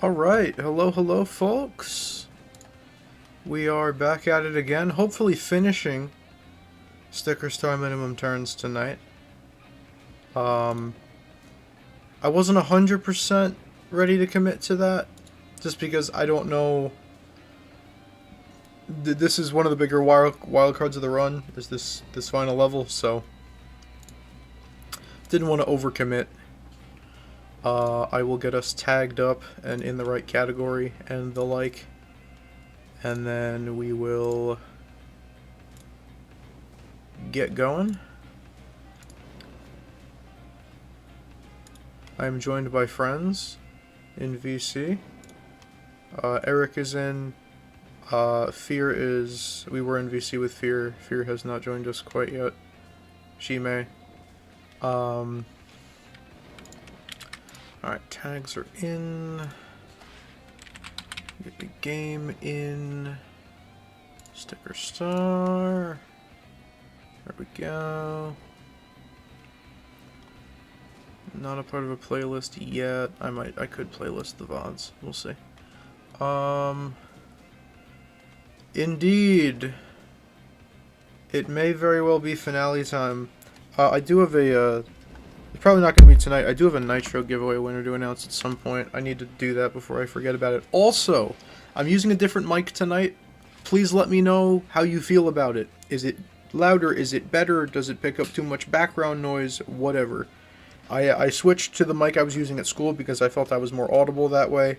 Alright, hello folks. We are back at it again, hopefully finishing Sticker Star Minimum Turns tonight. I wasn't 100% ready to commit to that, just because I don't know. This is one of the bigger wild cards of the run, is this final level, so didn't want to overcommit. I will get us tagged up and in the right category and the like. And then we will get going. I am joined by friends in VC. Eric is in. Fear is... We were in VC with Fear. Fear has not joined us quite yet. She may. Alright, tags are in. Get the game in. Sticker Star. There we go. Not a part of a playlist yet. I could playlist the VODs. We'll see. Indeed. It may very well be finale time. I do have a, it's probably not going to be tonight. I do have a Nitro giveaway winner to announce at some point. I need to do that before I forget about it. Also, I'm using a different mic tonight. Please let me know how you feel about it. Is it louder? Is it better? Does it pick up too much background noise? Whatever. I switched to the mic I was using at school because I felt I was more audible that way.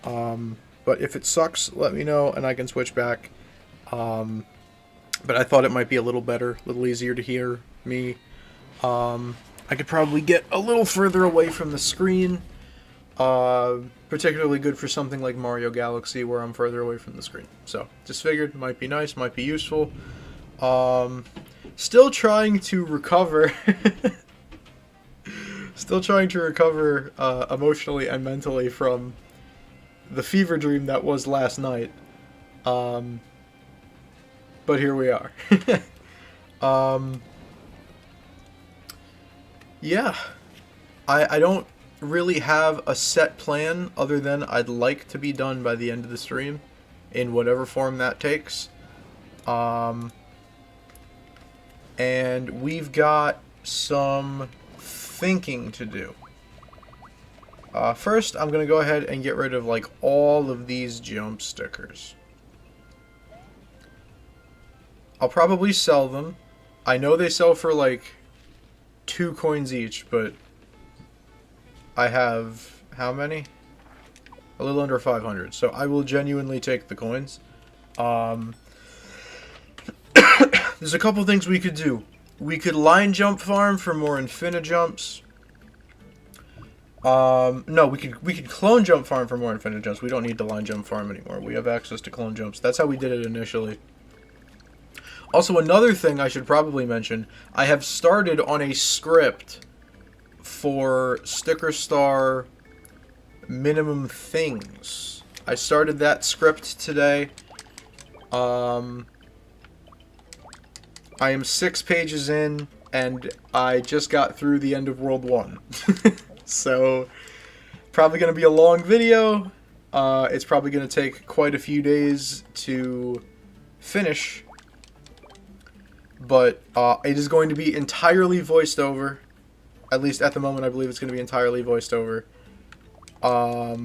But if it sucks, let me know and I can switch back. But I thought it might be a little better, a little easier to hear me. I could probably get a little further away from the screen. Particularly good for something like Mario Galaxy where I'm further away from the screen. So, just figured, might be nice, might be useful. Still trying to recover. Still trying to recover emotionally and mentally from the fever dream that was last night. But here we are. Yeah. I don't really have a set plan other than I'd like to be done by the end of the stream in whatever form that takes. And we've got some thinking to do. First, I'm going to go ahead and get rid of like all of these jump stickers. I'll probably sell them. I know they sell for like 2 coins each, but I have how many? A little under 500, so I will genuinely take the coins. There's a couple things we could do. We could line jump farm for more Infinijumps. No, we could clone jump farm for more Infinijumps. We don't need to line jump farm anymore. We have access to clone jumps. That's how we did it initially. Also, another thing I should probably mention, I have started on a script for Sticker Star Minimum Things. I started that script today. I am 6 pages in, and I just got through the end of World 1. So, probably going to be a long video. It's probably going to take quite a few days to finish. But it is going to be entirely voiced over. At least at the moment, I believe it's going to be entirely voiced over. Or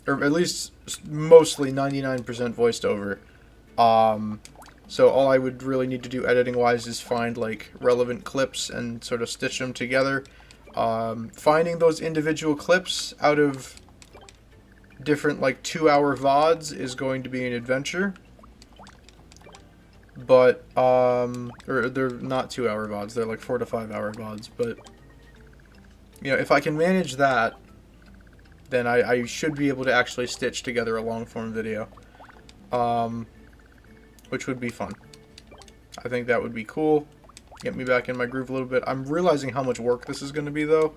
at least mostly 99% voiced over. So all I would really need to do editing-wise is find like relevant clips and sort of stitch them together. Finding those individual clips out of different like 2-hour VODs is going to be an adventure. But, or they're not 2-hour VODs, they're like 4 to 5 hour VODs, but, you know, if I can manage that, then I should be able to actually stitch together a long-form video, which would be fun. I think that would be cool, get me back in my groove a little bit. I'm realizing how much work this is going to be, though.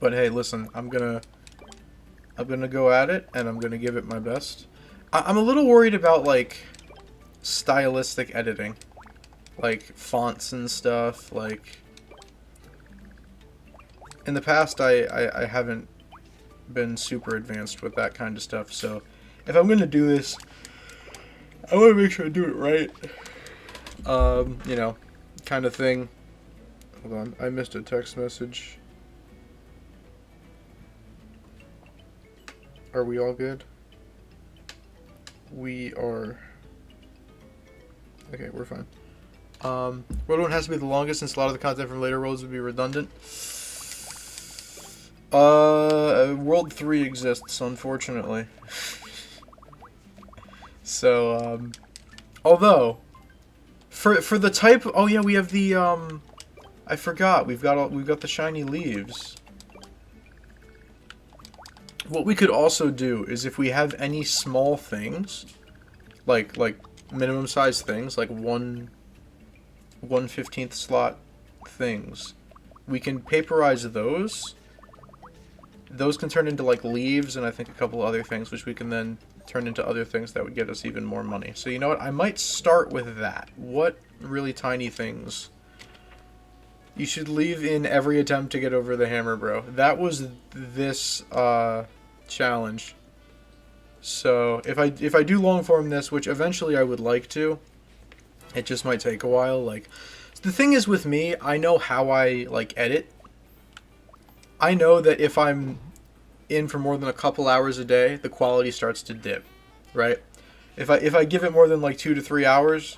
But hey, listen, I'm gonna go at it, and I'm gonna give it my best. I'm a little worried about, like, stylistic editing. Like, fonts and stuff, like, in the past, I haven't been super advanced with that kind of stuff. So if I'm gonna do this, I want to make sure I do it right. You know, kind of thing. Hold on, I missed a text message. Are we all good? We are. Okay, we're fine. World 1 has to be the longest since a lot of the content from later worlds would be redundant. World 3 exists, unfortunately. So, although, for the type, oh yeah, we have the, I forgot, we've got the shiny leaves. What we could also do is if we have any small things, like minimum size things, like 1/15 slot things, we can paperize those. Those can turn into like leaves and I think a couple other things, which we can then turn into other things that would get us even more money. So you know what? I might start with that. What really tiny things? You should leave in every attempt to get over the hammer, bro. That was this challenge. So if I do long form this, which eventually I would like to, it just might take a while. Like, the thing is with me, I know how I like edit. I know that if I'm in for more than a couple hours a day, the quality starts to dip, right? If I give it more than like 2 to 3 hours,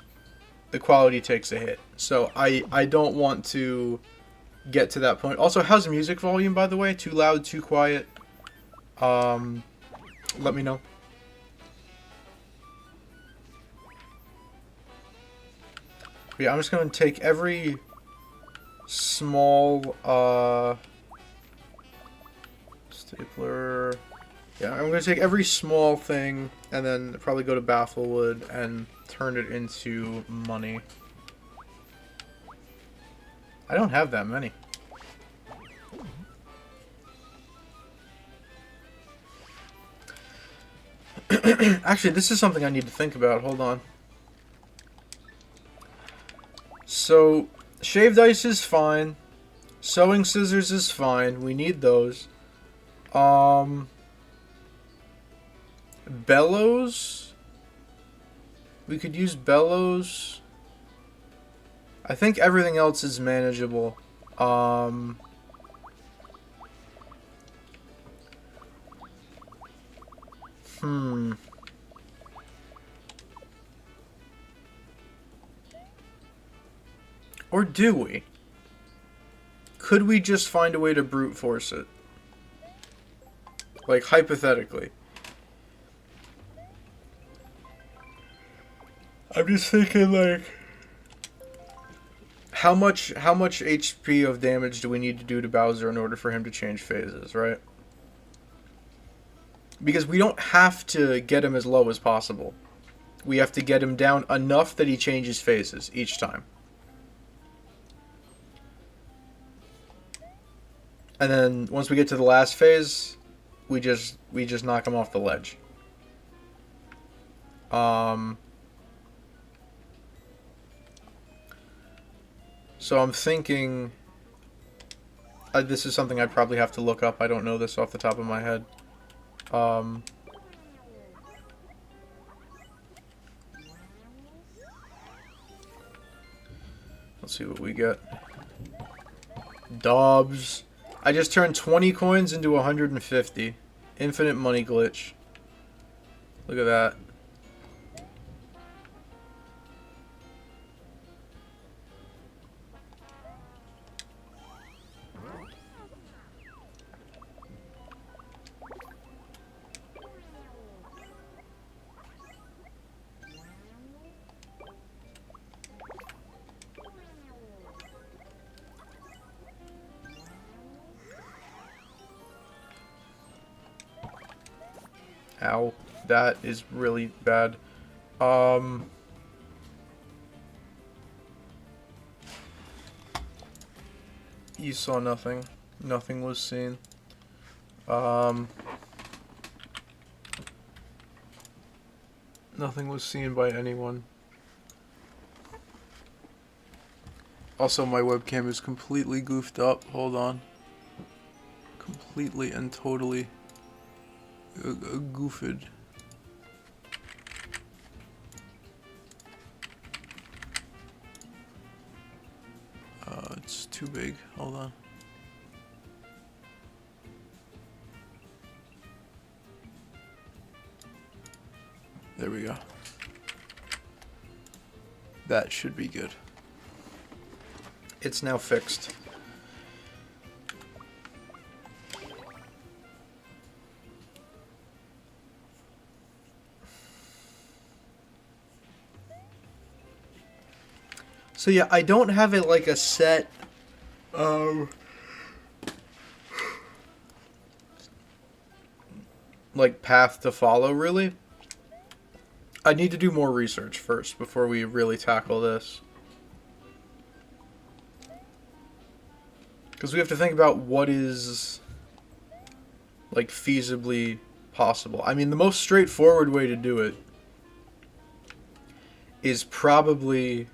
the quality takes a hit. So I don't want to get to that point. Also, how's the music volume, by the way? Too loud, too quiet? Let me know. But yeah, I'm just going to take every small, stapler. Yeah, I'm going to take every small thing and then probably go to Bafflewood and turn it into money. I don't have that many. Actually, this is something I need to think about. Hold on. So, shaved ice is fine. Sewing scissors is fine. We need those. Bellows? We could use bellows. I think everything else is manageable. Or do we? Could we just find a way to brute force it? Like, hypothetically. I'm just thinking, like, how much HP of damage do we need to do to Bowser in order for him to change phases, right? Because we don't have to get him as low as possible. We have to get him down enough that he changes phases each time. And then once we get to the last phase, we just knock him off the ledge. So I'm thinking, this is something I'd probably have to look up. I don't know this off the top of my head. Let's see what we get. Dobbs. I just turned 20 coins into 150. Infinite money glitch. Look at that. Ow. That is really bad. You saw nothing. Nothing was seen. Nothing was seen by anyone. Also, my webcam is completely goofed up. Hold on. completely and totally goofed. It's too big. Hold on. There we go. That should be good. It's now fixed. So yeah, I don't have it like a set like path to follow really. I need to do more research first before we really tackle this. Because we have to think about what is like feasibly possible. I mean, the most straightforward way to do it is probably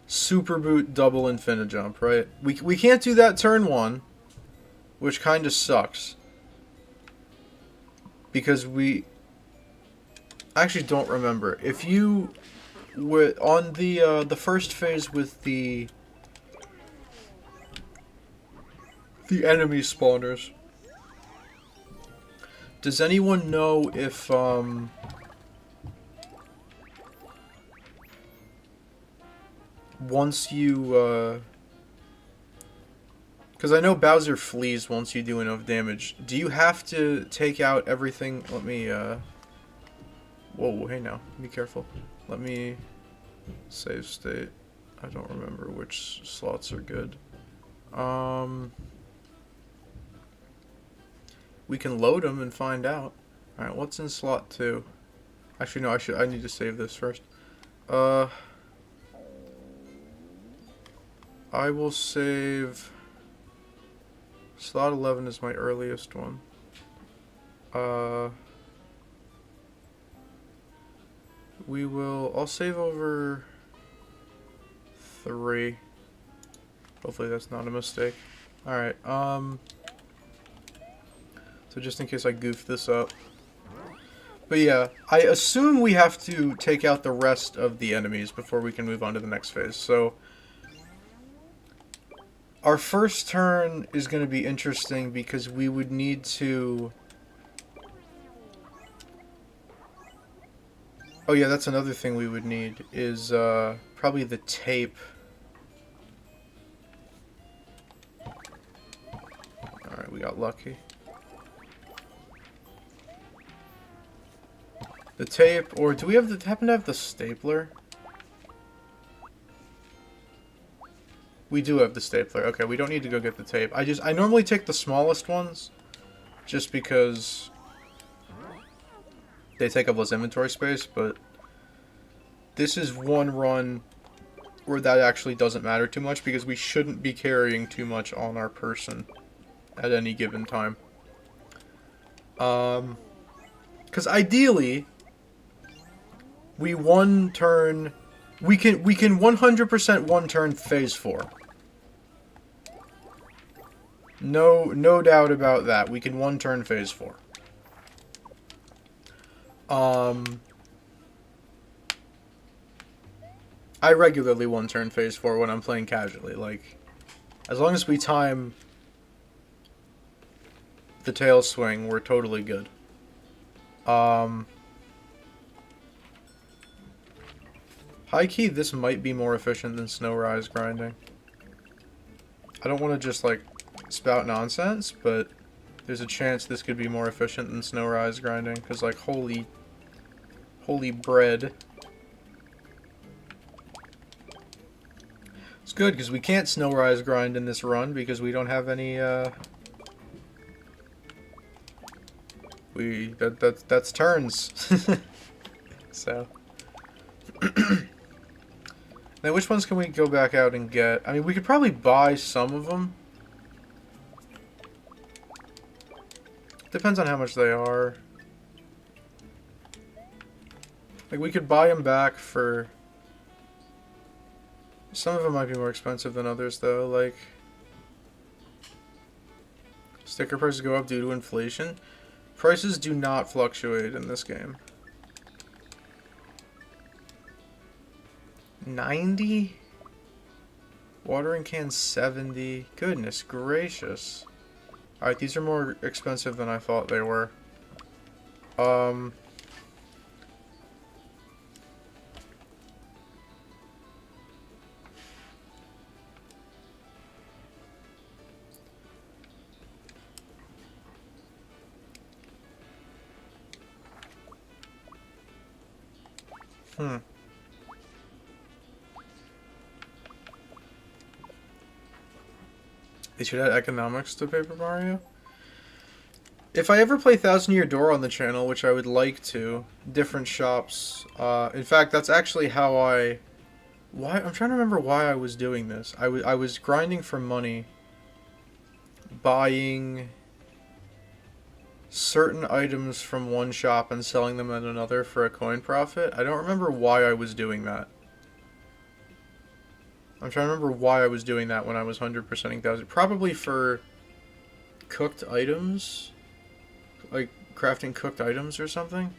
super boot double infinijump, right? We can't do that turn one, which kind of sucks. Because I actually don't remember. If you were on the first phase with the enemy spawners, does anyone know if once you because I know Bowser flees once you do enough damage. Do you have to take out everything? Let me whoa, hey now, be careful. Let me save state. I don't remember which slots are good. We can load them and find out. Alright, what's in slot 2? Actually, no, I need to save this first. I will save... Slot 11 is my earliest one. I'll save over 3. Hopefully that's not a mistake. Alright, so just in case I goof this up. But yeah, I assume we have to take out the rest of the enemies before we can move on to the next phase. So our first turn is going to be interesting because we would need to... Oh yeah, that's another thing we would need is probably the tape. Alright, we got lucky. The tape, or do we happen to have the stapler? We do have the stapler. Okay, we don't need to go get the tape. I normally take the smallest ones, just because they take up less inventory space, but this is one run where that actually doesn't matter too much, because we shouldn't be carrying too much on our person at any given time. Because ideally, we one turn... We can 100% one turn phase 4. No doubt about that. We can one turn phase 4. I regularly one turn phase 4 when I'm playing casually. Like, as long as we time the tail swing, we're totally good. High key, this might be more efficient than Snow Rise grinding. I don't want to just, like, spout nonsense, but there's a chance this could be more efficient than Snow Rise grinding, because, like, holy bread. It's good, because we can't Snow Rise grind in this run, because we don't have any, that's turns. So... Now, which ones can we go back out and get? I mean, we could probably buy some of them. Depends on how much they are. Like, we could buy them back for... Some of them might be more expensive than others, though. Like, Sticker prices go up due to inflation. Prices do not fluctuate in this game. 90? Watering can 70. Goodness gracious. Alright, these are more expensive than I thought they were. They should add economics to Paper Mario. If I ever play Thousand Year Door on the channel, which I would like to, different shops. In fact, that's actually how I'm trying to remember why I was doing this. I was grinding for money, buying certain items from one shop and selling them at another for a coin profit. I don't remember why I was doing that. I'm trying to remember why I was doing that when I was 100%ing Thousand. Probably for cooked items, like crafting cooked items or something.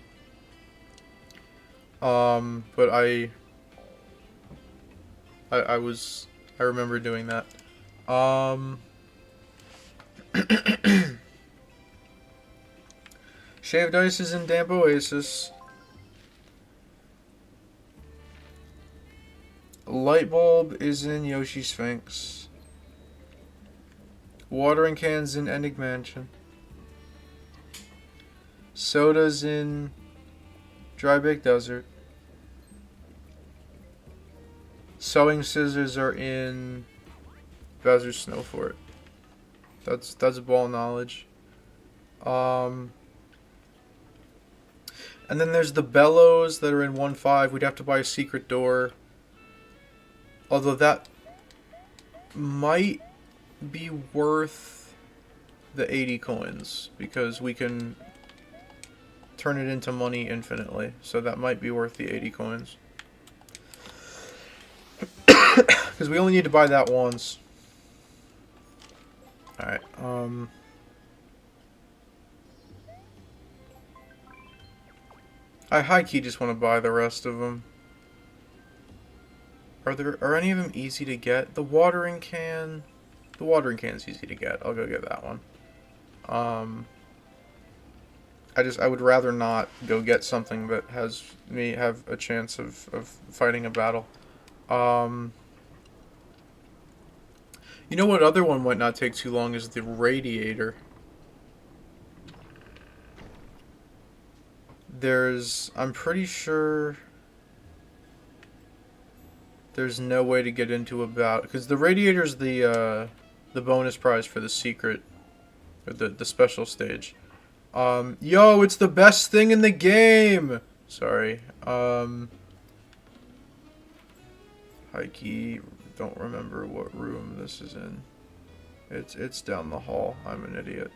But I remember doing that. Shaved Ice is in Damp Oasis. Lightbulb is in Yoshi Sphinx. Watering Can's in Endig Mansion. Soda's in Dry Baked Desert. Sewing scissors are in Bowser's Snow Fort. That's ball knowledge. And then there's the bellows that are in 1.5. We'd have to buy a secret door. Although that might be worth the 80 coins, because we can turn it into money infinitely. So that might be worth the 80 coins. Because we only need to buy that once. Alright, I high-key just want to buy the rest of them. Are any of them easy to get? The watering can... The watering can's easy to get. I'll go get that one. I would rather not go get something that has me have a chance of fighting a battle. You know what other one might not take too long is the radiator. I'm pretty sure there's no way to get into because the radiator's the bonus prize for the secret, or the special stage. Yo, it's the best thing in the game! Sorry. Hikey, don't remember what room this is in. It's down the hall. I'm an idiot.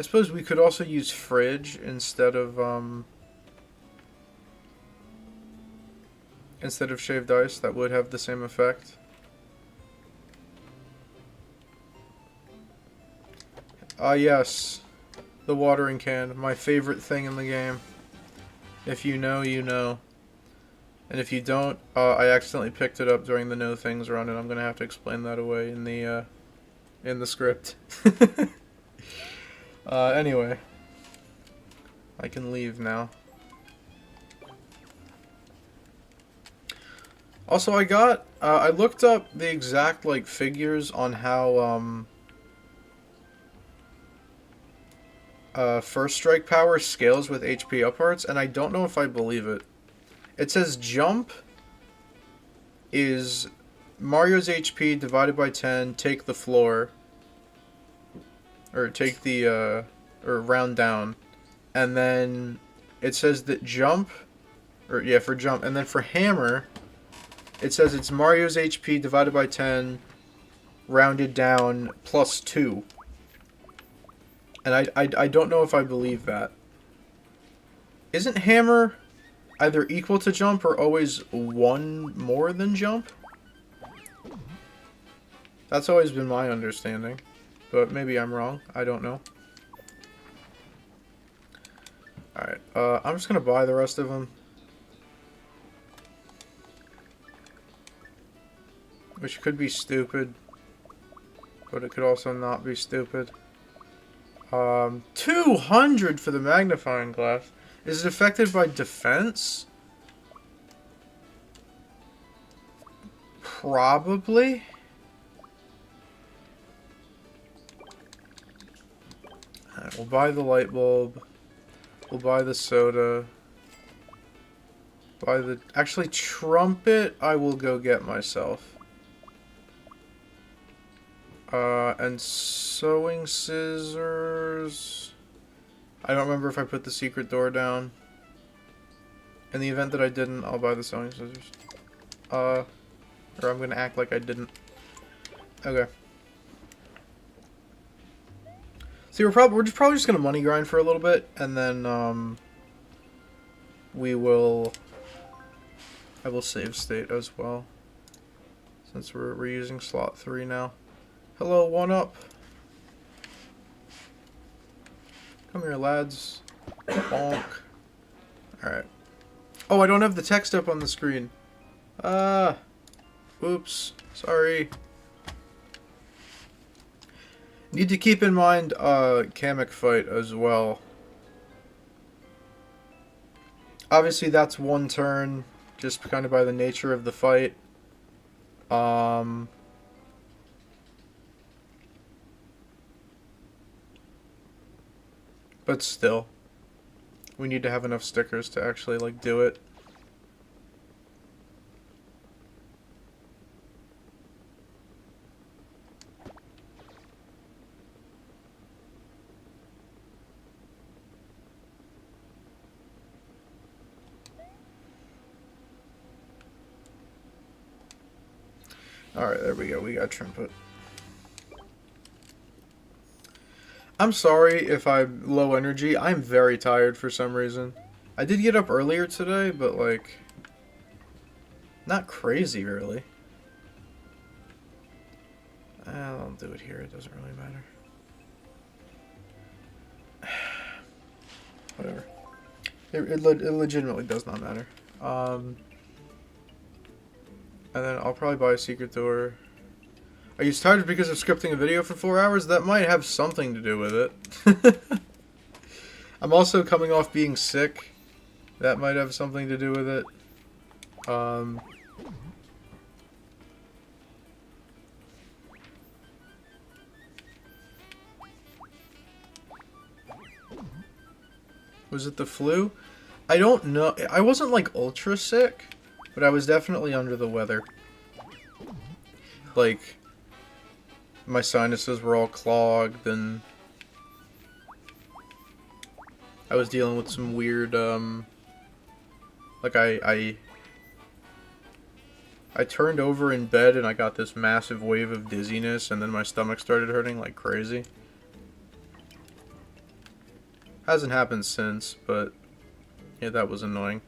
I suppose we could also use fridge instead of shaved ice. That would have the same effect. Ah, yes. The watering can. My favorite thing in the game. If you know, you know. And if you don't, I accidentally picked it up during the no things run, and I'm going to have to explain that away in the script. Anyway. I can leave now. Also, I looked up the exact, figures on how, First Strike power scales with HP up parts, and I don't know if I believe it. It says jump is Mario's HP divided by 10, take the floor. Or take the, or round down. And then it says that jump, for jump. And then for hammer, it says it's Mario's HP divided by 10, rounded down, plus 2. And I don't know if I believe that. Isn't hammer either equal to jump or always one more than jump? That's always been my understanding. But maybe I'm wrong. I don't know. Alright, I'm just gonna buy the rest of them. Which could be stupid. But it could also not be stupid. 200 for the magnifying glass. Is it affected by defense? Probably. Alright, we'll buy the light bulb. We'll buy the soda. Buy the... Actually, trumpet I will go get myself. And sewing scissors... I don't remember if I put the secret door down. In the event that I didn't, I'll buy the sewing scissors. Or I'm gonna act like I didn't. Okay. See, we're probably just gonna money grind for a little bit, and then we will. I will save state as well, since we're using slot 3 now. Hello, 1-up. Come here, lads. Bonk. All right. Oh, I don't have the text up on the screen. Oops. Sorry. Need to keep in mind Kamek fight as well. Obviously that's one turn, just kind of by the nature of the fight. But still, we need to have enough stickers to actually like do it. Alright, there we go. We got Trumpet. I'm sorry if I'm low energy. I'm very tired for some reason. I did get up earlier today, but like... not crazy, really. I'll do it here. It doesn't really matter. Whatever. It legitimately does not matter. And then I'll probably buy a secret door. Are you tired because of scripting a video for 4 hours? That might have something to do with it. I'm also coming off being sick. That might have something to do with it. Was it the flu? I don't know. I wasn't like ultra sick, but I was definitely under the weather. Like, my sinuses were all clogged, and I was dealing with some weird, like I turned over in bed and I got this massive wave of dizziness, and then my stomach started hurting like crazy. Hasn't happened since, but yeah, that was annoying.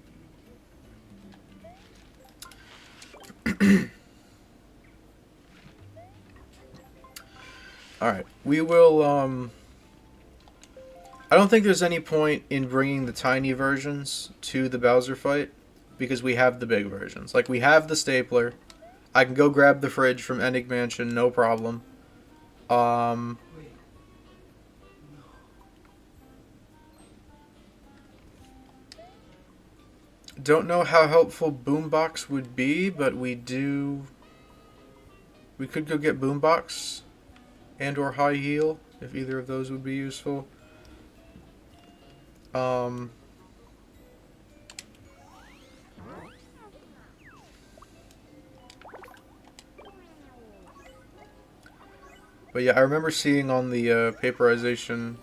Alright, we will, I don't think there's any point in bringing the tiny versions to the Bowser fight, because we have the big versions. Like, we have the stapler. I can go grab the fridge from Enigma Mansion, no problem. Don't know how helpful Boombox would be, but we do... We could go get Boombox and or High Heel, if either of those would be useful. But yeah, I remember seeing on the paperization...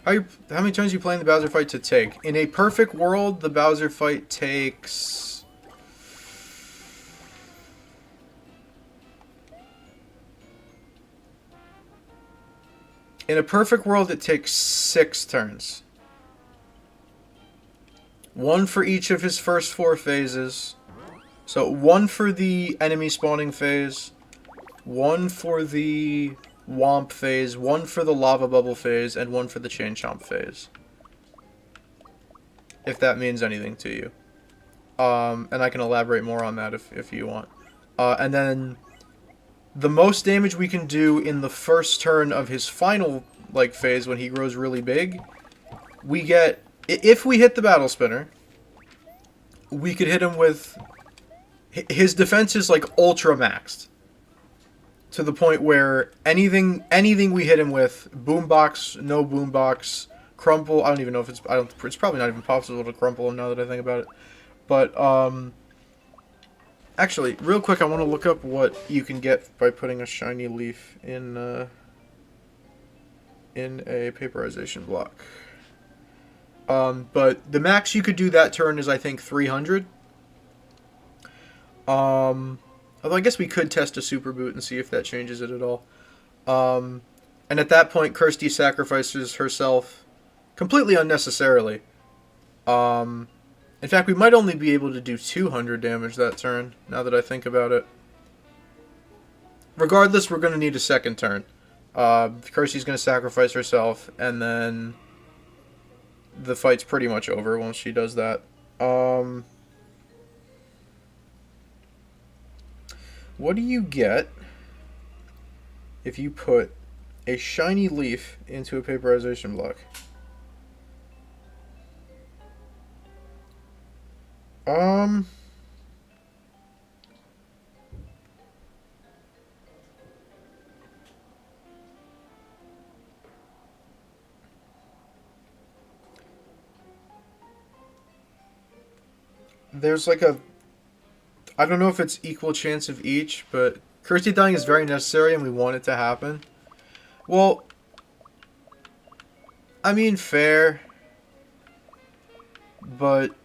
How many times are you playing the Bowser fight to take? In a perfect world, the Bowser fight takes... In a perfect world, it takes 6 turns. 1 for each of his first 4 phases. So 1 for the enemy spawning phase, 1 for the Womp phase, 1 for the Lava Bubble phase, and 1 for the Chain Chomp phase. If that means anything to you. And I can elaborate more on that if you want. And then the most damage we can do in the first turn of his final phase when he grows really big, we get, if we hit the Battle Spinner, we could hit him with, his defense is ultra maxed. To the point where anything we hit him with, boombox, no boombox, crumple, I don't even know if it's probably not even possible to crumple him now that I think about it. But actually, real quick, I want to look up what you can get by putting a shiny leaf in a paperization block. But the max you could do that turn is, I think, 300. Although I guess we could test a super boot and see if that changes it at all. And at that point, Kirsty sacrifices herself completely unnecessarily. In fact, we might only be able to do 200 damage that turn, now that I think about it. Regardless, we're going to need a second turn. Kirsty's going to sacrifice herself, and then the fight's pretty much over once she does that. What do you get if you put a shiny leaf into a paperization block? There's I don't know if it's equal chance of each, but Kirsty dying is very necessary and we want it to happen. Well, I mean, fair, but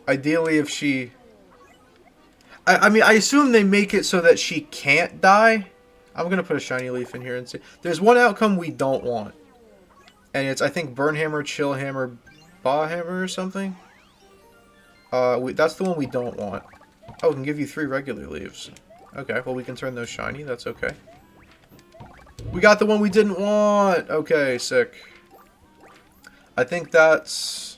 ideally if she... I mean, I assume they make it so that she can't die. I'm going to put a shiny leaf in here and see. There's one outcome we don't want. And it's, I think, Burn Hammer, Chill Hammer, Bah Hammer or something. That's the one we don't want. Oh, we can give you 3 regular leaves. Okay, well we can turn those shiny, that's okay. We got the one we didn't want! Okay, sick. I think that's...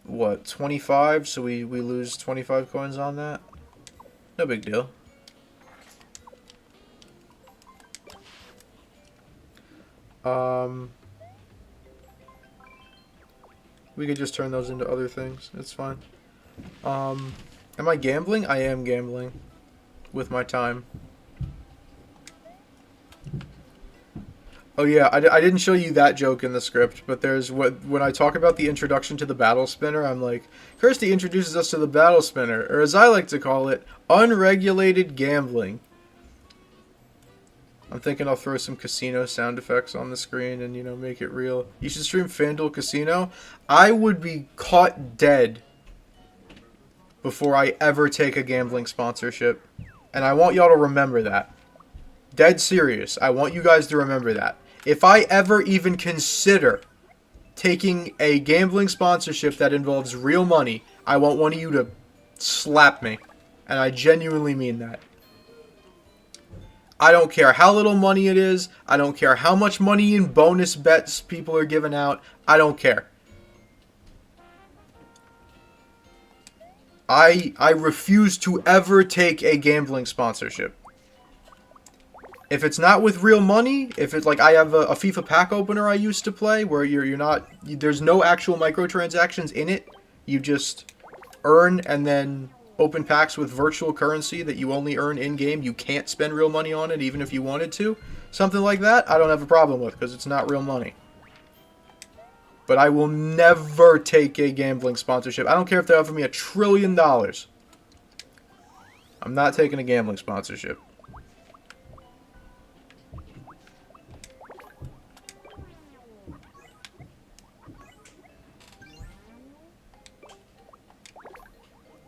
what, 25? So we lose 25 coins on that? No big deal. We could just turn those into other things. It's fine. Am I gambling? I am gambling with my time. Oh yeah, I didn't show you that joke in the script, but there's when I talk about the introduction to the Battle Spinner, I'm like, Kirsty introduces us to the Battle Spinner, or as I like to call it, unregulated gambling. I'm thinking I'll throw some casino sound effects on the screen and, make it real. You should stream FanDuel Casino. I would be caught dead before I ever take a gambling sponsorship. And I want y'all to remember that. Dead serious. I want you guys to remember that. If I ever even consider taking a gambling sponsorship that involves real money, I want one of you to slap me. And I genuinely mean that. I don't care how little money it is. I don't care how much money in bonus bets people are giving out. I don't care. I refuse to ever take a gambling sponsorship. If it's not with real money, if it's I have a FIFA pack opener I used to play where you're not, there's no actual microtransactions in it. You just earn and then open packs with virtual currency that you only earn in-game. You can't spend real money on it even if you wanted to. Something like that, I don't have a problem with because it's not real money. But I will never take a gambling sponsorship. I don't care if they offer me $1 trillion. I'm not taking a gambling sponsorship.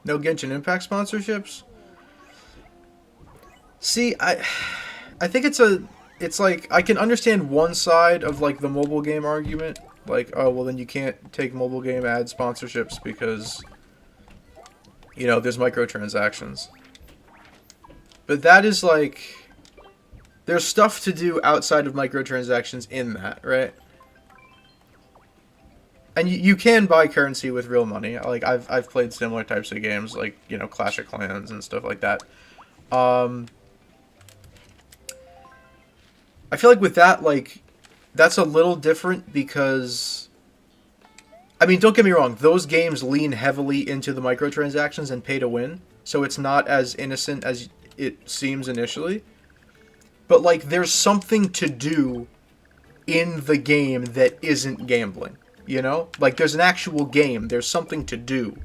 No Genshin Impact sponsorships? See, I think it's like I can understand one side of like the mobile game argument, like, oh well, then you can't take mobile game ad sponsorships because there's microtransactions. But that is like, there's stuff to do outside of microtransactions in that, right? And you can buy currency with real money. Like I've played similar types of games, like Clash of Clans and stuff like that. Um, I feel like with that, like, that's a little different because, I mean, don't get me wrong, those games lean heavily into the microtransactions and pay to win, so it's not as innocent as it seems initially. But like, there's something to do in the game that isn't gambling. Like, there's an actual game. There's something to do.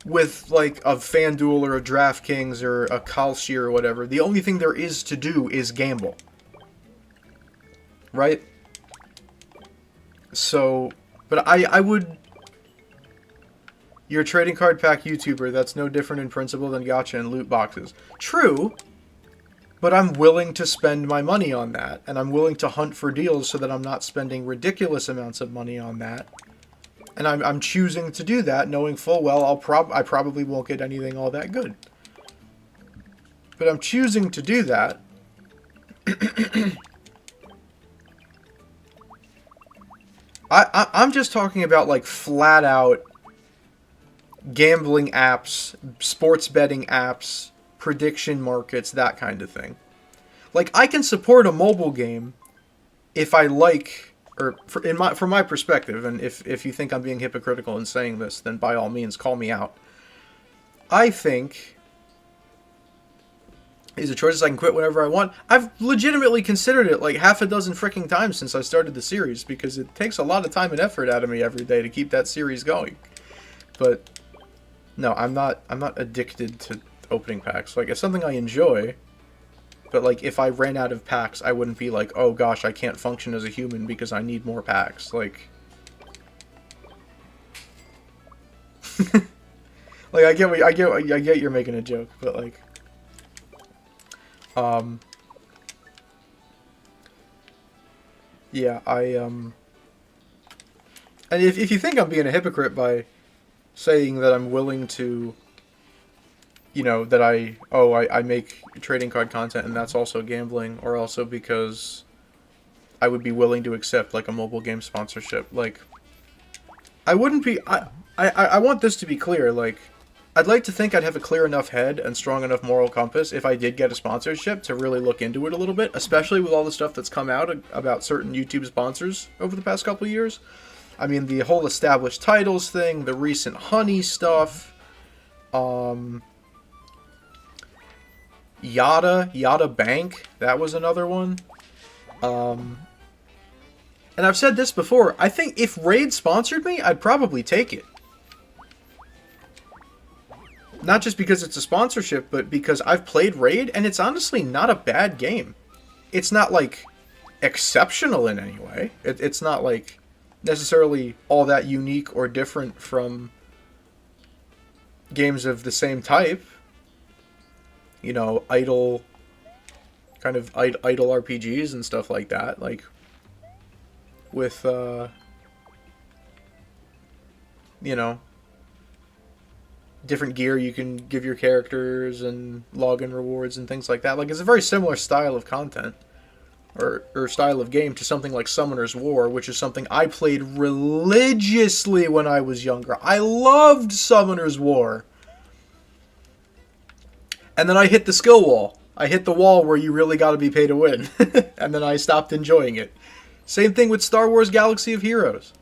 With, like, a FanDuel or a DraftKings or a Kalshi or whatever, the only thing there is to do is gamble. Right? So, but I would... You're a trading card pack YouTuber. That's no different in principle than gacha and loot boxes. True. But I'm willing to spend my money on that, and I'm willing to hunt for deals so that I'm not spending ridiculous amounts of money on that. And I'm choosing to do that, knowing full well I probably won't get anything all that good. But I'm choosing to do that. I'm just talking about, like, flat out gambling apps, sports betting apps, prediction markets, that kind of thing. Like, I can support a mobile game if I like, or from my perspective, and if you think I'm being hypocritical in saying this, then by all means call me out. I think these are choices I can quit whenever I want. I've legitimately considered it like half a dozen freaking times since I started the series, because it takes a lot of time and effort out of me every day to keep that series going. But no, I'm not addicted to opening packs. Like, it's something I enjoy, but like, if I ran out of packs, I wouldn't be like, oh gosh, I can't function as a human because I need more packs. Like, like, I get you're making a joke, but like, yeah, and if you think I'm being a hypocrite by saying that I'm willing to, that I make trading card content and that's also gambling, or also because I would be willing to accept, like, a mobile game sponsorship, like, I wouldn't be, I want this to be clear, like, I'd like to think I'd have a clear enough head and strong enough moral compass if I did get a sponsorship to really look into it a little bit, especially with all the stuff that's come out about certain YouTube sponsors over the past couple of years. I mean, the whole established titles thing, the recent Honey stuff, Yada Bank, that was another one. And I've said this before, I think if Raid sponsored me, I'd probably take it. Not just because it's a sponsorship, but because I've played Raid, and it's honestly not a bad game. It's not, like, exceptional in any way. It's not, like, necessarily all that unique or different from games of the same type. Idle RPGs and stuff like that. Like, with, different gear you can give your characters and login rewards and things like that. Like, it's a very similar style of content or style of game to something like Summoner's War, which is something I played religiously when I was younger. I loved Summoner's War. And then I hit the skill wall. I hit the wall where you really got to be pay to win. And then I stopped enjoying it. Same thing with Star Wars Galaxy of Heroes,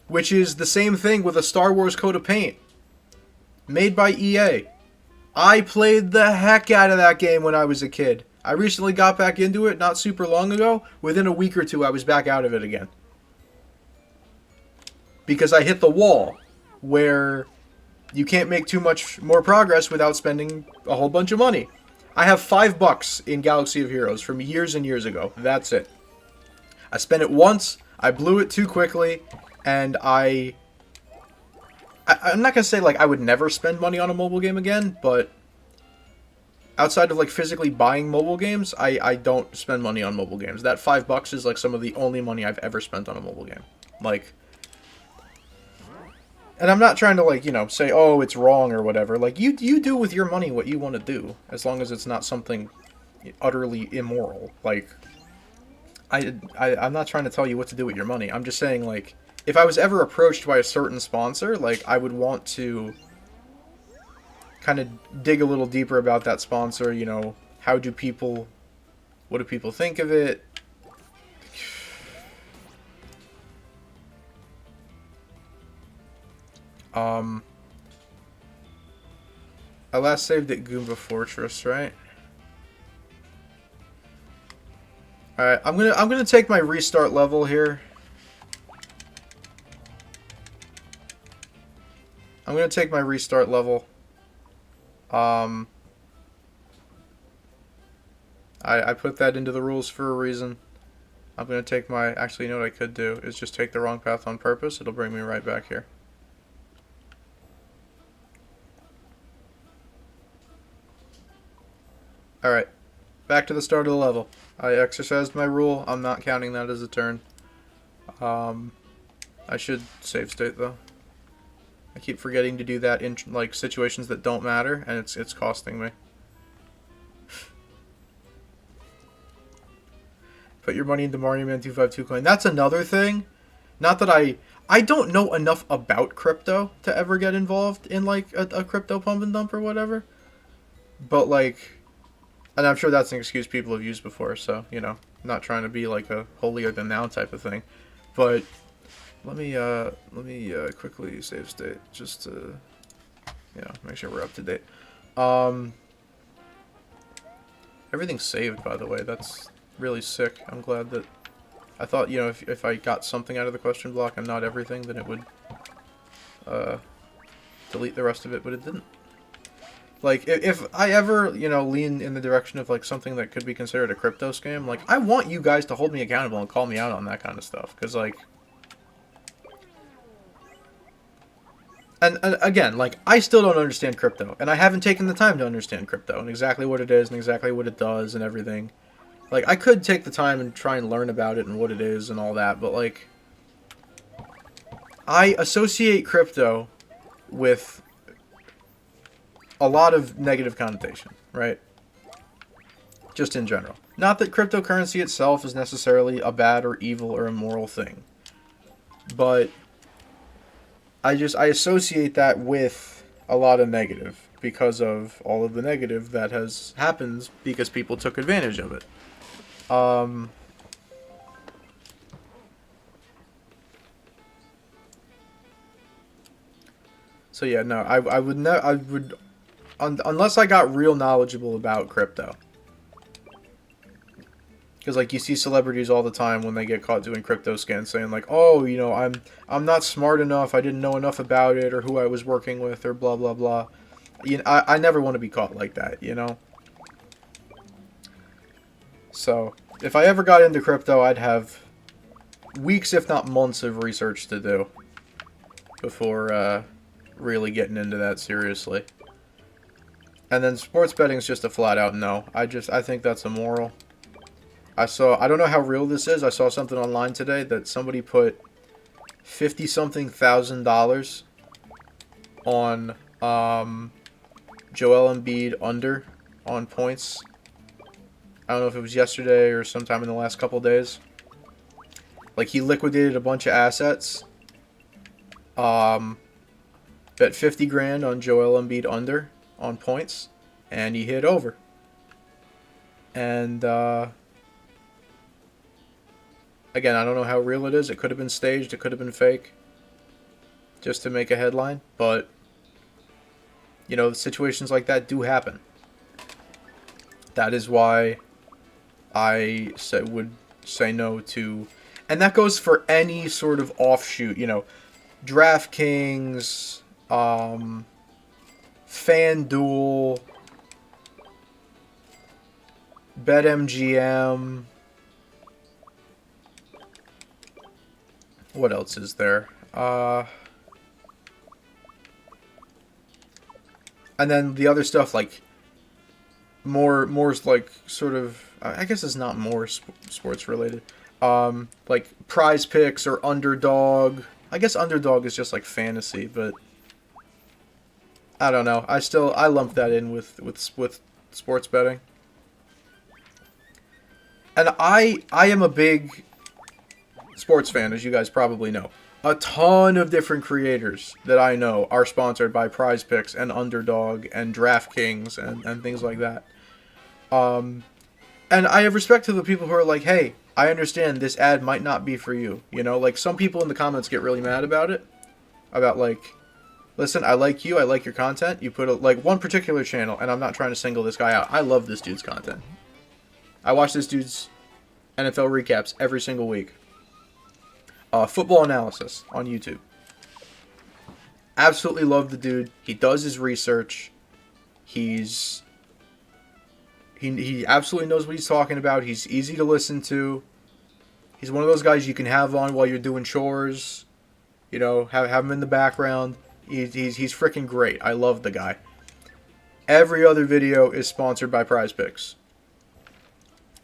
which is the same thing with a Star Wars coat of paint. Made by EA. I played the heck out of that game when I was a kid. I recently got back into it not super long ago. Within a week or two, I was back out of it again. Because I hit the wall where you can't make too much more progress without spending a whole bunch of money. I have $5 in Galaxy of Heroes from years and years ago. That's it. I spent it once, I blew it too quickly, and I'm not going to say, like, I would never spend money on a mobile game again, but outside of like physically buying mobile games, I don't spend money on mobile games. That $5 is like some of the only money I've ever spent on a mobile game. Like, and I'm not trying to like, you know, say, oh, it's wrong or whatever. Like, you do with your money what you want to do, as long as it's not something utterly immoral. Like, I'm not trying to tell you what to do with your money. I'm just saying, like, if I was ever approached by a certain sponsor, like, I would want to kind of dig a little deeper about that sponsor. You know, what do people think of it? I last saved at Goomba Fortress, right? Alright, I'm gonna take my restart level here. I'm gonna take my restart level. I put that into the rules for a reason. I'm gonna take my... Actually, you know what I could do is just take the wrong path on purpose. It'll bring me right back here. Alright, back to the start of the level. I exercised my rule. I'm not counting that as a turn. I should save state though. I keep forgetting to do that in like situations that don't matter, and it's costing me. Put your money into Mario Man 252 coin. That's another thing. Not that I don't know enough about crypto to ever get involved in like a crypto pump and dump or whatever. But like, and I'm sure that's an excuse people have used before, so, you know, not trying to be like a holier than thou type of thing. But let me quickly save state just to, you know, make sure we're up to date. Everything's saved, by the way. That's really sick. I'm glad that... I thought, you know, if I got something out of the question block and not everything, then it would delete the rest of it, but it didn't. Like, if I ever, you know, lean in the direction of, like, something that could be considered a crypto scam, like, I want you guys to hold me accountable and call me out on that kind of stuff. Because, like... And again, like, I still don't understand crypto. And I haven't taken the time to understand crypto and exactly what it is and exactly what it does and everything. Like, I could take the time and try and learn about it and what it is and all that, but, like... I associate crypto with a lot of negative connotation, right? Just in general. Not that cryptocurrency itself is necessarily a bad or evil or immoral thing. But I associate that with a lot of negative because of all of the negative that has happened because people took advantage of it. So yeah, no, I would unless I got real knowledgeable about crypto. Because, like, you see celebrities all the time when they get caught doing crypto scams saying, like, oh, you know, I'm not smart enough, I didn't know enough about it, or who I was working with, or blah, blah, blah. You know, I never want to be caught like that, you know? So, if I ever got into crypto, I'd have weeks, if not months, of research to do before really getting into that seriously. And then sports betting is just a flat-out no. I think that's immoral. I don't know how real this is. I saw something online today that somebody put $50-something thousand on Joel Embiid under on points. I don't know if it was yesterday or sometime in the last couple days. Like, he liquidated a bunch of assets. Bet 50 grand on Joel Embiid under on points, and he hit over. And again, I don't know how real it is. It could have been staged. It could have been fake. Just to make a headline. But, you know, situations like that do happen. That is why I would say no to... And that goes for any sort of offshoot. You know, DraftKings, FanDuel, BetMGM... What else is there? And then the other stuff like more like sort of, I guess it's not more sports related. Like Prize Picks or Underdog. I guess Underdog is just like fantasy, but I don't know. I lump that in with sports betting. And I am a big sports fan, as you guys probably know. A ton of different creators that I know are sponsored by Prize Picks and Underdog and DraftKings and things like that. And I have respect to the people who are like, hey, I understand this ad might not be for you. You know, like some people in the comments get really mad about it. About like, listen, I like you, I like your content. You put like one particular channel, and I'm not trying to single this guy out. I love this dude's content. I watch this dude's NFL recaps every single week. Football analysis on YouTube. Absolutely love the dude. He does his research. He absolutely knows what he's talking about. He's easy to listen to. He's one of those guys you can have on while you're doing chores. You know, have him in the background. He's freaking great. I love the guy. Every other video is sponsored by Prize Picks.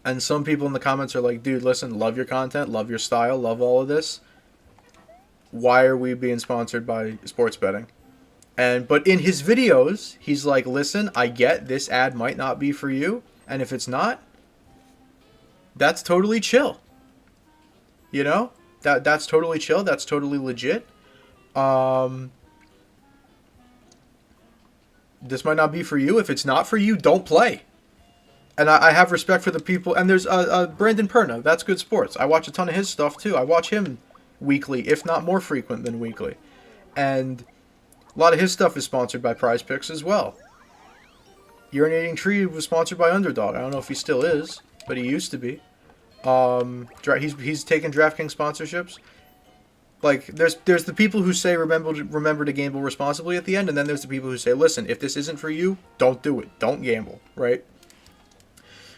And some people in the comments are like, dude, listen, love your content, love your style, love all of this. Why are we being sponsored by sports betting? But in his videos, he's like, listen, I get this ad might not be for you. And if it's not, that's totally chill. You know? That's totally chill. That's totally legit. This might not be for you. If it's not for you, don't play. And I have respect for the people. And there's Brandon Perna. That's good sports. I watch a ton of his stuff, too. I watch him weekly, if not more frequent than weekly. And a lot of his stuff is sponsored by Prize Picks as well. Urinating Tree was sponsored by Underdog. I don't know if he still is, but he used to be. He's taken DraftKings sponsorships. Like, there's the people who say remember to gamble responsibly at the end, and then there's the people who say, listen, if this isn't for you, don't do it. Don't gamble, right?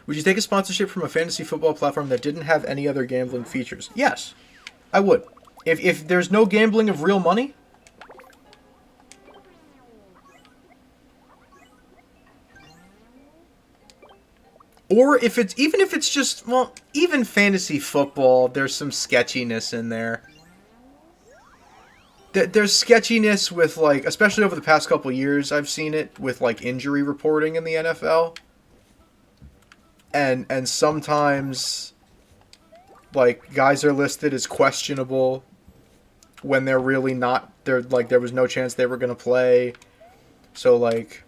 Would you take a sponsorship from a fantasy football platform that didn't have any other gambling features? Yes, I would. If there's no gambling of real money, or if it's just, well, even fantasy football, there's some sketchiness in there. There's sketchiness with, like, especially over the past couple years, I've seen it with, like, injury reporting in the NFL. And sometimes, like, guys are listed as questionable when they're really not. They're like, there was no chance they were going to play. So, like,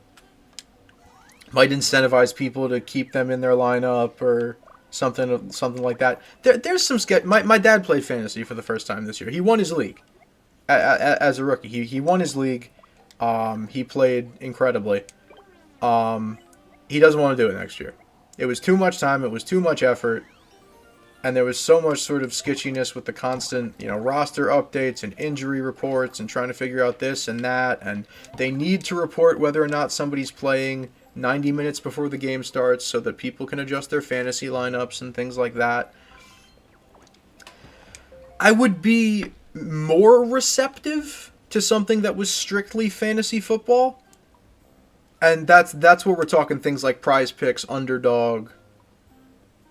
might incentivize people to keep them in their lineup or something like that. There's some sketch. My dad played fantasy for the first time this year. He won his league as a rookie. He won his league. He played incredibly. He doesn't want to do it next year. It was too much time, it was too much effort, and there was so much sort of sketchiness with the constant, roster updates and injury reports and trying to figure out this and that, and they need to report whether or not somebody's playing 90 minutes before the game starts so that people can adjust their fantasy lineups and things like that. I would be more receptive to something that was strictly fantasy football. And that's where we're talking things like Prize Picks, Underdog.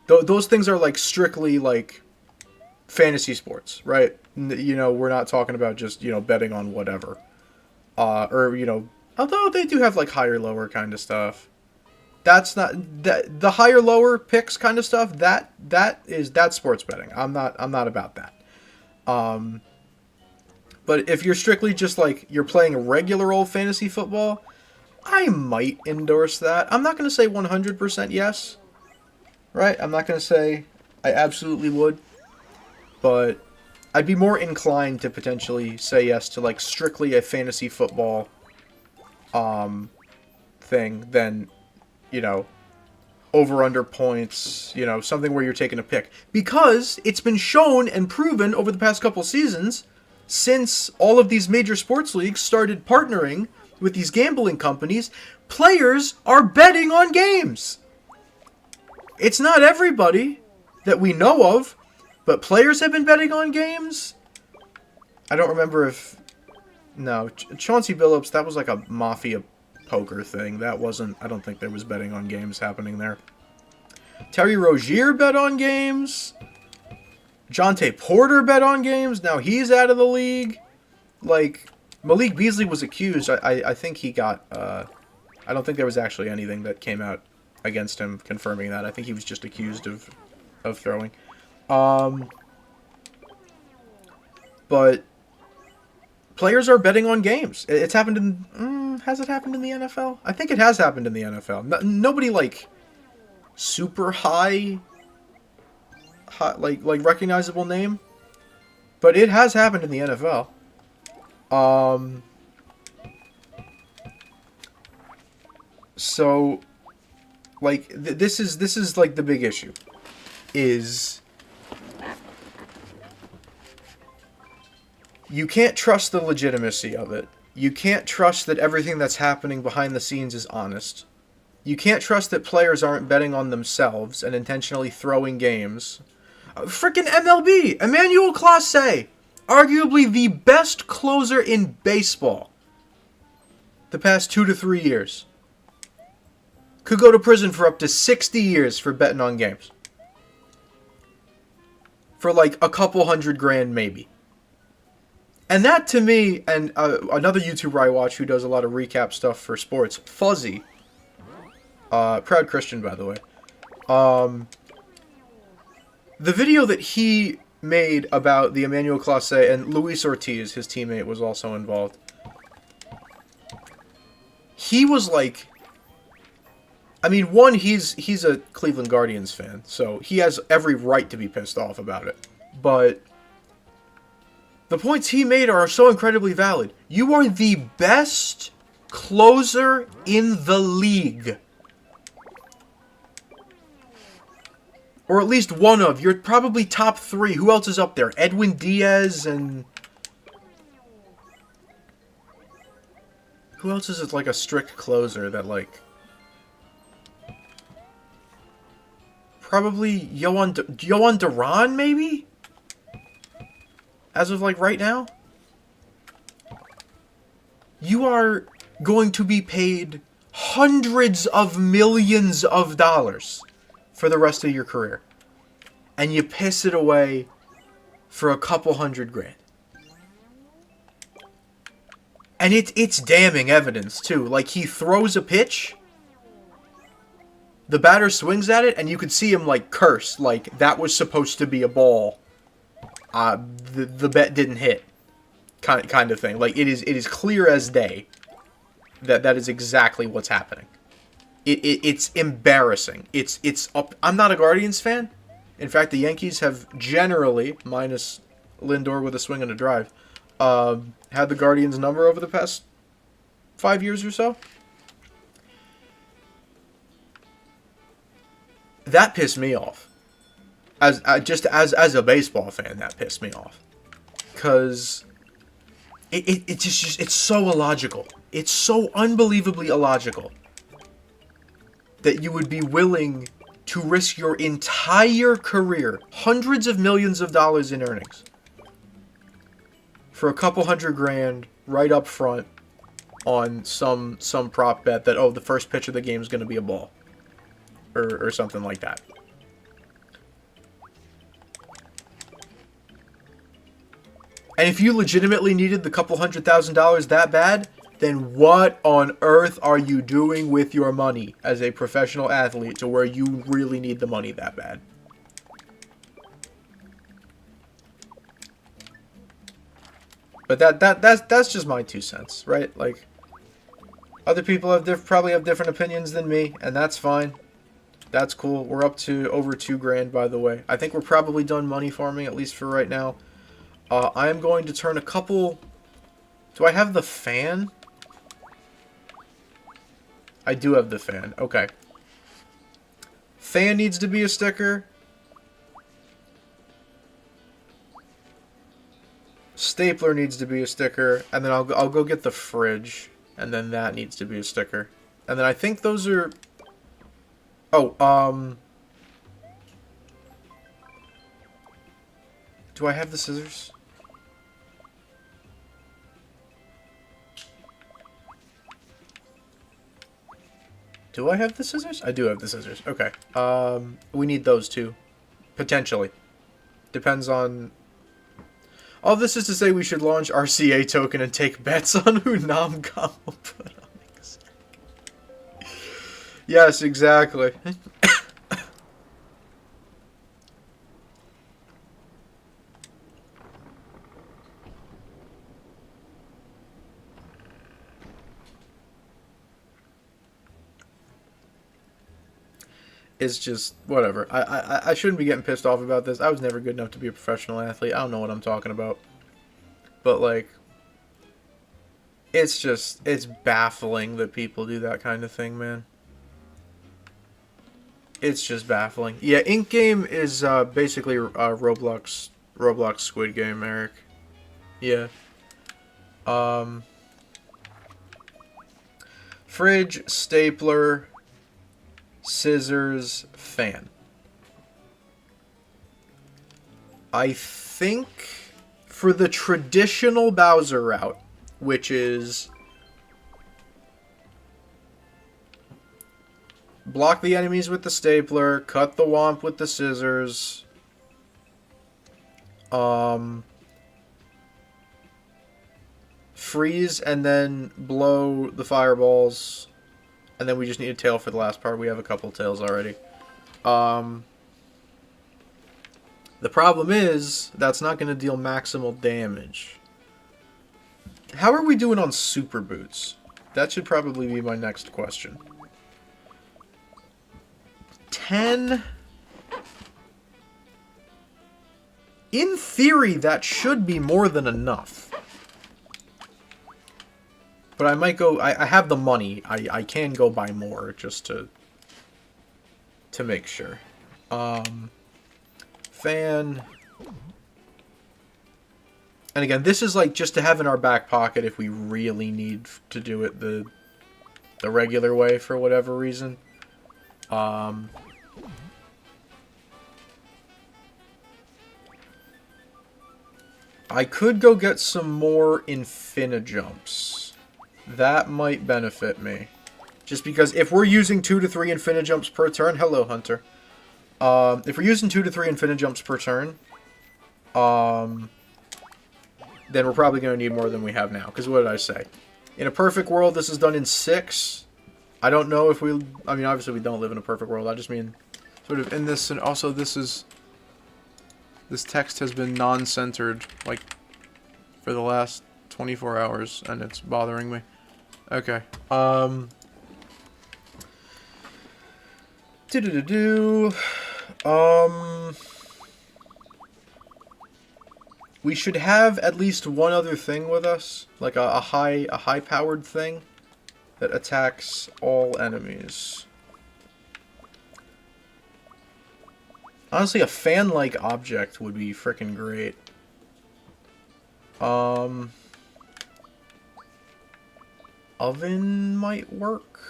Those things are like strictly like fantasy sports, right? We're not talking about just, betting on whatever. Although they do have like higher lower kind of stuff. That's not the higher lower picks kind of stuff. That's sports betting. I'm not about that. But if you're strictly just like you're playing regular old fantasy football, I might endorse that. I'm not going to say 100% yes, right? I'm not going to say I absolutely would, but I'd be more inclined to potentially say yes to like strictly a fantasy football thing than, over under points, something where you're taking a pick. Because it's been shown and proven over the past couple seasons, since all of these major sports leagues started partnering with these gambling companies, players are betting on games. It's not everybody that we know of, but players have been betting on games. I don't remember if... No, Chauncey Billups, that was like a mafia poker thing. That wasn't... I don't think there was betting on games happening there. Terry Rozier bet on games. Jonte Porter bet on games. Now he's out of the league. Like, Malik Beasley was accused. I think he got... I don't think there was actually anything that came out against him confirming that. I think he was just accused of throwing. But players are betting on games. It's happened in... has it happened in the NFL? I think it has happened in the NFL. Nobody, like, super high like recognizable name. But it has happened in the NFL. So, like, this is like the big issue, is you can't trust the legitimacy of it. You can't trust that everything that's happening behind the scenes is honest. You can't trust that players aren't betting on themselves and intentionally throwing games. Frickin' MLB, Emmanuel Clase, arguably the best closer in baseball the past 2 to 3 years, could go to prison for up to 60 years for betting on games. For like a couple $100,000 maybe. And that to me, and another YouTuber I watch who does a lot of recap stuff for sports, Fuzzy, proud Christian by the way, the video that he made about the Emmanuel Clase, and Luis Ortiz, his teammate, was also involved. He was like... I mean, one, he's a Cleveland Guardians fan, so he has every right to be pissed off about it. But the points he made are so incredibly valid. You are the best closer in the league. Or at least one of. You're probably top 3. Who else is up there? Edwin Diaz and... who else is like a strict closer that like... probably Yohan Duran, maybe? As of, like, right now? You are going to be paid hundreds of millions of dollars for the rest of your career. And you piss it away for a couple $100,000. And it's damning evidence, too. Like, he throws a pitch... the batter swings at it, and you could see him, like, curse. Like, that was supposed to be a ball. The bet didn't hit. Kind of thing. Like, it is clear as day that is exactly what's happening. It's embarrassing. It's up. I'm not a Guardians fan. In fact, the Yankees have generally, minus Lindor with a swing and a drive, had the Guardians' number over the past 5 years or so. That pissed me off. As a baseball fan, that pissed me off. Because it's so illogical. It's so unbelievably illogical that you would be willing to risk your entire career, hundreds of millions of dollars in earnings, for a couple $100,000 right up front on some prop bet that, oh, the first pitch of the game is going to be a ball. Or something like that. And if you legitimately needed the couple $100,000 that bad, then what on earth are you doing with your money as a professional athlete to where you really need the money that bad? But that's just my 2 cents, right? Like, other people probably have different opinions than me, and that's fine. That's cool. We're up to over $2,000, by the way. I think we're probably done money farming, at least for right now. I am going to turn a couple... do I have the fan? I do have the fan. Okay. Fan needs to be a sticker. Stapler needs to be a sticker. And then I'll go get the fridge. And then that needs to be a sticker. And then I think those are... oh, do I have the scissors? Do I have the scissors? I do have the scissors. Okay. We need those two. Potentially. Depends on... All this is to say we should launch RCA token and take bets on who Namcom will put on Exec. Yes, exactly. It's just whatever. I shouldn't be getting pissed off about this. I was never good enough to be a professional athlete. I don't know what I'm talking about. But like, it's baffling that people do that kind of thing, man. It's just baffling. Yeah, Ink Game is basically Roblox Squid Game, Eric. Yeah. Fridge, stapler, scissors, fan. I think for the traditional Bowser route, which is block the enemies with the stapler, cut the womp with the scissors, freeze and then blow the fireballs, and then we just need a tail for the last part. We have a couple tails already. The problem is, that's not going to deal maximal damage. How are we doing on super boots? That should probably be my next question. 10. In theory, that should be more than enough. But I might go... I have the money. I can go buy more just to make sure. Fan. And again, this is like just to have in our back pocket if we really need to do it the regular way for whatever reason. I could go get some more Infinijumps. That might benefit me. Just because if we're using 2 to 3 Infinijumps per turn... Hello, Hunter. If we're using 2 to 3 Infinijumps per turn, then we're probably going to need more than we have now. Because what did I say? In a perfect world, this is done in 6. I don't know if we... I mean, obviously we don't live in a perfect world. I just mean sort of in this... And also, this is... This text has been non-centered, like, for the last 24 hours, and it's bothering me. Okay. We should have at least one other thing with us, like a high-powered thing that attacks all enemies. Honestly, a fan-like object would be frickin' great. Oven might work.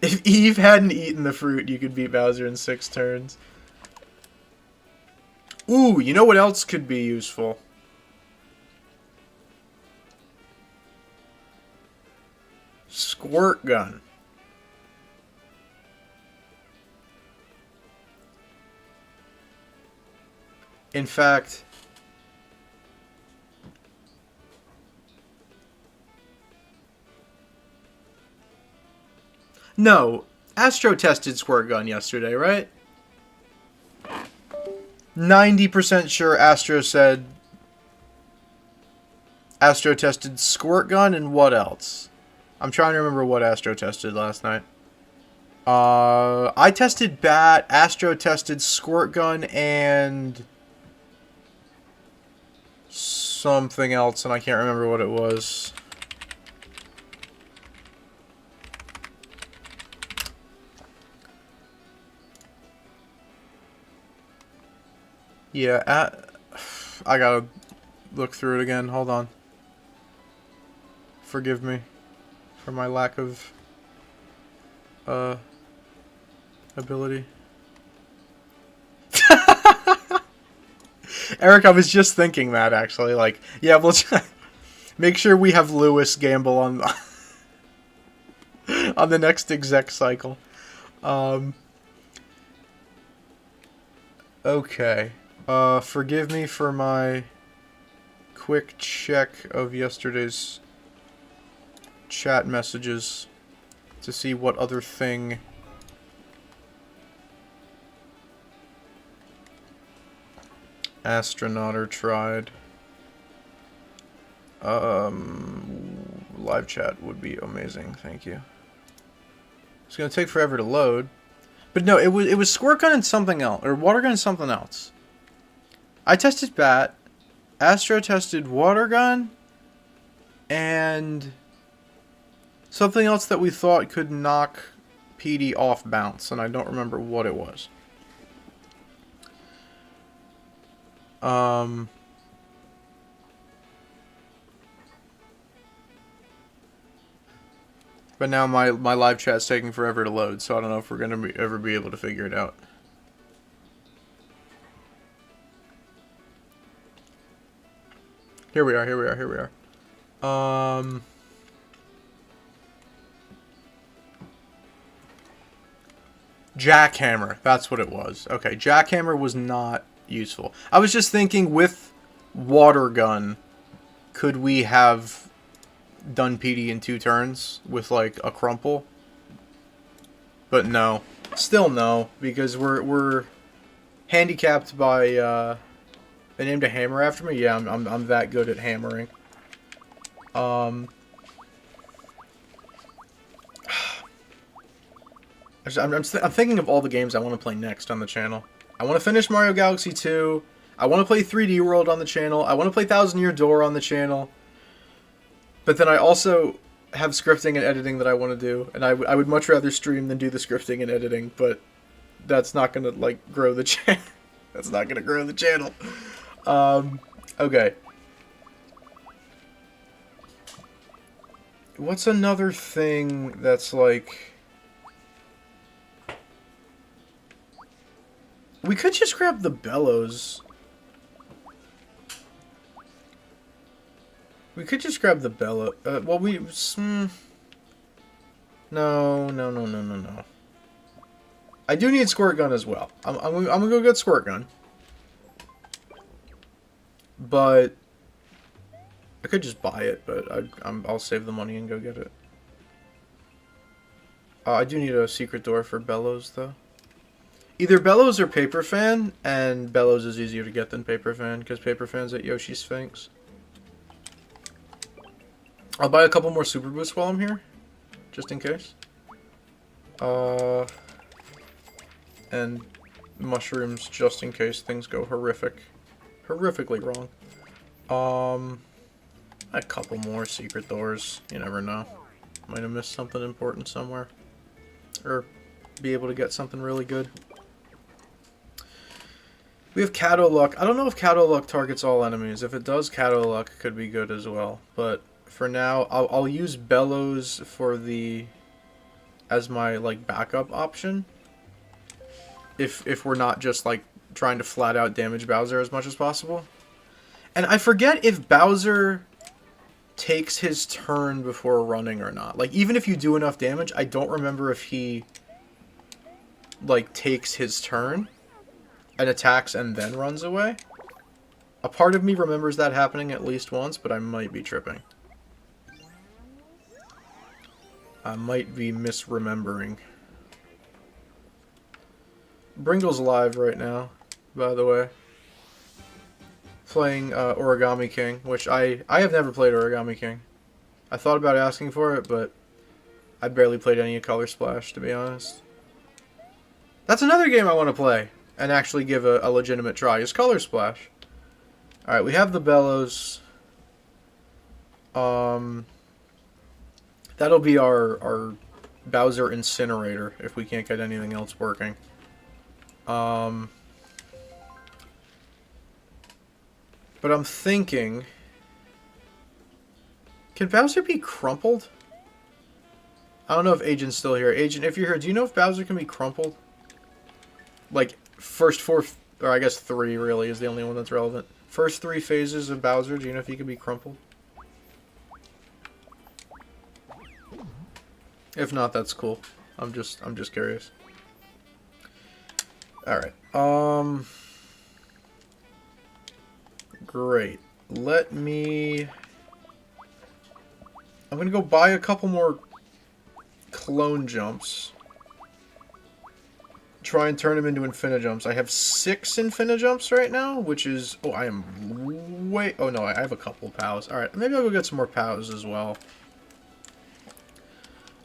If Eve hadn't eaten the fruit, you could beat Bowser in 6 turns. Ooh, you know what else could be useful? Squirt gun. In fact... No, Astro tested Squirt Gun yesterday, right? 90% sure Astro said... Astro tested Squirt Gun and what else? I'm trying to remember what Astro tested last night. I tested Bat, Astro tested Squirt Gun, and... something else, and I can't remember what it was. Yeah, I gotta look through it again. Hold on. Forgive me for my lack of ability. Eric, I was just thinking that, actually. Like, yeah, we'll make sure we have Lewis gamble on on the next exec cycle. Okay. Forgive me for my quick check of yesterday's chat messages to see what other thing Astronauter tried. Live chat would be amazing, thank you. It's gonna take forever to load. But no, it was Squirt Gun and something else, or Water Gun and something else. I tested Bat, Astro tested Water Gun, and something else that we thought could knock PD off bounce, and I don't remember what it was. But now my live chat's taking forever to load, so I don't know if we're gonna ever be able to figure it out. Here we are. Jackhammer, that's what it was. Okay, Jackhammer was not useful. I was just thinking with Water Gun, could we have done PD in 2 turns with like a crumple? But no. Still no, because we're handicapped by they named a hammer after me? Yeah, I'm that good at hammering. I'm thinking of all the games I want to play next on the channel. I want to finish Mario Galaxy 2. I want to play 3D World on the channel. I want to play Thousand Year Door on the channel. But then I also have scripting and editing that I want to do. And I would much rather stream than do the scripting and editing. But that's not going to, like, grow the channel. That's not going to grow the channel. Okay. What's another thing that's, like... We could just grab the bellows. We could just grab the bellow. Well, we... No. I do need Squirt Gun as well. I'm gonna go get Squirt Gun. But... I could just buy it, but I'll save the money and go get it. I do need a secret door for bellows, though. Either Bellows or Paper Fan, and Bellows is easier to get than Paper Fan, because Paper Fan's at Yoshi Sphinx. I'll buy a couple more Super Boosts while I'm here, just in case. And mushrooms, just in case things go horrifically wrong. A couple more secret doors, you never know. Might have missed something important somewhere. Or be able to get something really good. We have Cato Luck. I don't know if Cato Luck targets all enemies. If it does, Cato Luck could be good as well. But for now, I'll use Bellows for as my like backup option. If we're not just like trying to flat out damage Bowser as much as possible. And I forget if Bowser takes his turn before running or not. Like even if you do enough damage, I don't remember if he like takes his turn and attacks and then runs away. A part of me remembers that happening at least once, but I might be tripping. I might be misremembering. Bringle's live right now, by the way. Playing Origami King, which I have never played Origami King. I thought about asking for it, but I barely played any of Color Splash, to be honest. That's another game I want to play and actually give a legitimate try, is Color Splash. Alright, we have the Bellows. That'll be our Bowser Incinerator if we can't get anything else working. But I'm thinking... Can Bowser be crumpled? I don't know if Agent's still here. Agent, if you're here, do you know if Bowser can be crumpled? Like, first 4, or I guess 3 really is the only one that's relevant. First 3 phases of Bowser, do you know if he can be crumpled? If not, that's cool. I'm just curious. Alright. Great. Let me... I'm gonna go buy a couple more clone jumps. Try and turn them into Infinijumps. I have 6 Infinijumps right now, which is... Oh, I am way... Oh, no, I have a couple POWs. Alright, maybe I'll go get some more POWs as well.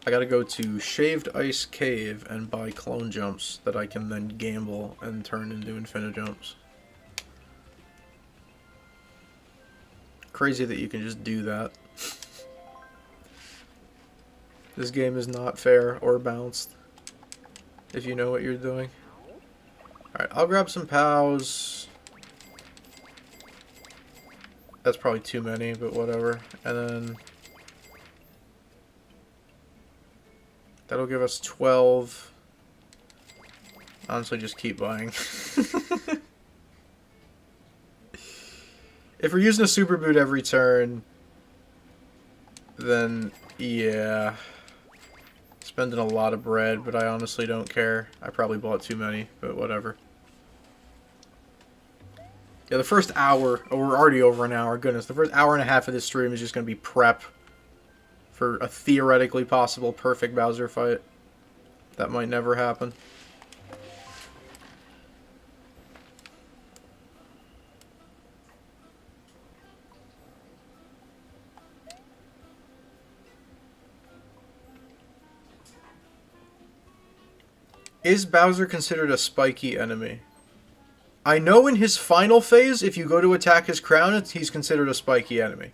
I gotta go to Shaved Ice Cave and buy clone jumps that I can then gamble and turn into Infinijumps. Crazy that you can just do that. This game is not fair or balanced, if you know what you're doing. Alright, I'll grab some POWs. That's probably too many, but whatever. And then... that'll give us 12. Honestly, just keep buying. If we're using a super boot every turn, then yeah. Spending a lot of bread, but I honestly don't care. I probably bought too many, but whatever. Yeah, the first hour, oh, we're already over an hour, goodness. The first hour and a half of this stream is just going to be prep for a theoretically possible perfect Bowser fight. That might never happen. Is Bowser considered a spiky enemy? I know in his final phase, if you go to attack his crown, he's considered a spiky enemy.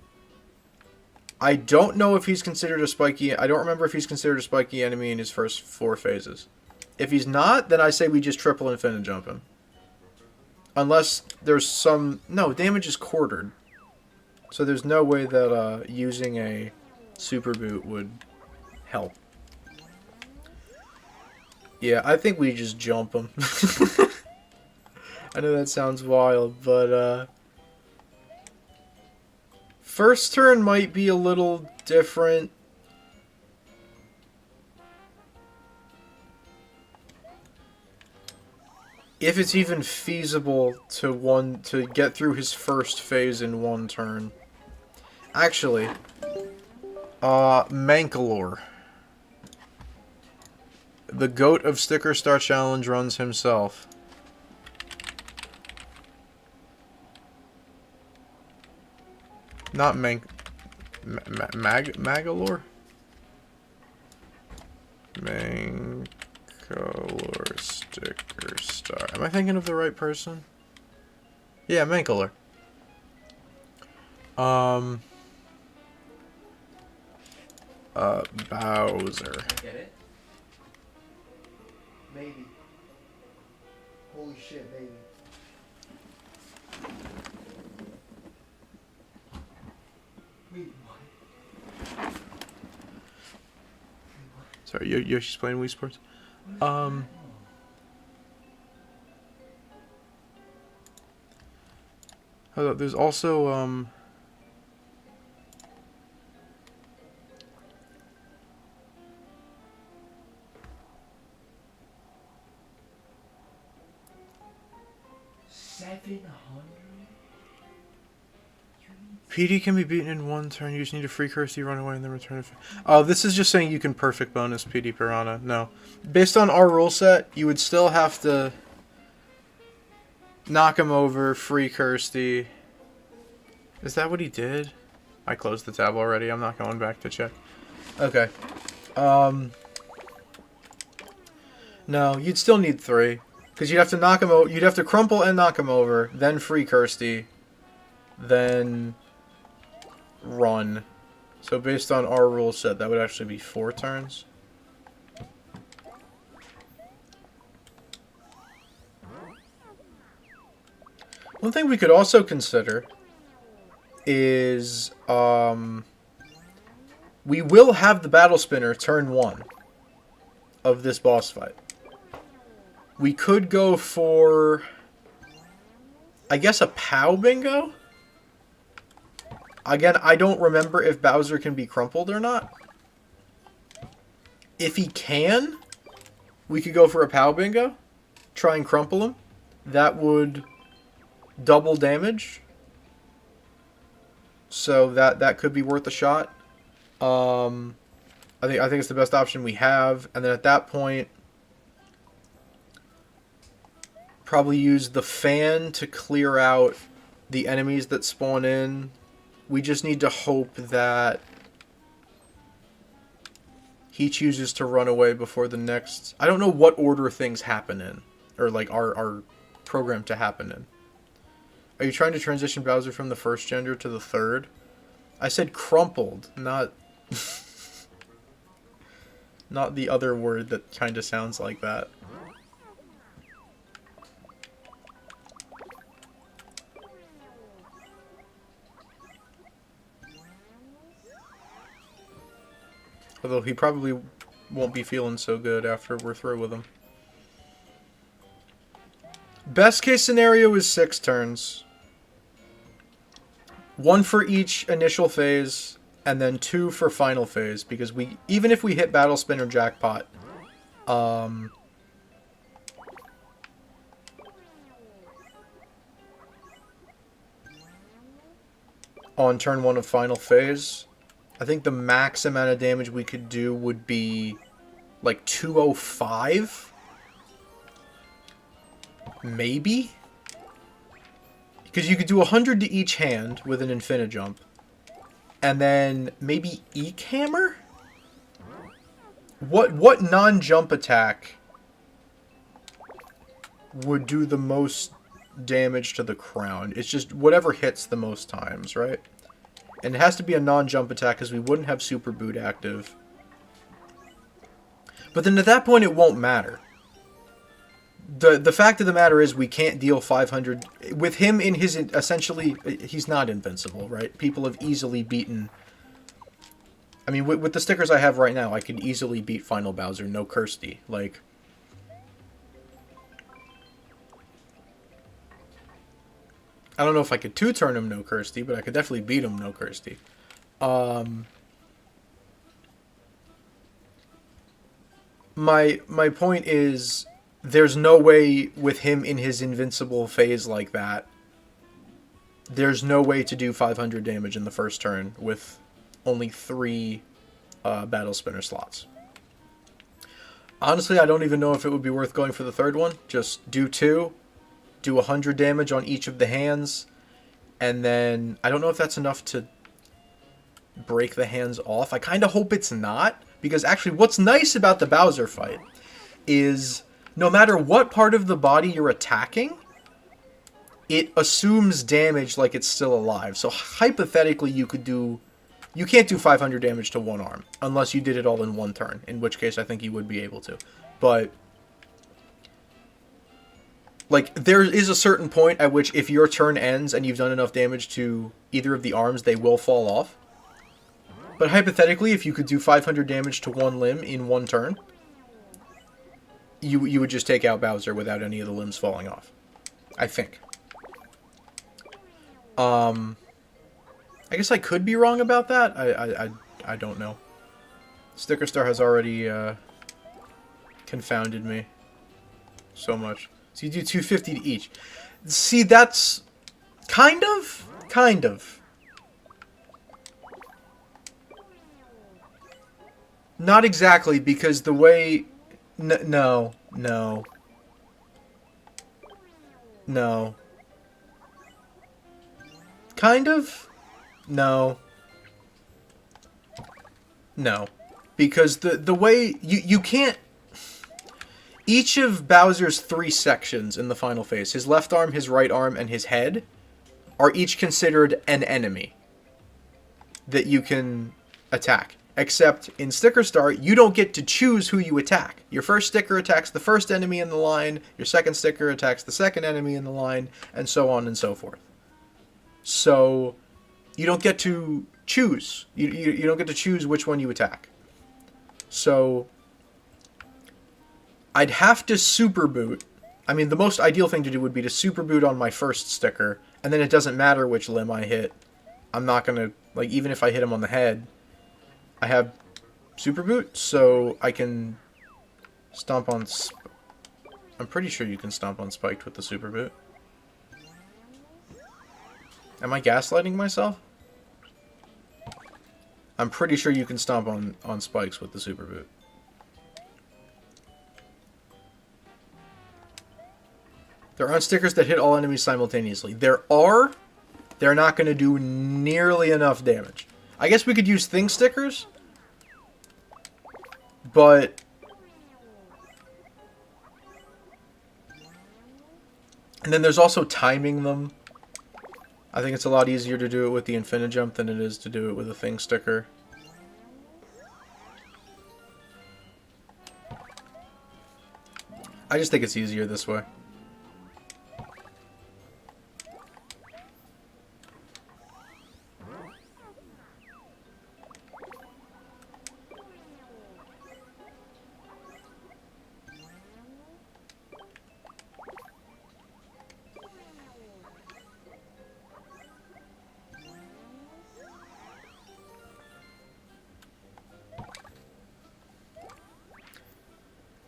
I don't know if he's considered a spiky... I don't remember if he's considered a spiky enemy in his first 4 phases. If he's not, then I say we just triple Infinijump him. Unless there's some... No, damage is quartered. So there's no way that using a super boot would help. Yeah, I think we just jump him. I know that sounds wild, but first turn might be a little different. If it's even feasible to get through his first phase in 1 turn. Actually, Mankalore. The goat of Sticker Star Challenge runs himself. Not Magalore? Mankalore Sticker Star. Am I thinking of the right person? Yeah, Mankalore. Bowser. Get it? Maybe. Holy shit, maybe. Wait, what? Sorry, Yoshi's playing Wii Sports. Hold up, there's also, PD can be beaten in 1 turn. You just need to free Kirsty, run away, and then return it. Oh, this is just saying you can perfect bonus PD Piranha. No. Based on our rule set, you would still have to knock him over, free Kirsty. Is that what he did? I closed the tab already. I'm not going back to check. Okay. No, you'd still need 3. Because you'd have to knock him over. You'd have to crumple and knock him over, then free Kirsty, then run. So based on our rule set, that would actually be 4 turns. One thing we could also consider is we will have the Battle Spinner turn 1 of this boss fight. We could go for, I guess, a POW bingo? Again, I don't remember if Bowser can be crumpled or not. If he can, we could go for a POW bingo. Try and crumple him. That would double damage. So that could be worth a shot. I think it's the best option we have. And then at that point, probably use the fan to clear out the enemies that spawn in. We just need to hope that he chooses to run away before the next... I don't know what order things happen in. Or, like, are programmed to happen in. Are you trying to transition Bowser from the first gender to the third? I said crumpled, not... not the other word that kind of sounds like that. Although he probably won't be feeling so good after we're through with him. Best case scenario is 6 turns. 1 for each initial phase, and then 2 for final phase. Because even if we hit Battle Spin or Jackpot, on turn 1 of final phase, I think the max amount of damage we could do would be like 205? Maybe? Because you could do 100 to each hand with an Infinijump. And then maybe Eek Hammer? What non-jump attack would do the most damage to the crown? It's just whatever hits the most times, right? And it has to be a non-jump attack because we wouldn't have Super Boot active. But then at that point it won't matter. The fact of the matter is we can't deal 500... With him in his... Essentially, he's not invincible, right? People have easily beaten... I mean, with the stickers I have right now, I could easily beat Final Bowser, no Kirsty. Like... I don't know if I could 2-turn him no Kirsty, but I could definitely beat him no Kirsty. My point is... There's no way with him in his invincible phase like that. There's no way to do 500 damage in the first turn with only 3 Battle Spinner slots. Honestly, I don't even know if it would be worth going for the third one. Just do 2, do 100 damage on each of the hands, and then I don't know if that's enough to break the hands off. I kind of hope it's not, because actually what's nice about the Bowser fight is... No matter what part of the body you're attacking, it assumes damage like it's still alive. So hypothetically, you could do... You can't do 500 damage to one arm, unless you did it all in one turn. In which case, I think you would be able to. But... Like, there is a certain point at which if your turn ends and you've done enough damage to either of the arms, they will fall off. But hypothetically, if you could do 500 damage to one limb in one turn... You would just take out Bowser without any of the limbs falling off. I think. I guess I could be wrong about that. I don't know. Sticker Star has already confounded me so much. So you do 250 to each. See, that's kind of. Not exactly, because the way... No. Kind of? No. Because the way... You can't... Each of Bowser's 3 sections in the final phase, his left arm, his right arm, and his head, are each considered an enemy that you can attack. Except in Sticker Star, you don't get to choose who you attack. Your first sticker attacks the first enemy in the line, your second sticker attacks the second enemy in the line, and so on and so forth. So, you don't get to choose. You don't get to choose which one you attack. So, I'd have to super boot. I mean, the most ideal thing to do would be to super boot on my first sticker, and then it doesn't matter which limb I hit. I'm not gonna, like, even if I hit him on the head, I have Super Boot, so I can stomp on... I'm pretty sure you can stomp on Spiked with the Super Boot. Am I gaslighting myself? I'm pretty sure you can stomp on Spikes with the Super Boot. There aren't stickers that hit all enemies simultaneously. There are. They're not going to do nearly enough damage. I guess we could use Thing stickers. But... And then there's also timing them. I think it's a lot easier to do it with the Infinijump than it is to do it with a Thing sticker. I just think it's easier this way.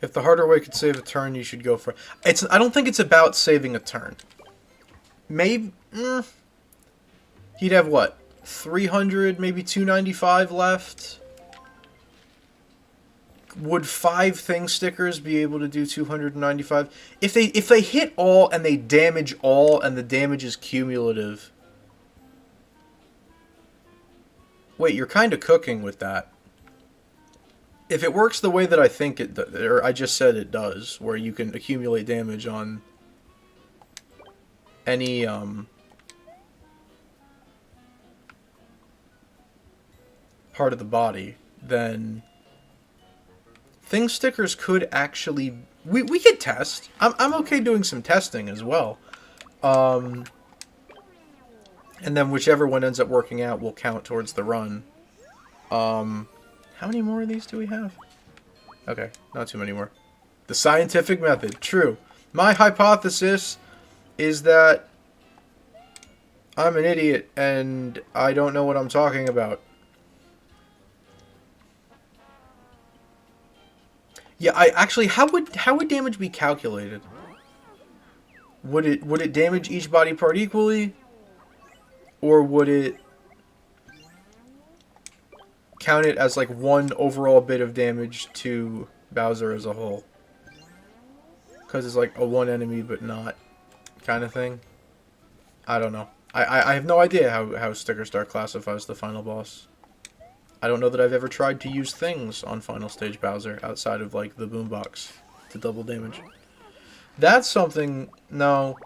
If the harder way could save a turn, you should go for it. I don't think it's about saving a turn. Maybe... he'd have, what? 300, maybe 295 left? Would 5 Thing stickers be able to do 295? If they hit all and they damage all and the damage is cumulative... Wait, you're kind of cooking with that. If it works the way that I think it does, or I just said it does, where you can accumulate damage on any part of the body, then Thing stickers could actually... We could test. I'm okay doing some testing as well. And then whichever one ends up working out will count towards the run. How many more of these do we have? Okay, not too many more. The scientific method. True. My hypothesis is that I'm an idiot and I don't know what I'm talking about. Yeah, actually, how would damage be calculated? Would it damage each body part equally? Or would it count it as like one overall bit of damage to Bowser as a whole? Because it's like a one enemy but not kind of thing. I don't know. I have no idea how Sticker Star classifies the final boss. I don't know that I've ever tried to use things on Final Stage Bowser outside of like the boombox to double damage. That's something... No.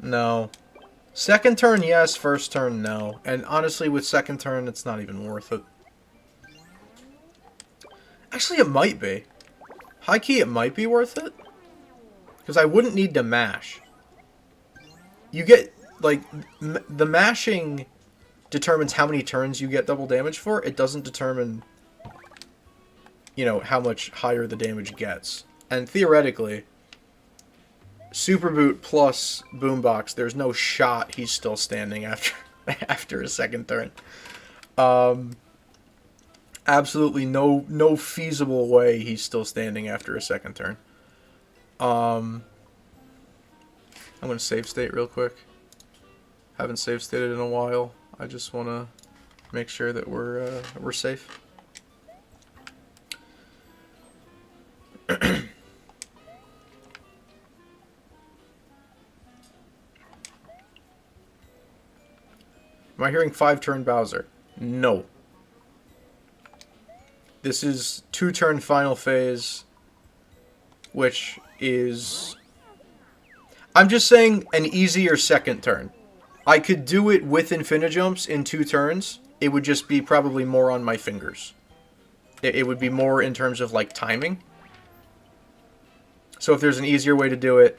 No. Second turn, yes. First turn, no. And honestly, with second turn, it's not even worth it. Actually, it might be. High key, it might be worth it. Because I wouldn't need to mash. You get, like, the mashing determines how many turns you get double damage for. It doesn't determine, you know, how much higher the damage gets. And theoretically, Super Boot plus Boombox, there's no shot he's still standing after a second turn. Absolutely no feasible way he's still standing after a second turn. I'm going to save state real quick. Haven't save stated in a while. I just want to make sure that we're safe. Am I hearing 5-turn Bowser? No. This is 2-turn final phase, which is... I'm just saying an easier second turn. I could do it with Infinijumps in 2 turns. It would just be probably more on my fingers. It would be more in terms of, like, timing. So if there's an easier way to do it...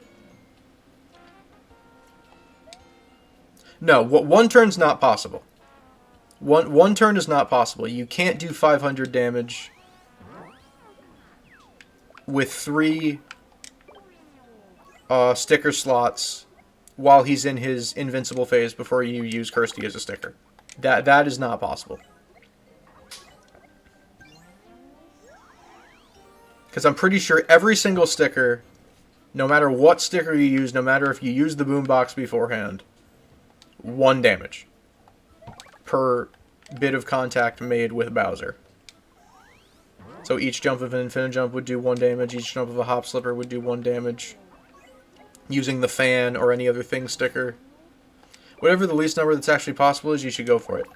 No, 1 turn's not possible. One turn is not possible. You can't do 500 damage with 3 sticker slots while he's in his invincible phase before you use Kirsty as a sticker. That is not possible. Because I'm pretty sure every single sticker, no matter what sticker you use, no matter if you use the boombox beforehand, 1 damage per bit of contact made with Bowser. So each jump of an Infinite Jump would do 1 damage, each jump of a Hop Slipper would do 1 damage. Using the fan or any other thing sticker. Whatever the least number that's actually possible is, you should go for it.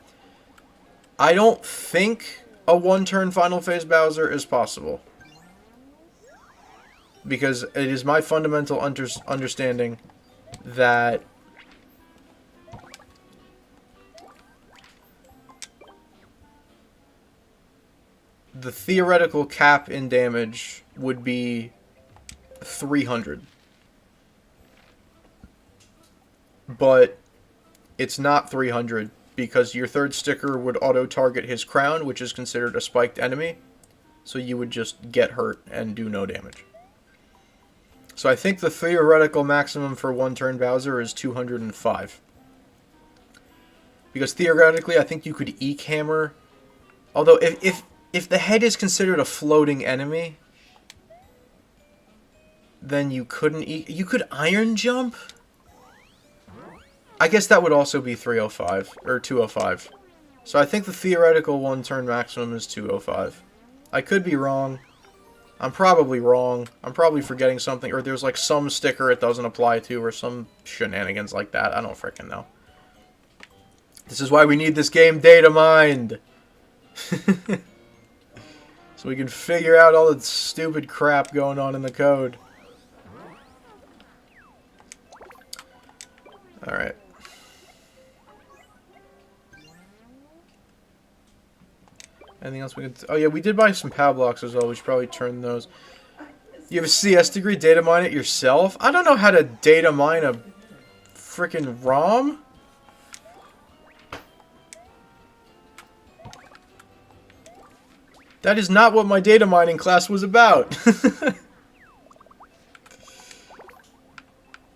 I don't think a 1-turn Final Phase Bowser is possible. Because it is my fundamental understanding that the theoretical cap in damage would be 300. But it's not 300 because your third sticker would auto-target his crown, which is considered a spiked enemy. So you would just get hurt and do no damage. So I think the theoretical maximum for 1-turn Bowser is 205. Because theoretically, I think you could Eek Hammer. Although, if the head is considered a floating enemy, then you couldn't you could Iron Jump? I guess that would also be 305, or 205. So I think the theoretical 1-turn maximum is 205. I could be wrong. I'm probably wrong. I'm probably forgetting something, or there's like some sticker it doesn't apply to, or some shenanigans like that. I don't frickin' know. This is why we need this game data mined. So we can figure out all the stupid crap going on in the code. Alright. Anything else we can... Oh yeah, we did buy some POW blocks as well. We should probably turn those. You have a CS degree? Data mine it yourself? I don't know how to data mine a freaking ROM. That is not what my data mining class was about.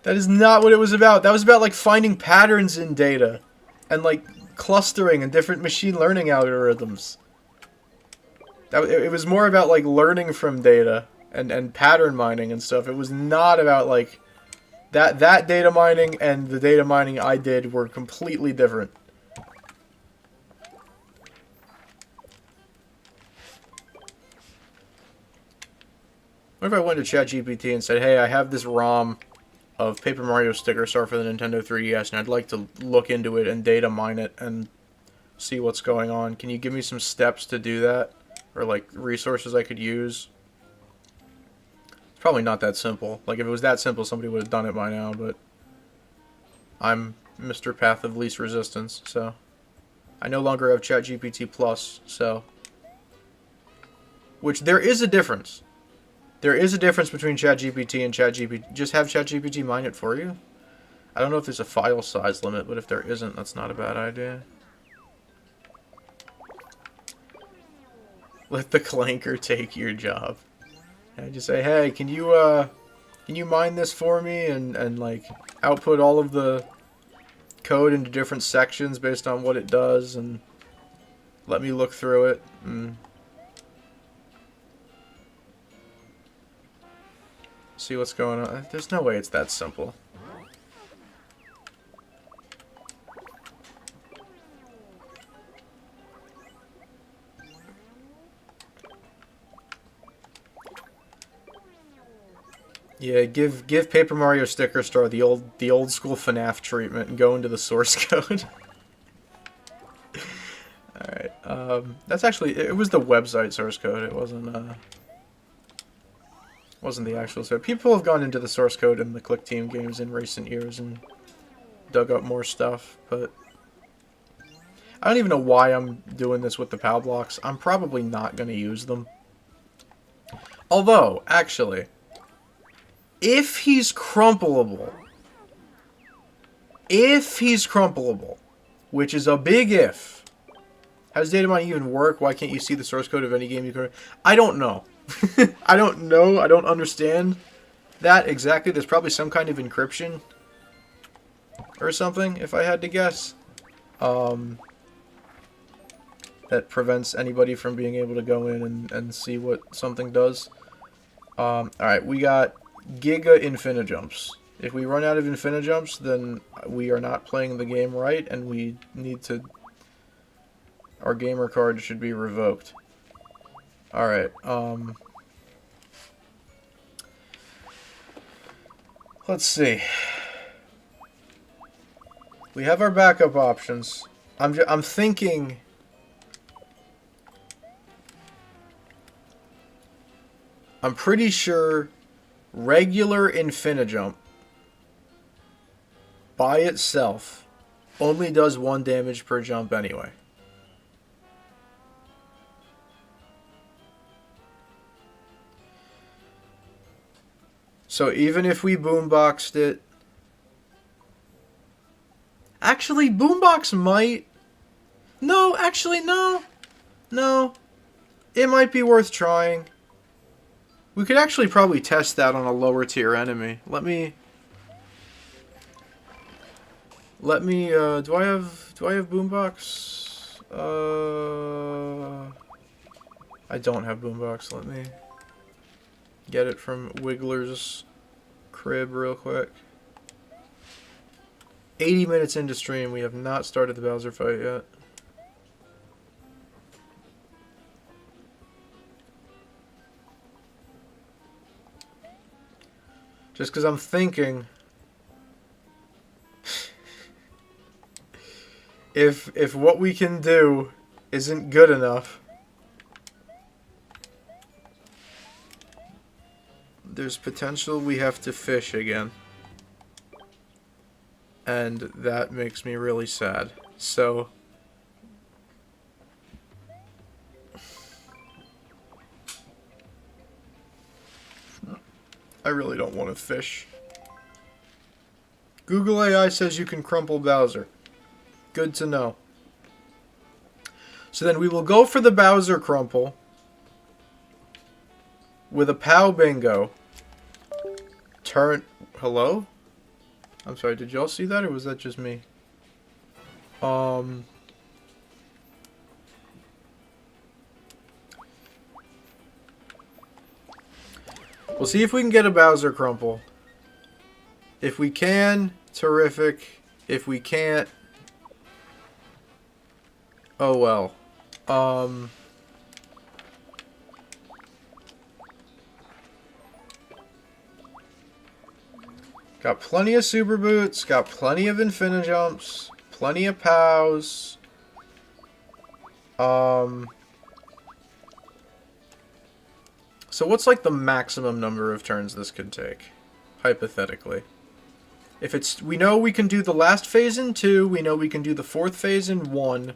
That is not what it was about. That was about, like, finding patterns in data. And, like, clustering and different machine learning algorithms. It was more about, like, learning from data and pattern mining and stuff. It was not about, like... That data mining and the data mining I did were completely different. What if I went to ChatGPT and said, hey, I have this ROM of Paper Mario Sticker Star for the Nintendo 3DS, and I'd like to look into it and data mine it and see what's going on. Can you give me some steps to do that? Or, like, resources I could use? It's probably not that simple. Like, if it was that simple, somebody would have done it by now, but I'm Mr. Path of Least Resistance, so... I no longer have ChatGPT Plus, so... Which, there is a difference. There is a difference between ChatGPT and ChatGPT. Just have ChatGPT mine it for you. I don't know if there's a file size limit, but if there isn't, that's not a bad idea. Let the clanker take your job. And just say, hey, can you mine this for me and like output all of the code into different sections based on what it does and let me look through it and see what's going on. There's no way it's that simple. Yeah, give Paper Mario Sticker Star the old school FNAF treatment and go into the source code. Alright, that's actually, it was the website source code, it wasn't the actual source. People have gone into the source code in the Click Team games in recent years and dug up more stuff, but I don't even know why I'm doing this with the POW blocks. I'm probably not going to use them. Although, actually, if he's crumpleable, which is a big if, how does data mining even work? Why can't you see the source code of any game you can... I don't know. I don't know. I don't understand that exactly. There's probably some kind of encryption or something, if I had to guess, that prevents anybody from being able to go in and see what something does. Alright, we got Giga Infinijumps. If we run out of Infinijumps, then we are not playing the game right, and we need to... Our gamer card should be revoked. Alright, let's see. We have our backup options. I'm thinking... I'm pretty sure regular Infinijump by itself only does 1 damage per jump anyway. So even if we boomboxed it... Actually, boombox might... No, actually, no. No. It might be worth trying. We could actually probably test that on a lower tier enemy. Let me, do I have boombox? I don't have boombox. Let me get it from Wiggler's crib real quick. 80 minutes into stream, we have not started the Bowser fight yet. Just because I'm thinking, if what we can do isn't good enough, there's potential we have to fish again. And that makes me really sad. So... I really don't want to fish. Google AI says you can crumple Bowser. Good to know. So then we will go for the Bowser crumple with a POW bingo. Turn... Hello? I'm sorry, did y'all see that or was that just me? We'll see if we can get a Bowser crumple. If we can, terrific. If we can't, oh well. Got plenty of super boots, got plenty of Infinijumps, plenty of POWs. So what's like the maximum number of turns this could take, hypothetically? If it's, we know we can do the last phase in 2, we know we can do the 4th phase in 1.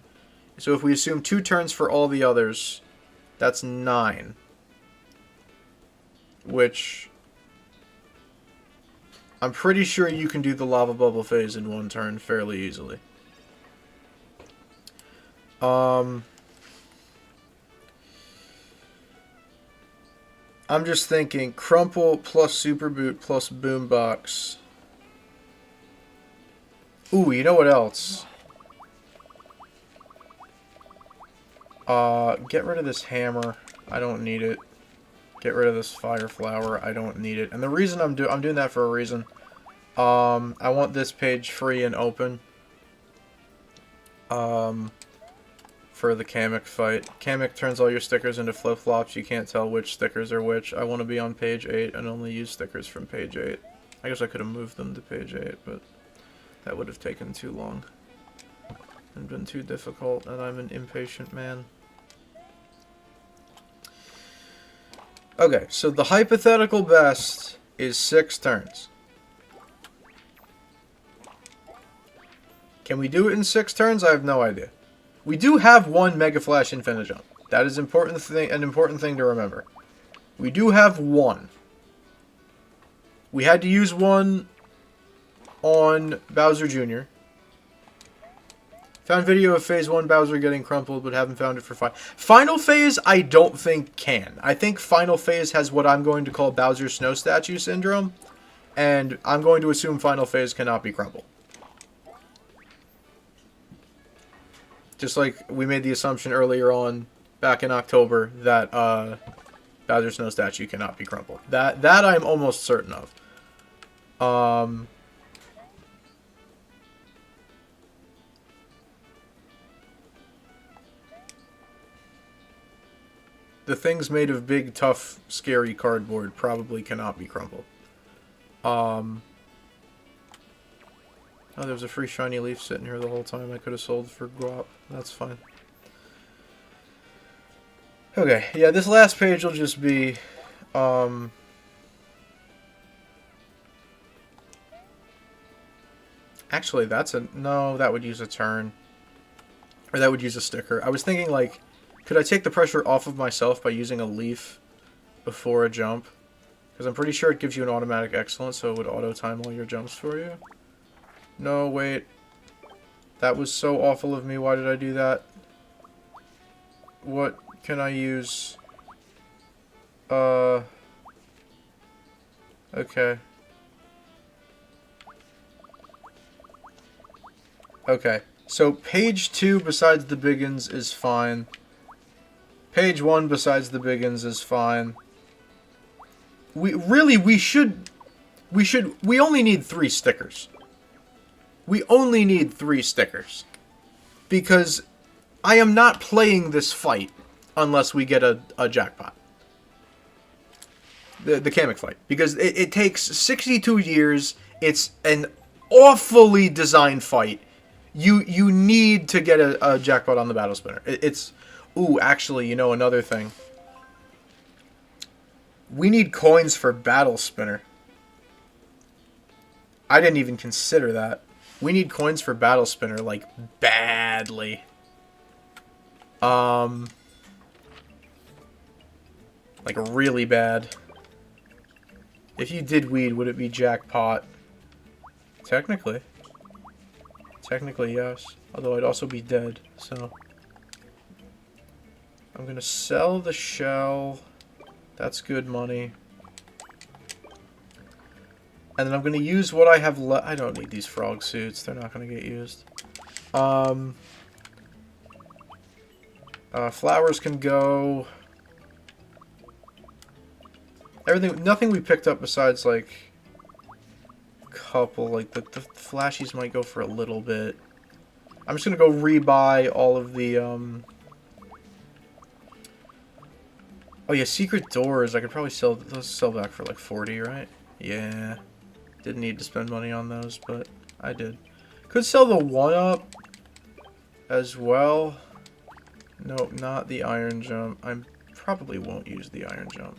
So if we assume 2 turns for all the others, that's 9. Which, I'm pretty sure you can do the lava bubble phase in 1 turn fairly easily. I'm just thinking, crumple plus super boot plus boombox. Ooh, you know what else? Get rid of this hammer. I don't need it. Get rid of this fire flower. I don't need it. And the reason I'm doing that for a reason. I want this page free and open. For the Kamek fight. Kamek turns all your stickers into flip-flops. You can't tell which stickers are which. I want to be on page 8 and only use stickers from page 8. I guess I could have moved them to page 8, but that would have taken too long and been too difficult, and I'm an impatient man. Okay, so the hypothetical best is 6 turns. Can we do it in 6 turns? I have no idea. We do have 1 Mega Flash Infinijump. That is an important thing to remember. We do have 1. We had to use 1 on Bowser Jr. Found video of Phase 1 Bowser getting crumpled, but haven't found it for Final Phase, I don't think can. I think Final Phase has what I'm going to call Bowser Snow Statue Syndrome, and I'm going to assume Final Phase cannot be crumpled. Just like we made the assumption earlier on, back in October, that Bowser Snow statue cannot be crumpled. That I'm almost certain of. The things made of big, tough, scary cardboard probably cannot be crumpled. Oh, there was a free shiny leaf sitting here the whole time I could have sold for guap. That's fine. Okay, yeah, this last page will just be, actually, no, that would use a turn. Or that would use a sticker. I was thinking, like, could I take the pressure off of myself by using a leaf before a jump? Because I'm pretty sure it gives you an automatic excellence, so it would auto-time all your jumps for you. No, wait. That was so awful of me. Why did I do that? What can I use? Okay. Okay. So, page 2 besides the biggins is fine. Page 1 besides the biggins is fine. We only need 3 stickers. We only need 3 stickers. Because I am not playing this fight unless we get a jackpot. The Kamek fight. Because it takes 62 years. It's an awfully designed fight. You need to get a jackpot on the Battle Spinner. Ooh, actually, you know another thing. We need coins for Battle Spinner. I didn't even consider that. We need coins for Battle Spinner, like, badly. Like, really bad. If you did weed, would it be jackpot? Technically. Technically, yes. Although I'd also be dead, so... I'm gonna sell the shell. That's good money. And then I'm gonna use what I have left. I don't need these frog suits. They're not gonna get used. Flowers can go. Everything. Nothing we picked up besides like a couple. Like the flashies might go for a little bit. I'm just gonna go rebuy all of the Oh yeah, secret doors. I could probably sell those back for like 40, right? Yeah. Didn't need to spend money on those, but I did. Could sell the 1-up as well. Nope, not the iron jump. I probably won't use the iron jump.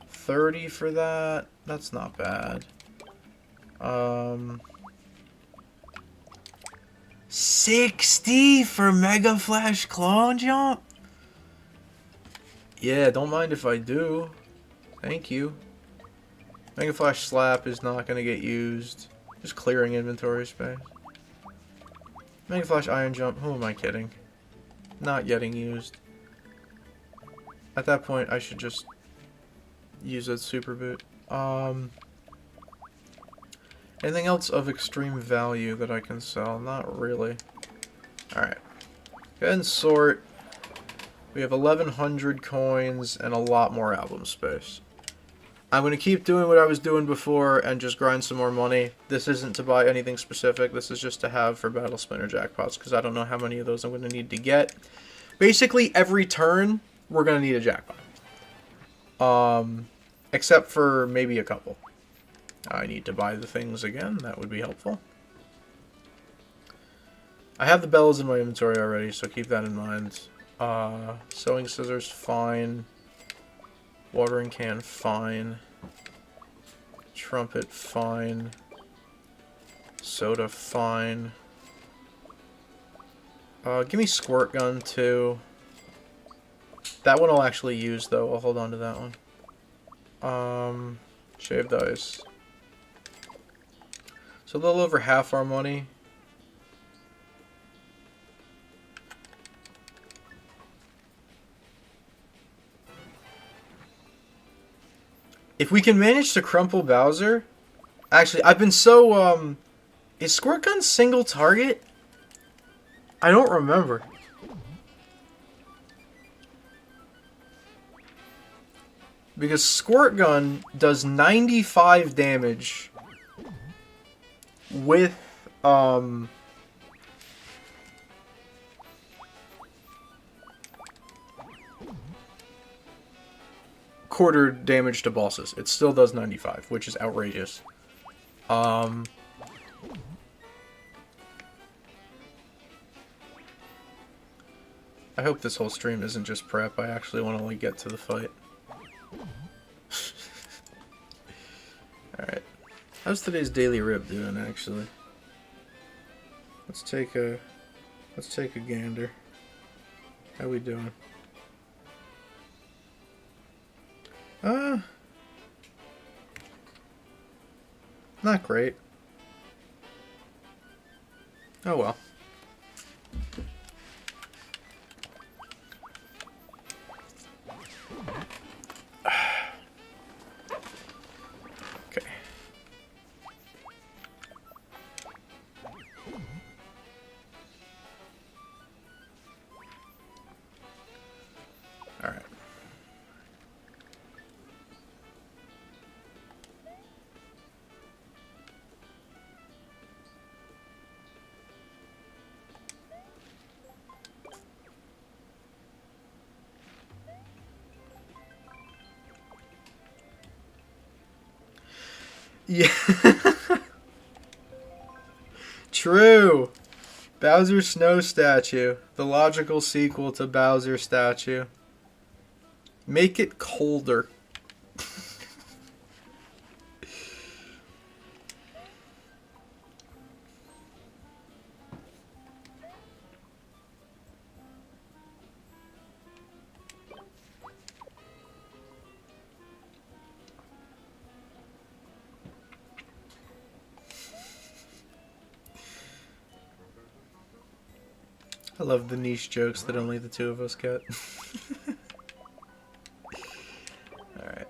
30 for that. That's not bad. 60 for Mega Flash Clone Jump? Yeah, don't mind if I do. Thank you. Mega Flash Slap is not going to get used. Just clearing inventory space. Mega Flash Iron Jump, who am I kidding? Not getting used. At that point, I should just use a Super Boot. Anything else of extreme value that I can sell? Not really. Alright. Go ahead and sort. We have 1,100 coins and a lot more album space. I'm going to keep doing what I was doing before and just grind some more money. This isn't to buy anything specific. This is just to have for Battle Spinner jackpots because I don't know how many of those I'm going to need to get. Basically, every turn, we're going to need a jackpot. Except for maybe a couple. I need to buy the things again. That would be helpful. I have the bells in my inventory already, so keep that in mind. Sewing scissors, fine. Watering can, fine. Trumpet, fine. Soda, fine. Give me squirt gun, too. That one I'll actually use, though. I'll hold on to that one. Shaved ice. So a little over half our money. If we can manage to crumple Bowser... Actually, I've been so, is Squirt Gun single target? I don't remember. Because Squirt Gun does 95 damage with, quarter damage to bosses. It still does 95, which is outrageous. I hope this whole stream isn't just prep. I actually want to like get to the fight. Alright. How's today's daily rib doing actually? Let's take a gander. How we doing? Not great. Oh well. Okay. All right. Yeah. True. Bowser Snow Statue. The logical sequel to Bowser Statue. Make it colder. I love the niche jokes that only the two of us get. Alright.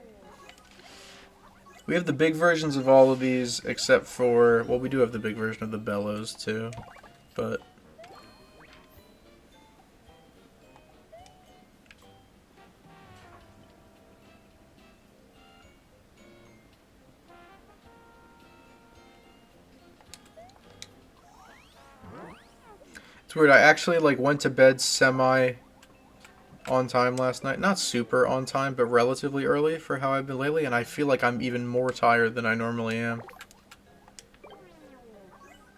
We have the big versions of all of these, except for... Well, we do have the big version of the Bellows, too. But... It's weird, I actually like went to bed semi on time last night. Not super on time, but relatively early for how I've been lately, and I feel like I'm even more tired than I normally am.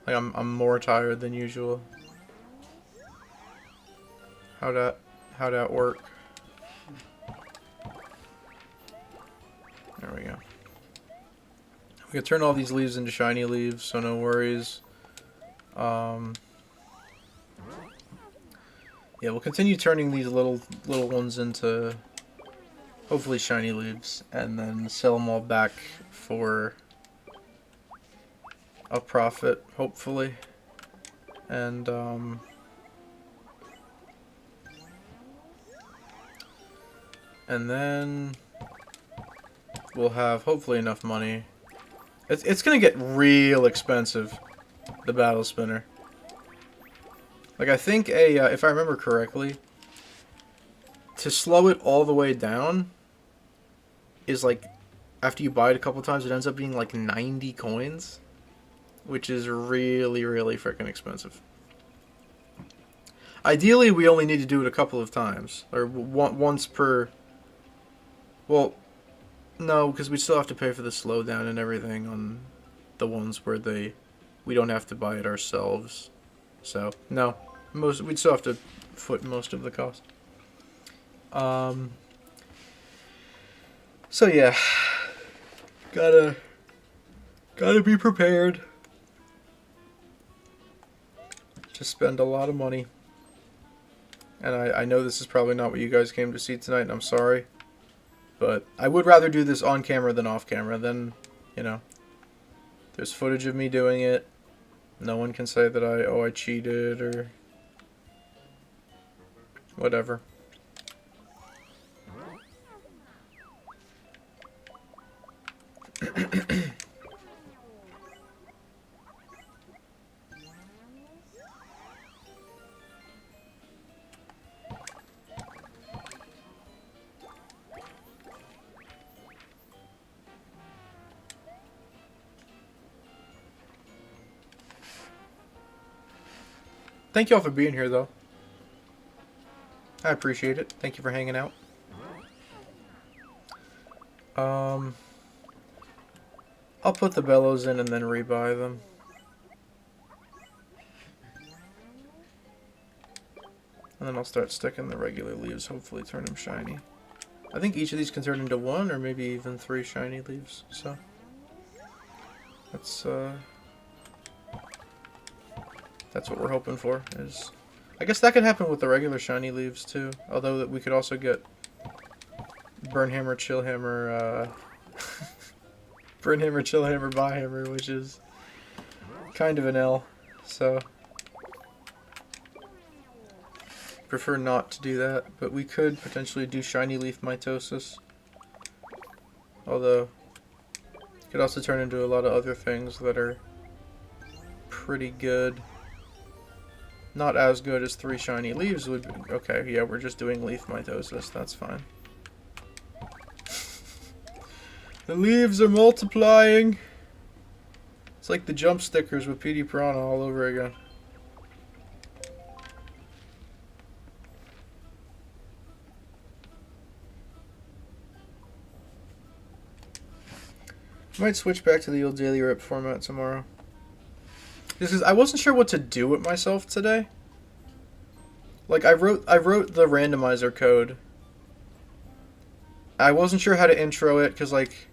Like I'm more tired than usual. How'd that work? There we go. We can turn all these leaves into shiny leaves, so no worries. Yeah, we'll continue turning these little ones into hopefully shiny leaves, and then sell them all back for a profit, hopefully. And then we'll have hopefully enough money. It's gonna get real expensive, the Battle Spinner. Like, I think if I remember correctly, to slow it all the way down is like, after you buy it a couple times, it ends up being like 90 coins, which is really, really freaking expensive. Ideally, we only need to do it a couple of times, or once per. Well, no, because we still have to pay for the slowdown and everything on the ones where we don't have to buy it ourselves. So no. We'd still have to foot most of the cost. So yeah, gotta be prepared to spend a lot of money. And I know this is probably not what you guys came to see tonight, and I'm sorry. But I would rather do this on camera than off camera. Then, you know, there's footage of me doing it. No one can say that I cheated or whatever. Thank you all for being here, though. I appreciate it. Thank you for hanging out. I'll put the bellows in and then rebuy them. And then I'll start sticking the regular leaves, hopefully turn them shiny. I think each of these can turn into 1 or maybe even 3 shiny leaves, so... That's what we're hoping for, is... I guess that could happen with the regular shiny leaves, too. Although that we could also get... Burnhammer, Chillhammer, Burnhammer, Chillhammer, Buyhammer, which is... kind of an L, so... Prefer not to do that, but we could potentially do shiny leaf mitosis. Although... it could also turn into a lot of other things that are... pretty good. Not as good as 3 shiny leaves would be. Okay, yeah, we're just doing leaf mitosis. That's fine. The leaves are multiplying! It's like the jump stickers with PD Piranha all over again. Might switch back to the old daily rip format tomorrow. Just 'cause I wasn't sure what to do with myself today. Like I wrote the randomizer code. I wasn't sure how to intro it because like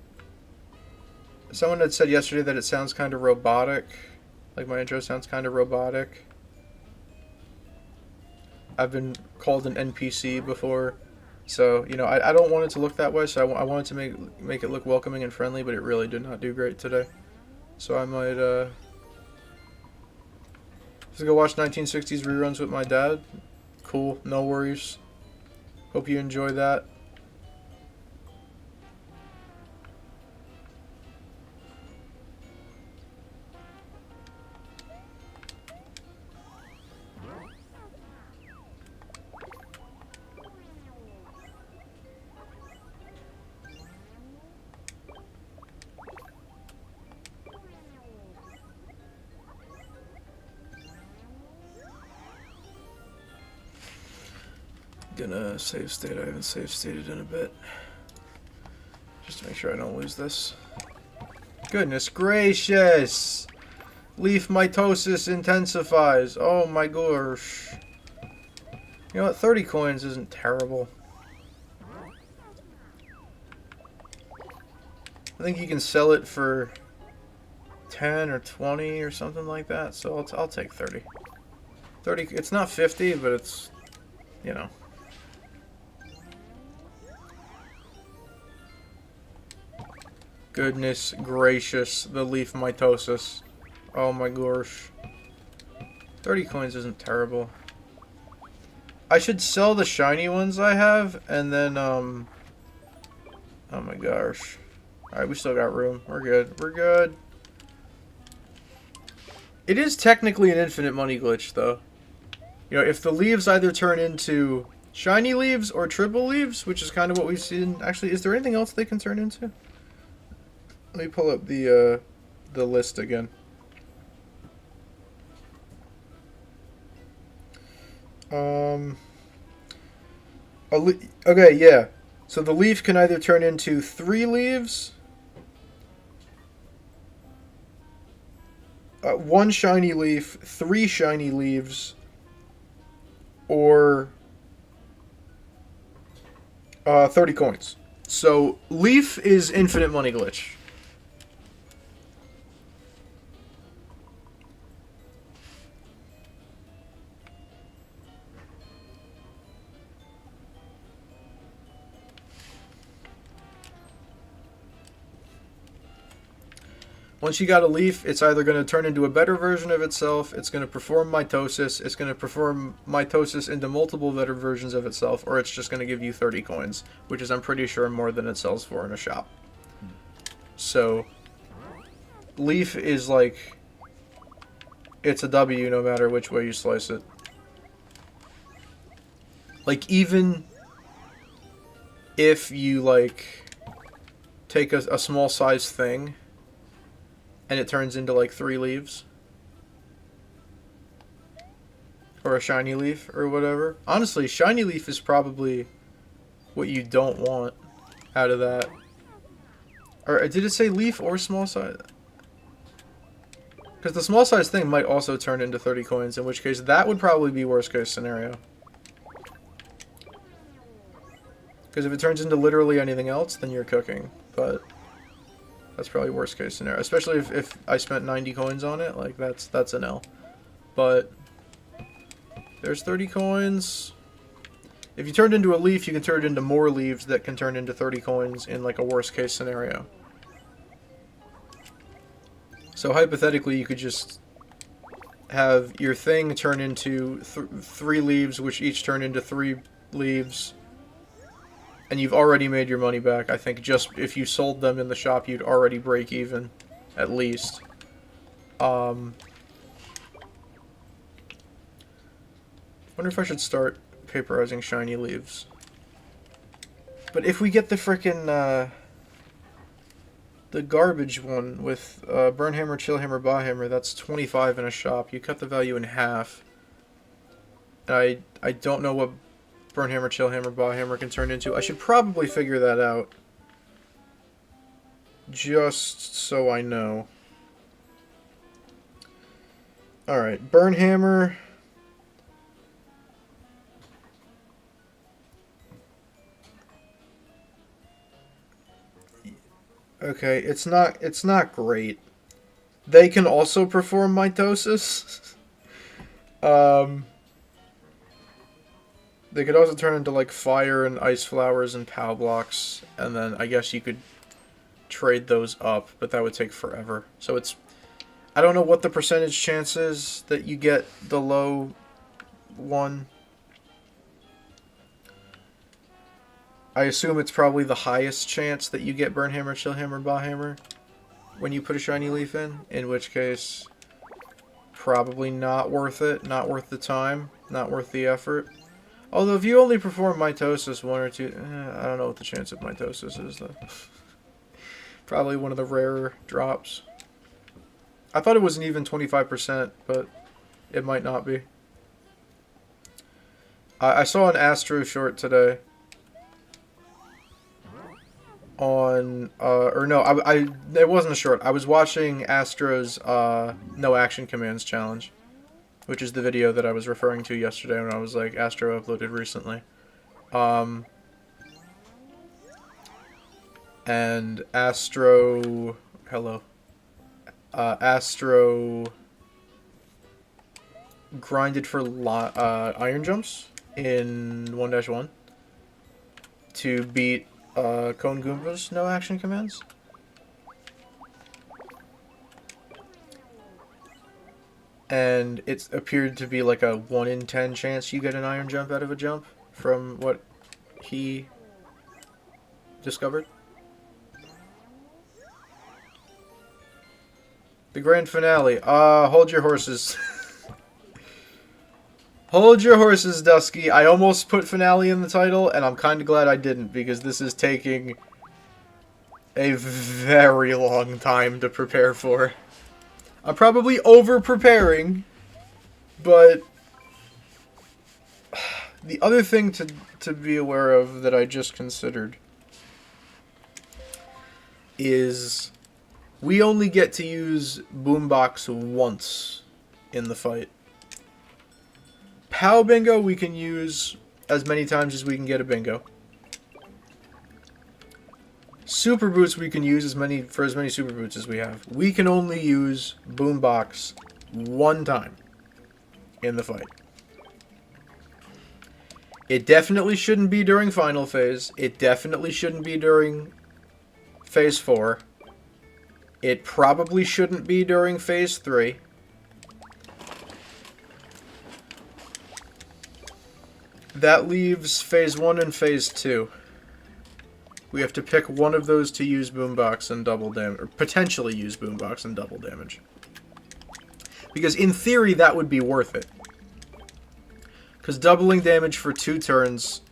someone had said yesterday that it sounds kind of robotic. Like my intro sounds kind of robotic. I've been called an NPC before. So, you know, I don't want it to look that way, so I wanted to make it look welcoming and friendly, but it really did not do great today. So I might, just go watch 1960s reruns with my dad. Cool, no worries. Hope you enjoy that. Gonna save state. I haven't save stated in a bit. Just to make sure I don't lose this. Goodness gracious! Leaf mitosis intensifies. Oh my gosh. You know what? 30 coins isn't terrible. I think you can sell it for 10 or 20 or something like that. So I'll take 30. 30. It's not 50, but it's, you know. Goodness gracious, the leaf mitosis. Oh my gosh. 30 coins isn't terrible. I should sell the shiny ones I have, and then, oh my gosh. Alright, we still got room. We're good. We're good. It is technically an infinite money glitch, though. You know, if the leaves either turn into shiny leaves or triple leaves, which is kind of what we've seen. Actually, is there anything else they can turn into? Let me pull up the list again. Okay, yeah. So the leaf can either turn into 3 leaves, 1 shiny leaf, 3 shiny leaves, or 30 coins. So leaf is infinite money glitch. Once you got a leaf, it's either going to turn into a better version of itself, it's going to perform mitosis, it's going to perform mitosis into multiple better versions of itself, or it's just going to give you 30 coins, which is, I'm pretty sure, more than it sells for in a shop. So, leaf is like, it's a W no matter which way you slice it. Like, even if you, like, take a small size thing, and it turns into like 3 leaves, or a shiny leaf or whatever. Honestly, shiny leaf is probably what you don't want out of that. Or did it say leaf or small size? Because the small size thing might also turn into 30 coins, in which case that would probably be worst case scenario. Because if it turns into literally anything else, then you're cooking. But that's probably worst case scenario. Especially if I spent 90 coins on it, like that's an L. But there's 30 coins. If you turned into a leaf, you can turn it into more leaves that can turn into 30 coins in like a worst case scenario. So hypothetically, you could just have your thing turn into 3 leaves, which each turn into 3 leaves. And you've already made your money back. I think just if you sold them in the shop, you'd already break even, at least. Wonder if I should start paperizing shiny leaves. But if we get the frickin', the garbage one with Burnhammer, Chillhammer, Bawhammer, that's 25 in a shop. You cut the value in half. And I don't know what Burnhammer, Chillhammer, Bawhammer can turn into. I should probably figure that out. Just so I know. Alright, Burnhammer. Okay, it's not great. They can also perform mitosis. They could also turn into like fire and ice flowers and POW blocks, and then I guess you could trade those up, but that would take forever. So it's, I don't know what the percentage chance is that you get the low one. I assume it's probably the highest chance that you get Burnhammer, Chillhammer, Bawhammer when you put a shiny leaf in which case probably not worth it, not worth the time, not worth the effort. Although if you only perform mitosis 1 or 2, I don't know what the chance of mitosis is though. Probably one of the rarer drops. I thought it was an even 25%, but it might not be. I saw an Astro short today. On, or no, it wasn't a short. I was watching Astro's, No Action Commands challenge. Which is the video that I was referring to yesterday when I was like, Astro uploaded recently. And Astro... Hello. Astro... grinded for iron jumps in 1-1 to beat Cone Goomba's No Action Commands. And it appeared to be like a 1 in 10 chance you get an iron jump out of a jump from what he discovered. The grand finale. Hold your horses. Hold your horses, Dusky. I almost put finale in the title, and I'm kind of glad I didn't, because this is taking a very long time to prepare for. I'm probably over-preparing, but the other thing to be aware of that I just considered is we only get to use Boombox once in the fight. POW Bingo we can use as many times as we can get a bingo. Super Boots we can use as many Super Boots as we have. We can only use Boombox 1 time in the fight. It definitely shouldn't be during Final Phase. It definitely shouldn't be during Phase 4. It probably shouldn't be during Phase 3. That leaves Phase 1 and Phase 2. We have to pick one of those to use Boombox and double damage, or potentially use Boombox and double damage. Because in theory, that would be worth it. Because doubling damage for 2 turns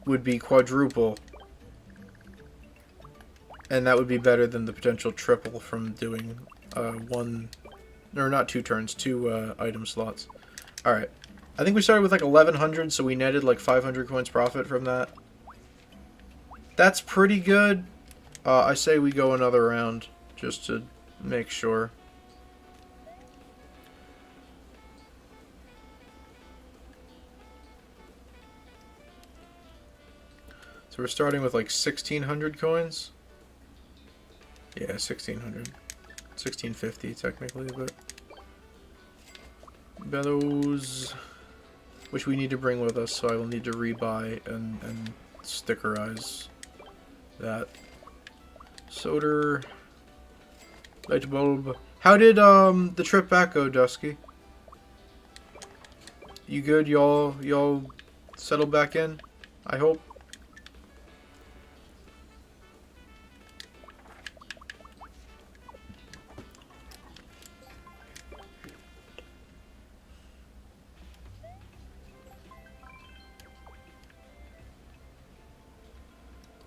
would be quadruple. And that would be better than the potential triple from doing 1, or not 2 turns, 2 item slots. Alright. I think we started with like 1100, so we netted like 500 coins profit from that. That's pretty good. I say we go another round, just to make sure. So we're starting with like 1600 coins. Yeah, 1600. 1650 technically, but Bellows, which we need to bring with us, so I will need to rebuy and stickerize that. Soder, light bulb. How did the trip back go, Dusky? You good? Y'all settled back in? I hope.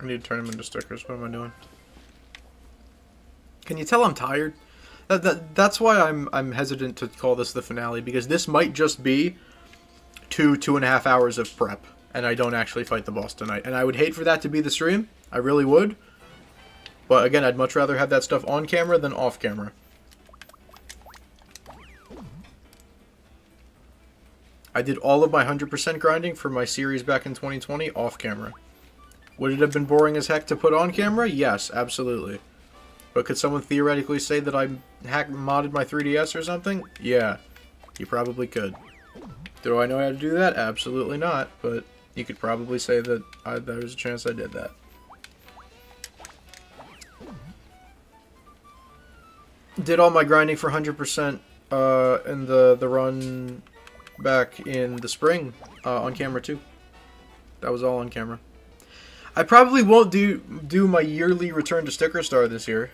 I need to turn them into stickers. What am I doing? Can you tell I'm tired? That's why I'm hesitant to call this the finale, because this might just be 2.5 hours of prep, and I don't actually fight the boss tonight. And I would hate for that to be the stream. I really would. But again, I'd much rather have that stuff on camera than off camera. I did all of my 100% grinding for my series back in 2020 off camera. Would it have been boring as heck to put on camera? Yes, absolutely. But could someone theoretically say that I modded my 3DS or something? Yeah, you probably could. Do I know how to do that? Absolutely not, but you could probably say that there was a chance I did that. Did all my grinding for 100% in the run back in the spring on camera too. That was all on camera. I probably won't do my yearly return to Sticker Star this year,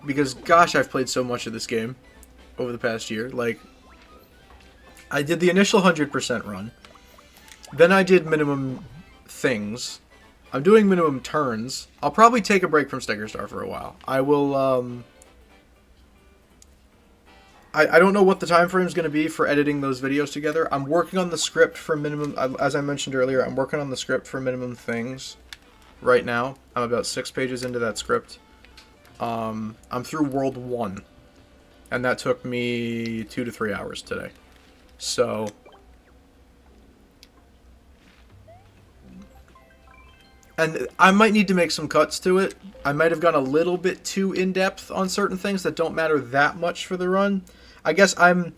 because gosh, I've played so much of this game over the past year. Like, I did the initial 100% run, then I did minimum things. I'm doing minimum turns. I'll probably take a break from Sticker Star for a while. I will. I don't know what the time frame is going to be for editing those videos together. I'm working on the script for minimum, as I mentioned earlier, I'm working on the script for minimum things right now. I'm about 6 pages into that script. I'm through World 1, and that took me 2 to 3 hours today. So, and I might need to make some cuts to it. I might have gone a little bit too in-depth on certain things that don't matter that much for the run. I guess I'm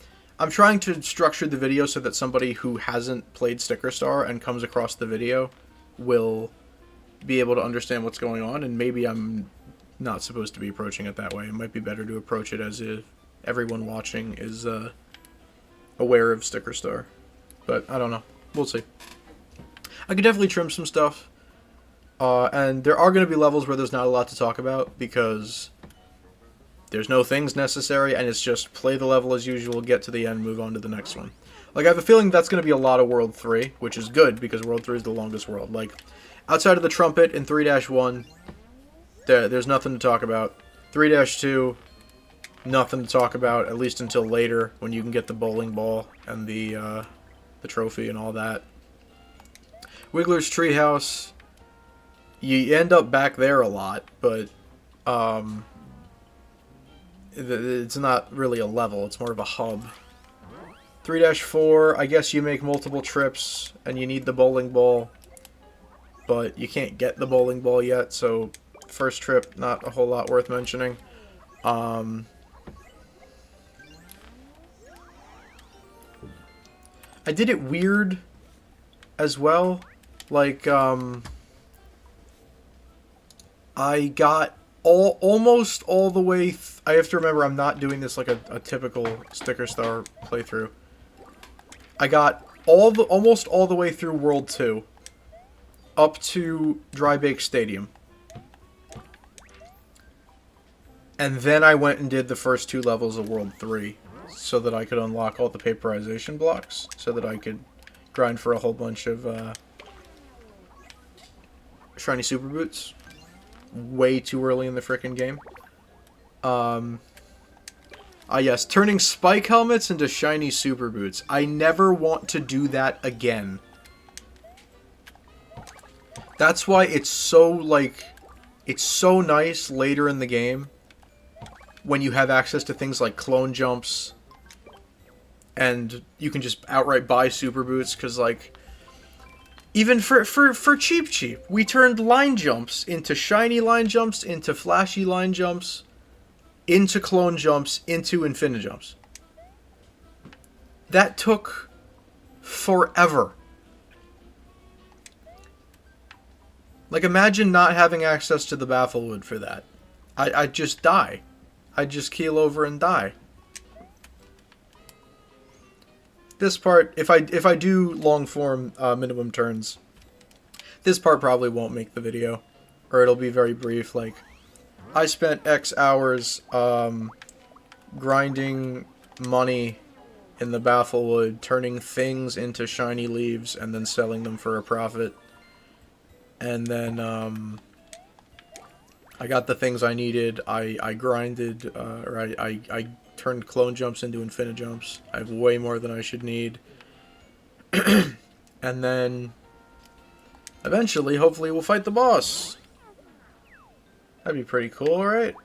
trying to structure the video so that somebody who hasn't played Sticker Star and comes across the video will be able to understand what's going on, and maybe I'm not supposed to be approaching it that way. It might be better to approach it as if everyone watching is aware of Sticker Star. But I don't know. We'll see. I could definitely trim some stuff. And there are going to be levels where there's not a lot to talk about, because there's no things necessary, and it's just play the level as usual, get to the end, move on to the next one. Like, I have a feeling that's going to be a lot of World 3, which is good, because World 3 is the longest world. Like, outside of the trumpet in 3-1, there's nothing to talk about. 3-2, nothing to talk about, at least until later, when you can get the bowling ball and the trophy and all that. Wiggler's Treehouse, you end up back there a lot, but it's not really a level, it's more of a hub. 3-4, I guess you make multiple trips and you need the bowling ball, but you can't get the bowling ball yet, so first trip, not a whole lot worth mentioning. I did it weird as well. Like, I got almost all the way. I have to remember, I'm not doing this like a typical Sticker Star playthrough. I got almost all the way through World 2, up to Dry Bake Stadium, and then I went and did the first 2 levels of World 3, so that I could unlock all the paperization blocks, so that I could grind for a whole bunch of shiny super boots. Way too early in the frickin' game. Ah, yes, turning spike helmets into shiny super boots. I never want to do that again. That's why it's so, like, it's so nice later in the game when you have access to things like clone jumps and you can just outright buy super boots, because, like, even for cheap, we turned line jumps into shiny line jumps, into flashy line jumps, into clone jumps, into infinite jumps. That took forever. Like, imagine not having access to the Bafflewood for that. I'd just die. I'd just keel over and die. This part, if I do long form minimum turns, this part probably won't make the video, or it'll be very brief. Like, I spent X hours grinding money in the Bafflewood, turning things into shiny leaves, and then selling them for a profit. And then I got the things I needed. I grinded, or I turned clone jumps into infinite jumps. I have way more than I should need. And then eventually, hopefully, we'll fight the boss. That'd be pretty cool, right?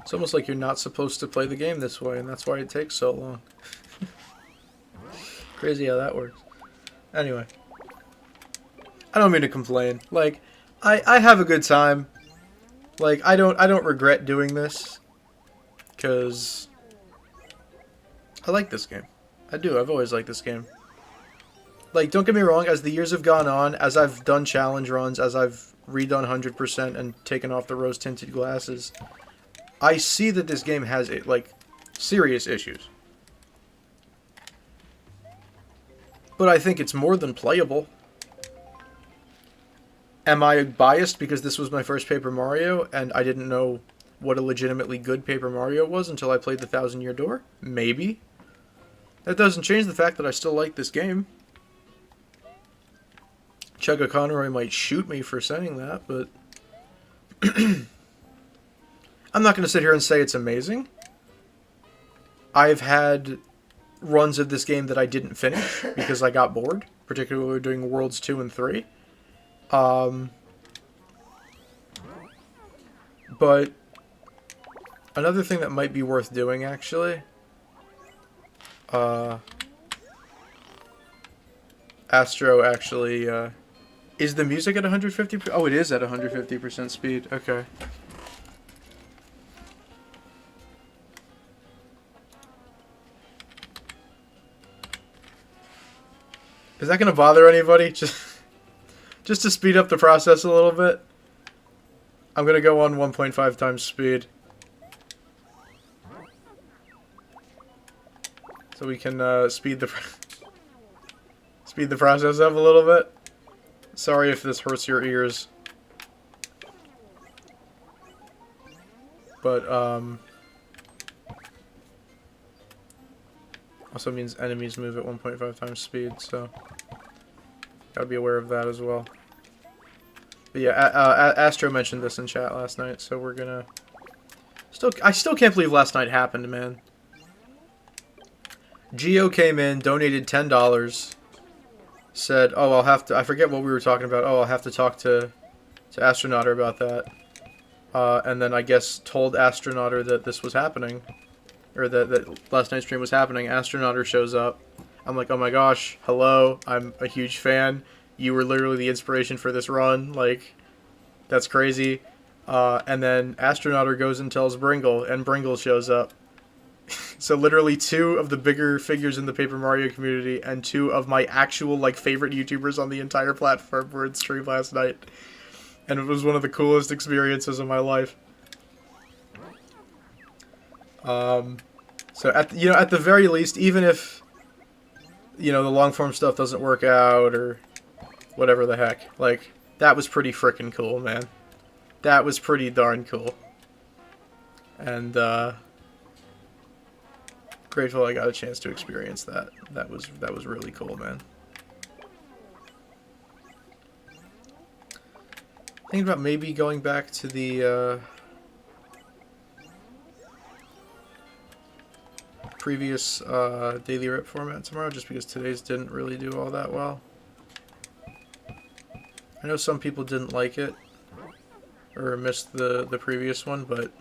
It's almost like you're not supposed to play the game this way, and that's why it takes so long. Crazy how that works. Anyway. I don't mean to complain. Like, I have a good time. Like, I don't regret doing this. Because I like this game. I do. I've always liked this game. Like, don't get me wrong, as the years have gone on, as I've done challenge runs, as I've redone 100% and taken off the rose-tinted glasses, I see that this game has, like, serious issues. But I think it's more than playable. Am I biased because this was my first Paper Mario and I didn't know what a legitimately good Paper Mario was until I played the Thousand Year Door? Maybe. That doesn't change the fact that I still like this game. Chugga Conroy might shoot me for saying that, but I'm not going to sit here and say it's amazing. I've had runs of this game that I didn't finish because I got bored, particularly doing Worlds 2 and 3. But another thing that might be worth doing, actually, Astro actually, is the music at 150%? Oh, it is at 150% speed. Okay. Is that going to bother anybody? Just to speed up the process a little bit. I'm going to go on 1.5 times speed. So we can speed the process up a little bit. Sorry if this hurts your ears. But also means enemies move at 1.5 times speed, so gotta be aware of that as well. But yeah, Astro mentioned this in chat last night, so we're gonna... I still can't believe last night happened, man. Geo came in, donated $10, said, oh, I'll have to... I forget what we were talking about. Oh, I'll have to talk to Astronauter about that. And then I guess told Astronauter that this was happening. Or that last night's stream was happening. Astronauter shows up. I'm like, oh my gosh, hello, I'm a huge fan. You were literally the inspiration for this run. Like, that's crazy. And then Astronauter goes and tells Bringle, and Bringle shows up. So literally two of the bigger figures in the Paper Mario community and two of my actual, like, favorite YouTubers on the entire platform were in stream last night. And it was one of the coolest experiences of my life. So at the very least, even if you know, the long form stuff doesn't work out or whatever the heck. Like, that was pretty freaking cool, man. That was pretty darn cool. And, grateful I got a chance to experience that. That was really cool, man. Thinking about maybe going back to the, previous, daily rip format tomorrow, just because today's didn't really do all that well. I know some people didn't like it, or missed the previous one, but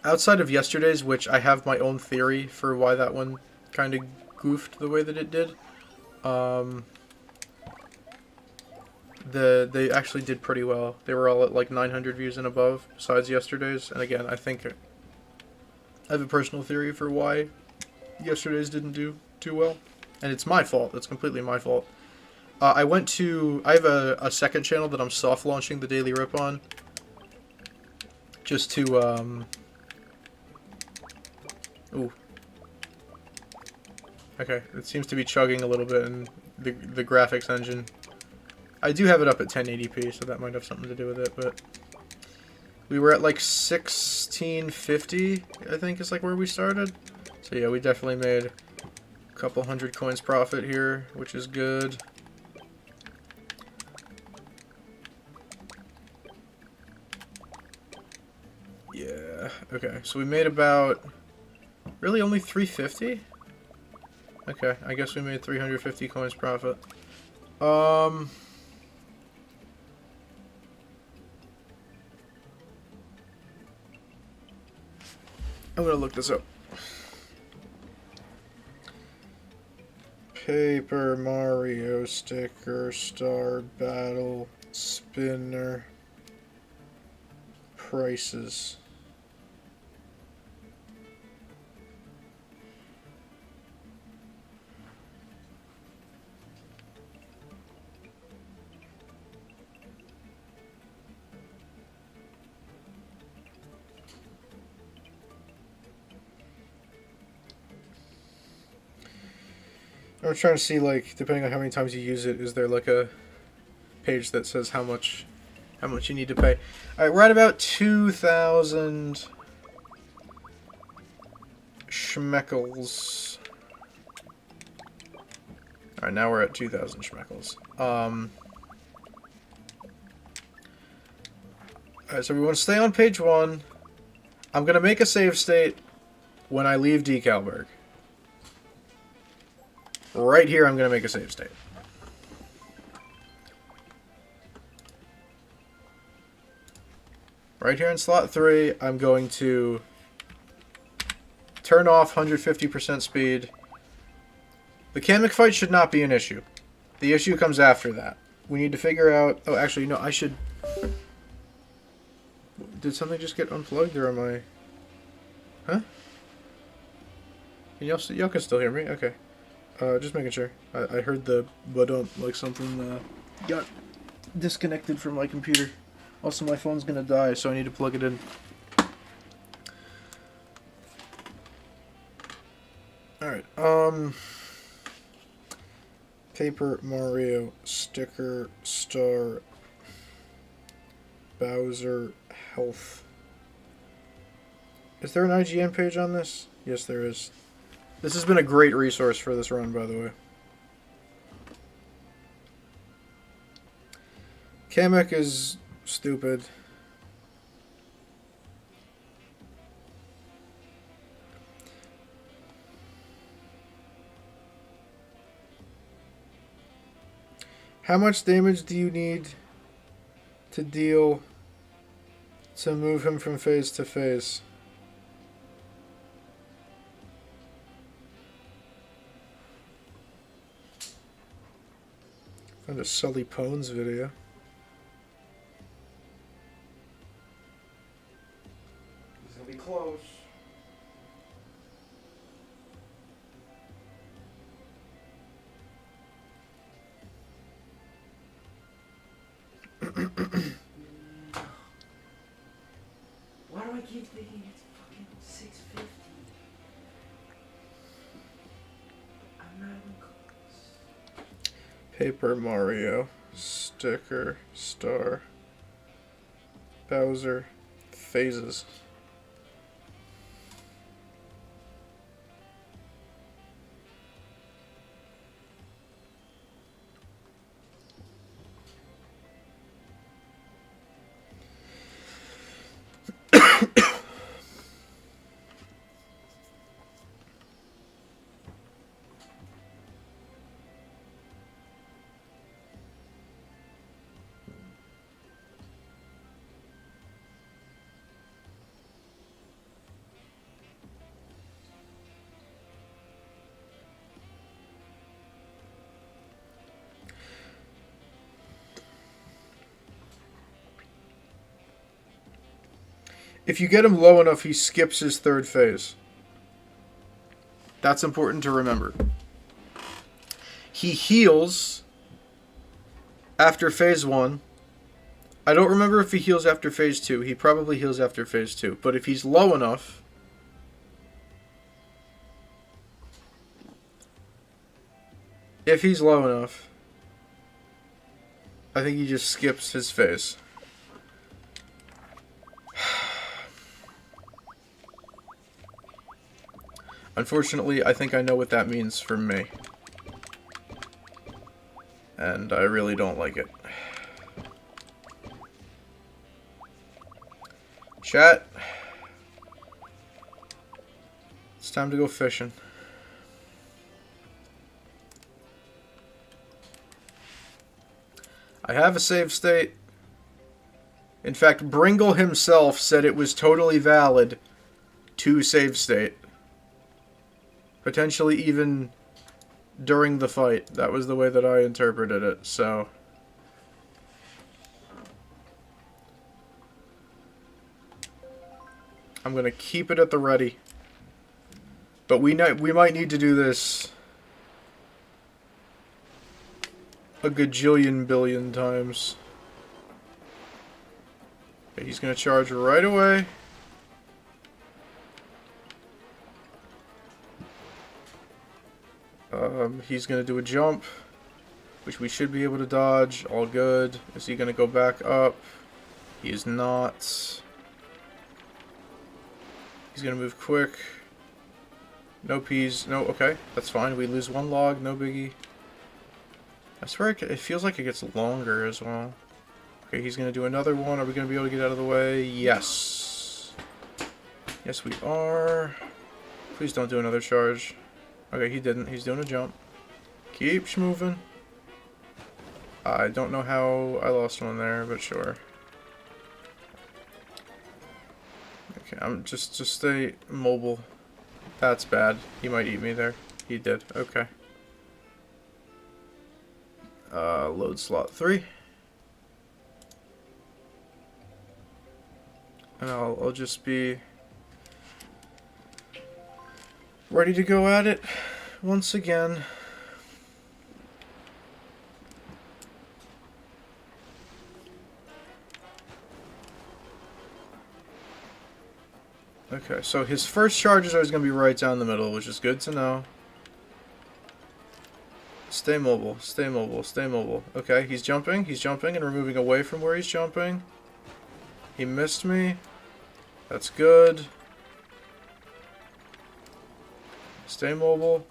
outside of yesterday's, which I have my own theory for why that one kind of goofed the way that it did, they actually did pretty well. They were all at like 900 views and above, besides yesterday's. And again, I think I have a personal theory for why yesterday's didn't do too well, and it's my fault. It's completely my fault. I have a second channel that I'm soft launching the Daily Rip on, just to ooh. Okay, it seems to be chugging a little bit in the graphics engine. I do have it up at 1080p, so that might have something to do with it, but we were at like 1650, I think is like where we started. So yeah, we definitely made a couple hundred coins profit here, which is good. Yeah, okay, so we made about, really only 350? Okay, I guess we made 350 coins profit. I'm gonna look this up. Paper Mario sticker, star battle, spinner, prices. I'm trying to see, like, depending on how many times you use it, is there like a page that says how much you need to pay? All right, we're at about 2,000 schmeckles. All right, now we're at 2,000 schmeckles. All right, so we want to stay on page 1. I'm gonna make a save state when I leave Decalburg. Right here, I'm going to make a save state. Right here in slot 3, I'm going to turn off 150% speed. The Kamek fight should not be an issue. The issue comes after that. We need to figure out... Oh, actually, no, I should... Did something just get unplugged, or am I... Huh? Y'all can still hear me? Okay. Just making sure. I heard the like something got disconnected from my computer. Also, my phone's gonna die, so I need to plug it in. Alright, Paper Mario sticker star Bowser health. Is there an IGN page on this? Yes, there is. This has been a great resource for this run, by the way. Kamek is stupid. How much damage do you need to deal to move him from phase to phase? Found a Sully Pones video. It's gonna be close. Why do I keep thinking it's fucking 650? Paper Mario. Sticker. Star. Bowser. Phases. If you get him low enough, he skips his third phase. That's important to remember. He heals after phase 1. I don't remember if he heals after phase 2. He probably heals after phase 2. But if he's low enough... I think he just skips his phase. Unfortunately, I think I know what that means for me. And I really don't like it. Chat. It's time to go fishing. I have a save state. In fact, Bringle himself said it was totally valid to save state. Potentially even during the fight. That was the way that I interpreted it, so... I'm going to keep it at the ready. But we might need to do this a gajillion billion times. Okay, he's going to charge right away. He's going to do a jump, which we should be able to dodge. All good. Is he going to go back up? He is not. He's going to move quick. No peas. No, okay. That's fine. We lose 1 log. No biggie. I swear it feels like it gets longer as well. Okay, he's going to do another one. Are we going to be able to get out of the way? Yes. Yes, we are. Please don't do another charge. Okay, he didn't. He's doing a jump. Keep moving. I don't know how I lost one there, but sure. Okay, I'm just stay mobile. That's bad. He might eat me there. He did. Okay. Load slot 3. And I'll just be ready to go at it once again. Okay, so his first charge is always going to be right down the middle, which is good to know. Stay mobile, stay mobile, stay mobile. Okay, he's jumping and we're moving away from where he's jumping. He missed me. That's good. Stay mobile.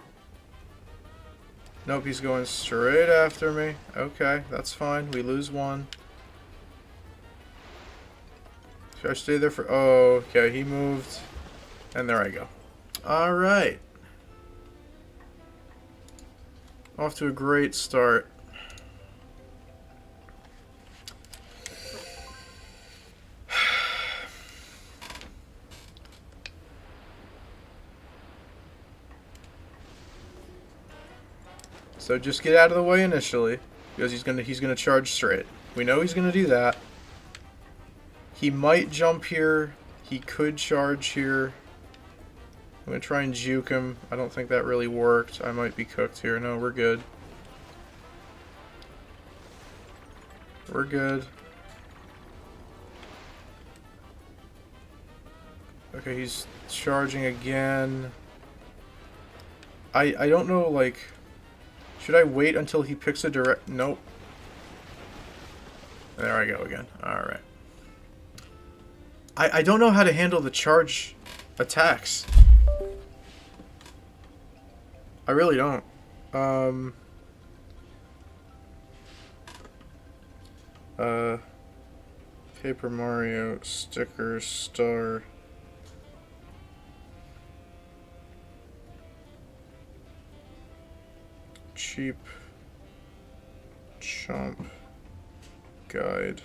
Nope, he's going straight after me. Okay, that's fine. We lose 1. Should I stay there for... Oh, okay, he moved. And there I go. Alright. Off to a great start. So just get out of the way initially, because he's gonna charge straight. We know he's gonna do that. He might jump here. He could charge here. I'm gonna try and juke him. I don't think that really worked. I might be cooked here. No, we're good. We're good. Okay, he's charging again. I don't know, like... Should I wait until he picks a direct... Nope. There I go again. Alright. I don't know how to handle the charge attacks. I really don't. Paper Mario, sticker, star... Cheap chomp guide.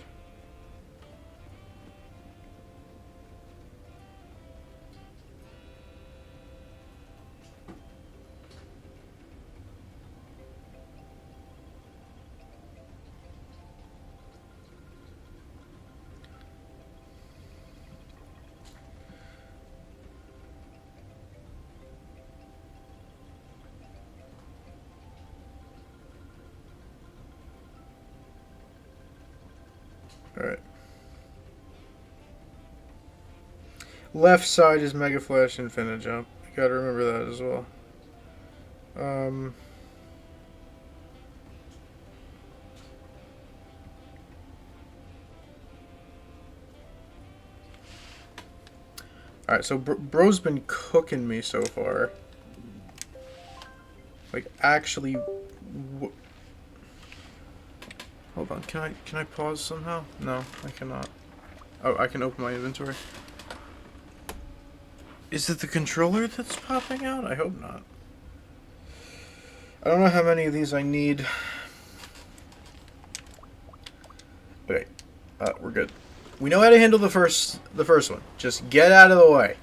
Alright. Left side is Mega Flash Infinite Jump. You gotta remember that as well. Alright, so bro's been cooking me so far. Like, actually... Hold on, can I pause somehow? No, I cannot. Oh, I can open my inventory. Is it the controller that's popping out? I hope not. I don't know how many of these I need. Okay, we're good. We know how to handle the first one. Just get out of the way.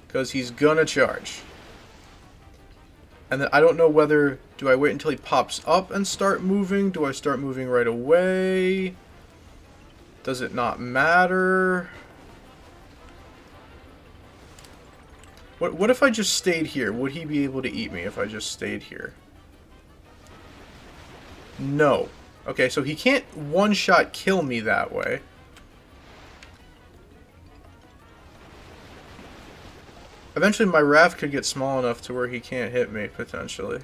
Because he's gonna charge. And then I don't know whether... Do I wait until he pops up and start moving? Do I start moving right away? Does it not matter? What if I just stayed here? Would he be able to eat me if I just stayed here? No. Okay, so he can't one-shot kill me that way. Eventually my raft could get small enough to where he can't hit me, potentially.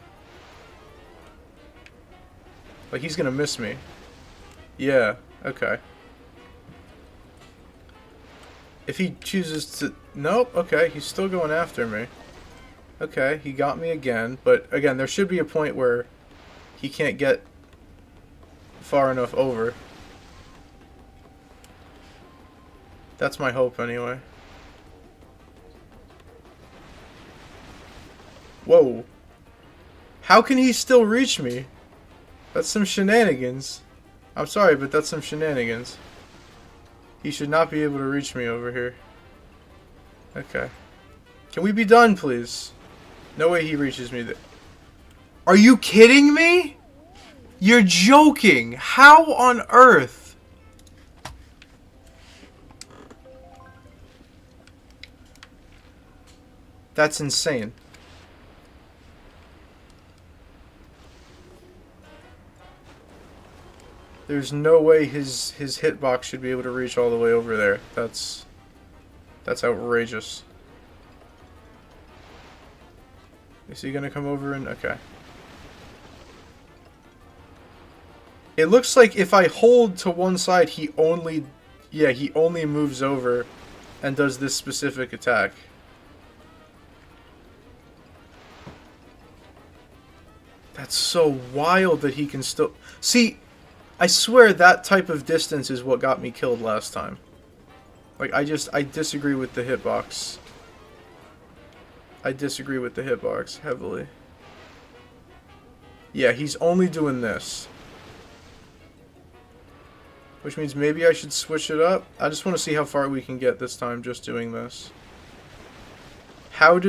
Like, he's gonna miss me. Yeah, okay. If he chooses to... Nope, okay, he's still going after me. Okay, he got me again, but again, there should be a point where he can't get far enough over. That's my hope, anyway. Whoa. How can he still reach me? That's some shenanigans. I'm sorry, but that's some shenanigans. He should not be able to reach me over here. Okay. Can we be done, please? No way he reaches me there. Are you kidding me? You're joking. How on earth? That's insane. There's no way his hitbox should be able to reach all the way over there. That's outrageous. Is he gonna come over and... Okay. It looks like if I hold to one side, he only... Yeah, he only moves over and does this specific attack. That's so wild that he can still... See... I swear that type of distance is what got me killed last time. Like, I disagree with the hitbox. I disagree with the hitbox heavily. Yeah, he's only doing this. Which means maybe I should switch it up. I just want to see how far we can get this time just doing this. How?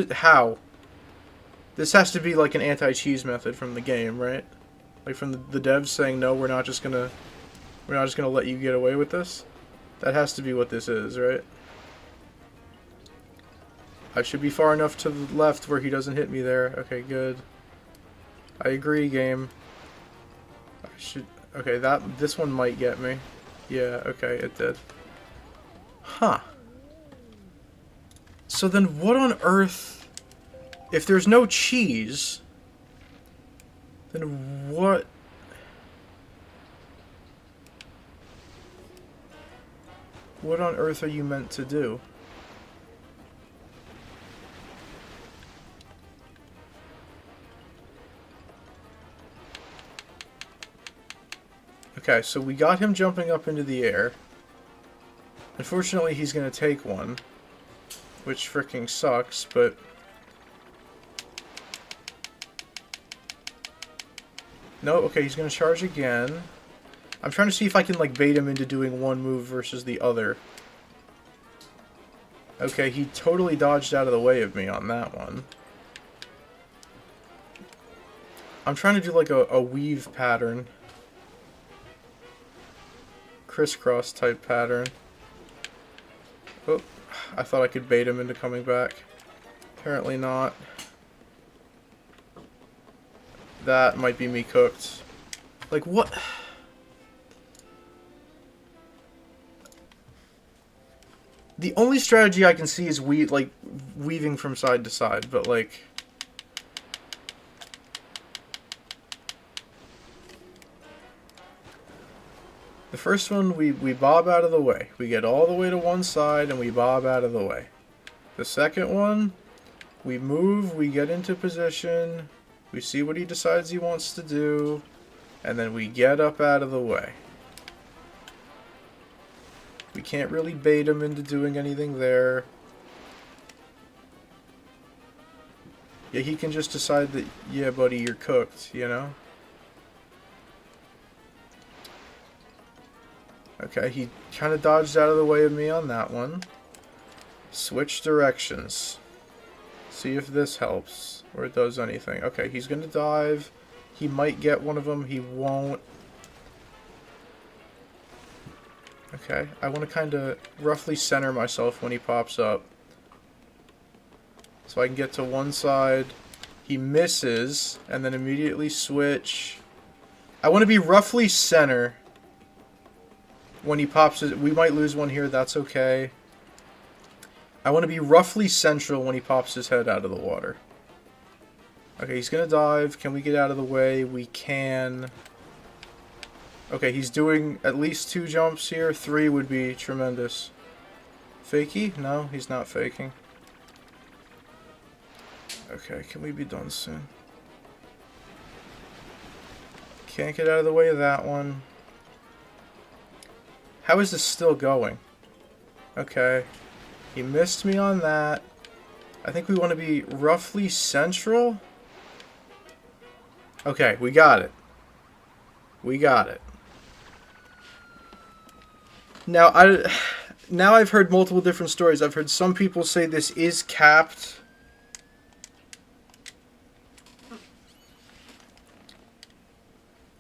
This has to be like an anti-cheese method from the game, right? Like from the devs saying, no, we're not just gonna let you get away with this. That has to be what this is, right? I should be far enough to the left where he doesn't hit me there. Okay, good. I agree, game. I should... Okay, this one might get me. Yeah, okay, it did. Huh. So then what on earth... If there's no cheese... Then what? What on earth are you meant to do? Okay, so we got him jumping up into the air. Unfortunately, he's gonna take one, which freaking sucks, but... No, okay, he's gonna charge again. I'm trying to see if I can, like, bait him into doing one move versus the other. Okay, he totally dodged out of the way of me on that one. I'm trying to do, like, a weave pattern. Crisscross type pattern. Oh, I thought I could bait him into coming back. Apparently not. That might be me cooked. Like, what? The only strategy I can see is weaving from side to side, but like... The first one, we bob out of the way. We get all the way to one side and we bob out of the way. The second one, we move, we get into position, we see what he decides he wants to do, and then we get up out of the way. We can't really bait him into doing anything there. Yeah, he can just decide that, yeah, buddy, you're cooked, you know? Okay, he kind of dodged out of the way of me on that one. Switch directions. See if this helps, or it does anything. Okay, he's going to dive. He might get one of them, he won't. Okay, I want to kind of roughly center myself when he pops up. So I can get to one side. He misses, and then immediately switch. I want to be roughly center when he pops it. We might lose one here, that's okay. I want to be roughly central when he pops his head out of the water. Okay, he's going to dive. Can we get out of the way? We can. Okay, he's doing at least 2 jumps here. 3 would be tremendous. Fakey? No, he's not faking. Okay, can we be done soon? Can't get out of the way of that one. How is this still going? Okay. He missed me on that. I think we want to be roughly central. Okay, we got it. We got it. Now, I've heard multiple different stories. I've heard some people say this is capped.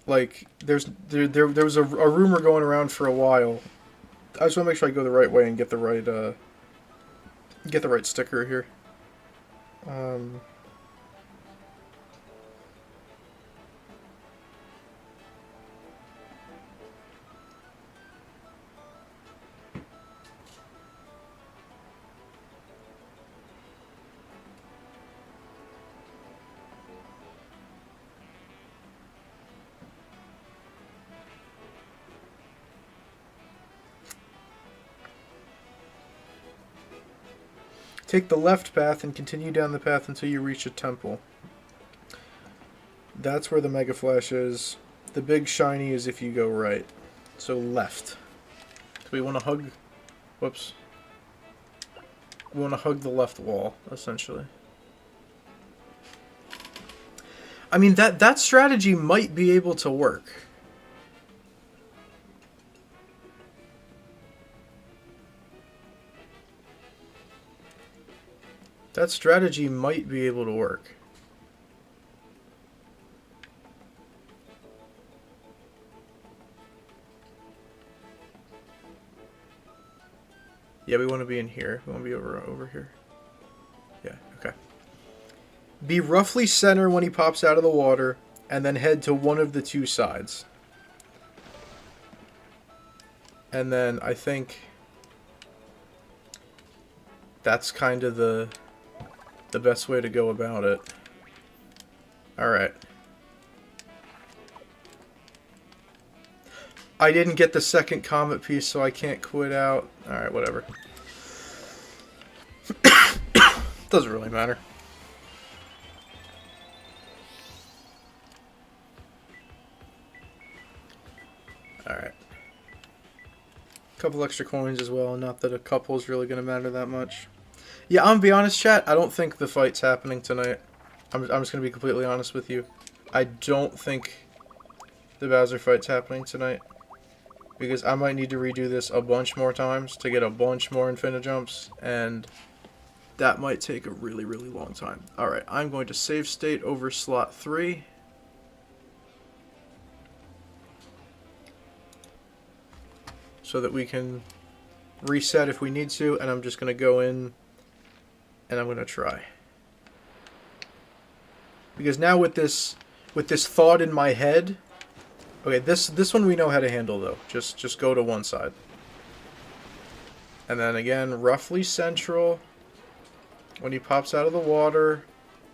Like, there was a rumor going around for a while. I just want to make sure I go the right way and get the right sticker here. Take the left path and continue down the path until you reach a temple. That's where the Mega Flash is. The big shiny is if you go right. So left. So we want to hug... Whoops. We want to hug the left wall, essentially. I mean, that strategy might be able to work. That strategy might be able to work. Yeah, we want to be in here. We want to be over here. Yeah, okay. Be roughly center when he pops out of the water, and then head to one of the 2 sides. And then I think that's kind of the best way to go about it. Alright. I didn't get the second comet piece, so I can't quit out. Alright, whatever. Doesn't really matter. Alright. Couple extra coins as well. Not that a couple is really going to matter that much. Yeah, I'm going to be honest, chat. I don't think the fight's happening tonight. I'm just going to be completely honest with you. I don't think the Bowser fight's happening tonight. Because I might need to redo this a bunch more times to get a bunch more Infinijumps. And that might take a really, really long time. Alright, I'm going to save state over slot 3. So that we can reset if we need to, and I'm just going to go in and I'm going to try. Because now with this thought in my head, okay, this one we know how to handle though. Just go to one side. And then again, roughly central when he pops out of the water,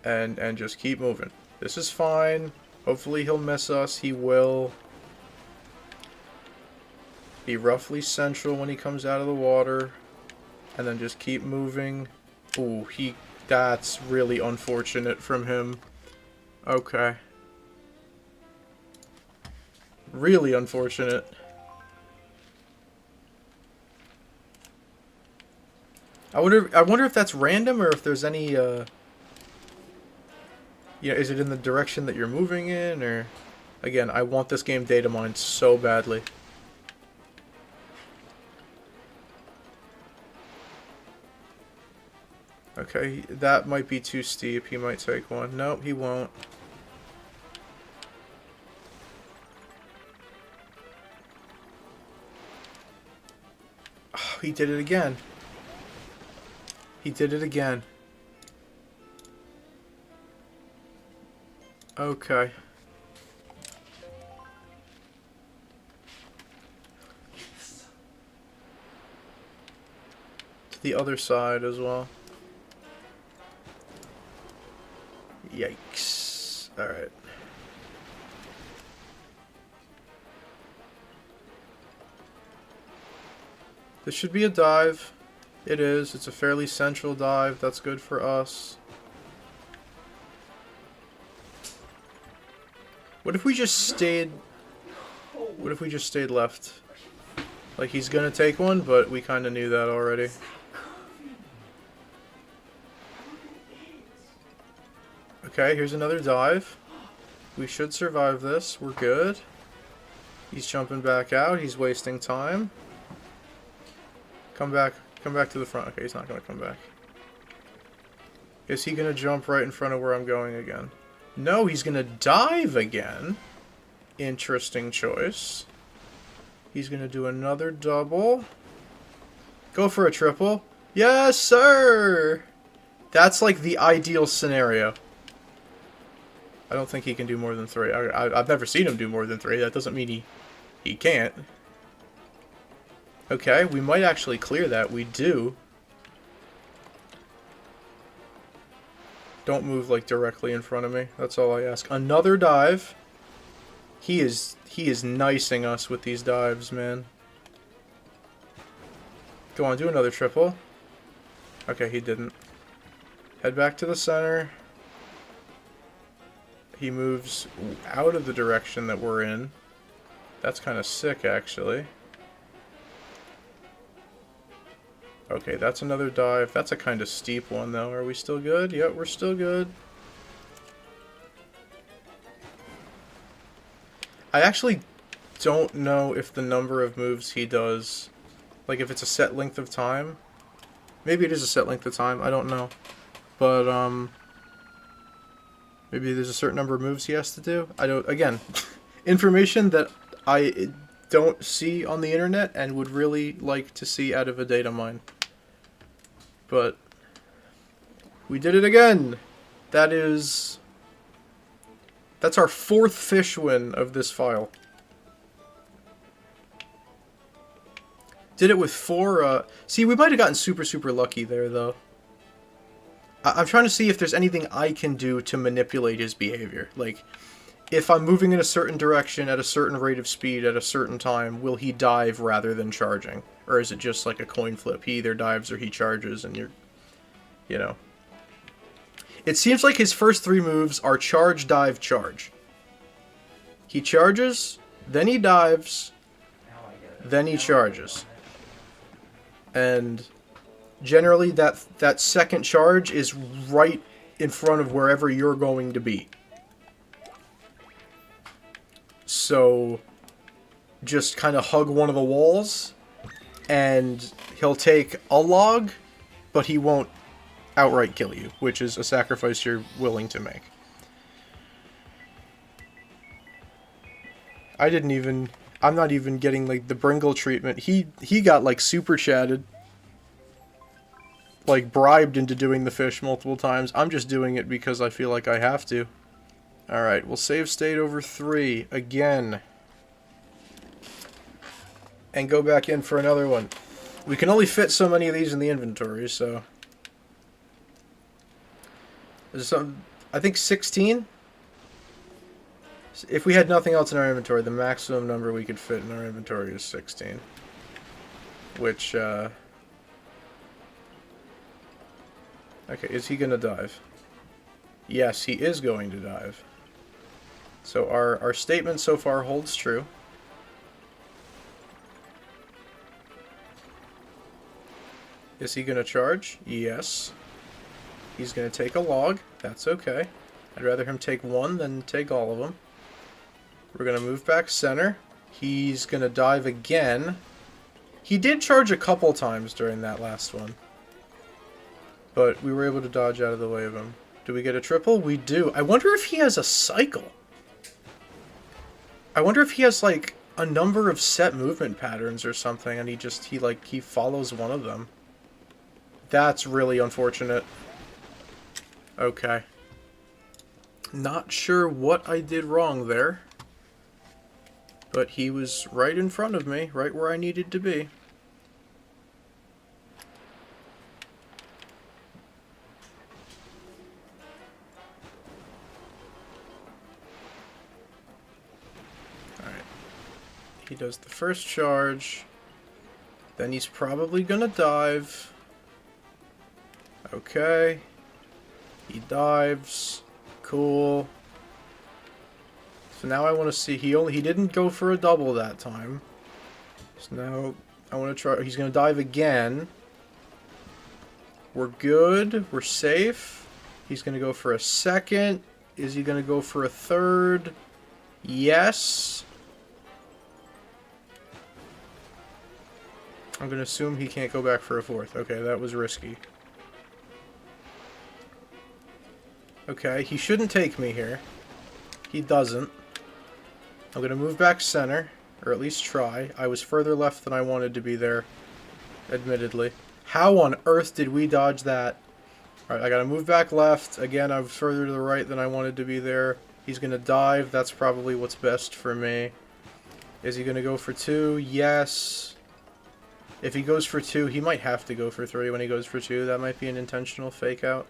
and just keep moving. This is fine. Hopefully he'll miss us. He will. Be roughly central when he comes out of the water, and then just keep moving. Ooh, that's really unfortunate from him. Okay. Really unfortunate. I wonder if that's random, or if there's any yeah, is it in the direction that you're moving in, or again, I want this game data mined so badly. Okay, that might be too steep. He might take one. Nope, he won't. Oh, he did it again. He did it again. Okay. To the other side as well. Yikes. Alright. This should be a dive. It is. It's a fairly central dive. That's good for us. What if we just stayed... What if we just stayed left? Like, he's gonna take one, but we kinda knew that already. Okay, here's another dive. We should survive this. We're good. He's jumping back out. He's wasting time. Come back. Come back to the front. Okay, he's not going to come back. Is he going to jump right in front of where I'm going again? No, he's going to dive again. Interesting choice. He's going to do another double. Go for a triple. Yes, sir! That's like the ideal scenario. I don't think he can do more than 3. I've never seen him do more than 3. That doesn't mean he can't. Okay, we might actually clear that. We do. Don't move like directly in front of me. That's all I ask. Another dive. He is nicing us with these dives, man. Go on, do another triple. Okay, he didn't. Head back to the center. He moves out of the direction that we're in. That's kind of sick, actually. Okay, that's another dive. That's a kind of steep one, though. Are we still good? Yep, we're still good. I actually don't know if the number of moves he does, like if it's a set length of time. Maybe it is a set length of time. I don't know. But, maybe there's a certain number of moves he has to do. I don't... Again, information that I don't see on the internet and would really like to see out of a data mine. But we did it again. That's our 4th fish win of this file. Did it with 4, see, we might have gotten super, super lucky there, though. I'm trying to see if there's anything I can do to manipulate his behavior. Like, if I'm moving in a certain direction at a certain rate of speed at a certain time, will he dive rather than charging? Or is it just like a coin flip? He either dives or he charges, and you're, you know. It seems like his first 3 moves are charge, dive, charge. He charges, then he dives, then he charges. And generally that second charge is right in front of wherever you're going to be. So just kind of hug one of the walls, and he'll take a log, but he won't outright kill you, which is a sacrifice you're willing to make. I'm not even getting like the Bringle treatment. He got like super chatted. Like bribed into doing the fish multiple times. I'm just doing it because I feel like I have to. Alright, we'll save state over 3 again. And go back in for another one. We can only fit so many of these in the inventory, so... There's some, I think 16? If we had nothing else in our inventory, the maximum number we could fit in our inventory is 16. Which, Okay, is he gonna dive? Yes, he is going to dive. So our statement so far holds true. Is he gonna charge? Yes. He's gonna take a log. That's okay. I'd rather him take 1 than take all of them. We're gonna move back center. He's gonna dive again. He did charge a couple times during that last one. But we were able to dodge out of the way of him. Do we get a triple? We do. I wonder if he has a cycle. I wonder if he has, like, a number of set movement patterns or something, and he follows one of them. That's really unfortunate. Okay. Not sure what I did wrong there. But he was right in front of me, right where I needed to be. Alright. He does the first charge. Then he's probably gonna dive. Okay. He dives. Cool. So now I want to see, he didn't go for a double that time. So now I want to try, he's going to dive again. We're good. We're safe. He's going to go for a second. Is he going to go for a third? Yes. I'm going to assume he can't go back for a fourth. Okay, that was risky. Okay, he shouldn't take me here. He doesn't. I'm going to move back center, or at least try. I was further left than I wanted to be there, admittedly. How on earth did we dodge that? Alright, I got to move back left. Again, I was further to the right than I wanted to be there. He's going to dive. That's probably what's best for me. Is he going to go for 2? Yes. If he goes for 2, he might have to go for 3 when he goes for 2. That might be an intentional fake out.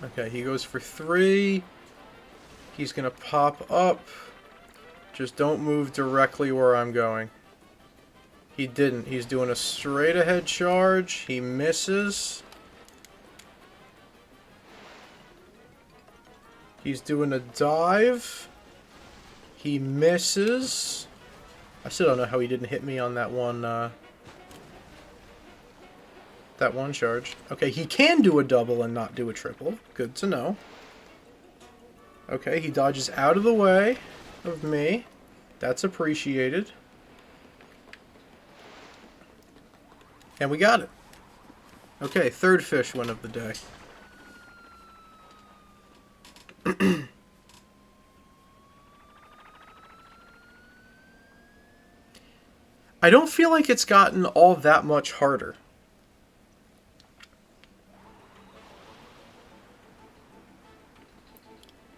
Okay, he goes for 3. He's going to pop up. Just don't move directly where I'm going. He didn't. He's doing a straight ahead charge. He misses. He's doing a dive. He misses. I still don't know how he didn't hit me on that one charge. Okay, he can do a double and not do a triple. Good to know. Okay, he dodges out of the way of me. That's appreciated. And we got it. Okay, third fish win of the day. I don't feel like it's gotten all that much harder.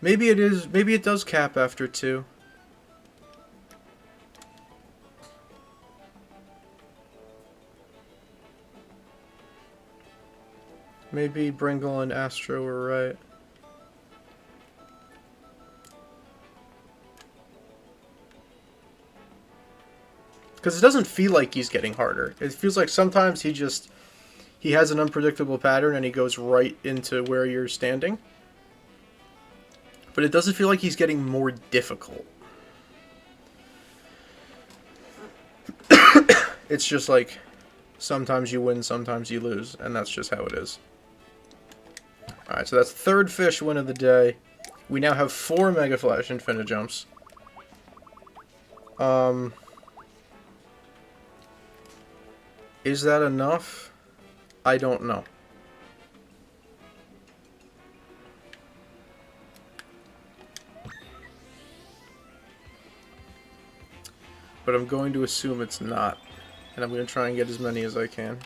Maybe it is. Maybe it does cap after 2. Maybe Bringle and Astro were right. Because it doesn't feel like he's getting harder. It feels like sometimes he has an unpredictable pattern and he goes right into where you're standing. But it doesn't feel like he's getting more difficult. It's just like, sometimes you win, sometimes you lose, and that's just how it is. Alright, so that's the third fish win of the day. We now have 4 Mega Flash Infinijumps. Is that enough? I don't know. But I'm going to assume it's not. And I'm going to try and get as many as I can.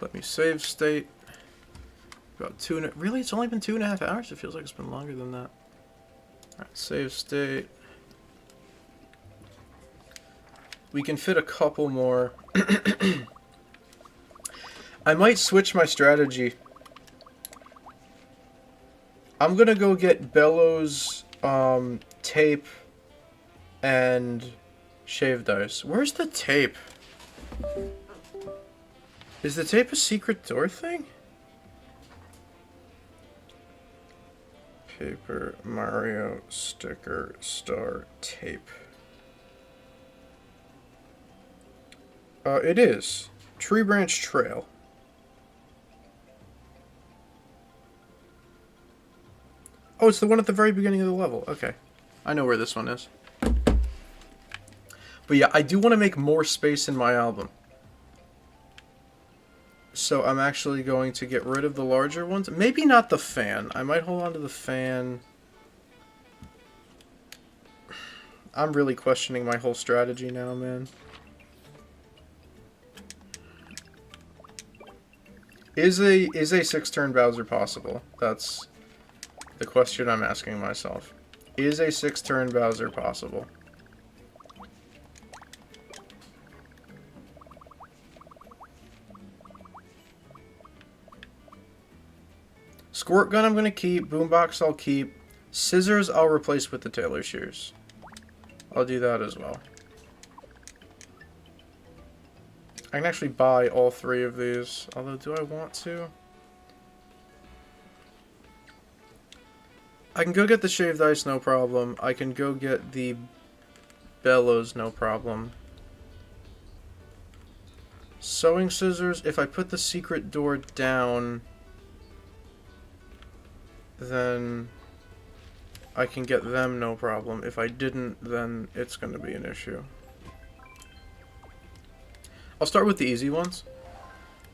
Let me save state. About really, it's only been 2.5 hours? It feels like it's been longer than that. Alright, save state. We can fit a couple more. I might switch my strategy. I'm gonna go get Bellows, tape, and shaved ice. Where's the tape? Is the tape a secret door thing? Paper Mario sticker star tape. It is. Tree Branch Trail. Oh, it's the one at the very beginning of the level. Okay. I know where this one is. But yeah, I do want to make more space in my album. So I'm actually going to get rid of the larger ones. Maybe not the fan. I might hold on to the fan. I'm really questioning my whole strategy now, man. Is a 6-turn Bowser possible? That's the question I'm asking myself. Is a 6-turn Bowser possible? Squirt Gun I'm going to keep. Boombox I'll keep. Scissors I'll replace with the Tailor Shears. I'll do that as well. I can actually buy all 3 of these. Although, do I want to? I can go get the Shaved Ice, no problem. I can go get the Bellows, no problem. Sewing Scissors, if I put the secret door down, then I can get them, no problem. If I didn't, then it's going to be an issue. I'll start with the easy ones.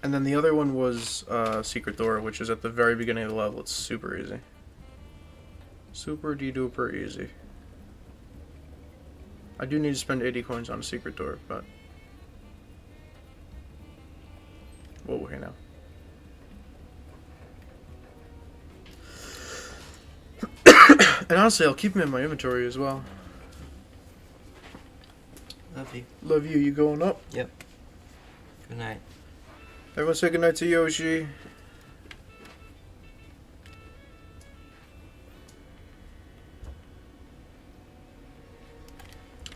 And then the other one was Secret Door, which is at the very beginning of the level. It's super easy. Super de-duper easy. I do need to spend 80 coins on a Secret Door, but... Whoa, okay now. And honestly, I'll keep them in my inventory as well. Love you. Love you. You going up? Yep. Good night. Everyone say goodnight to Yoshi.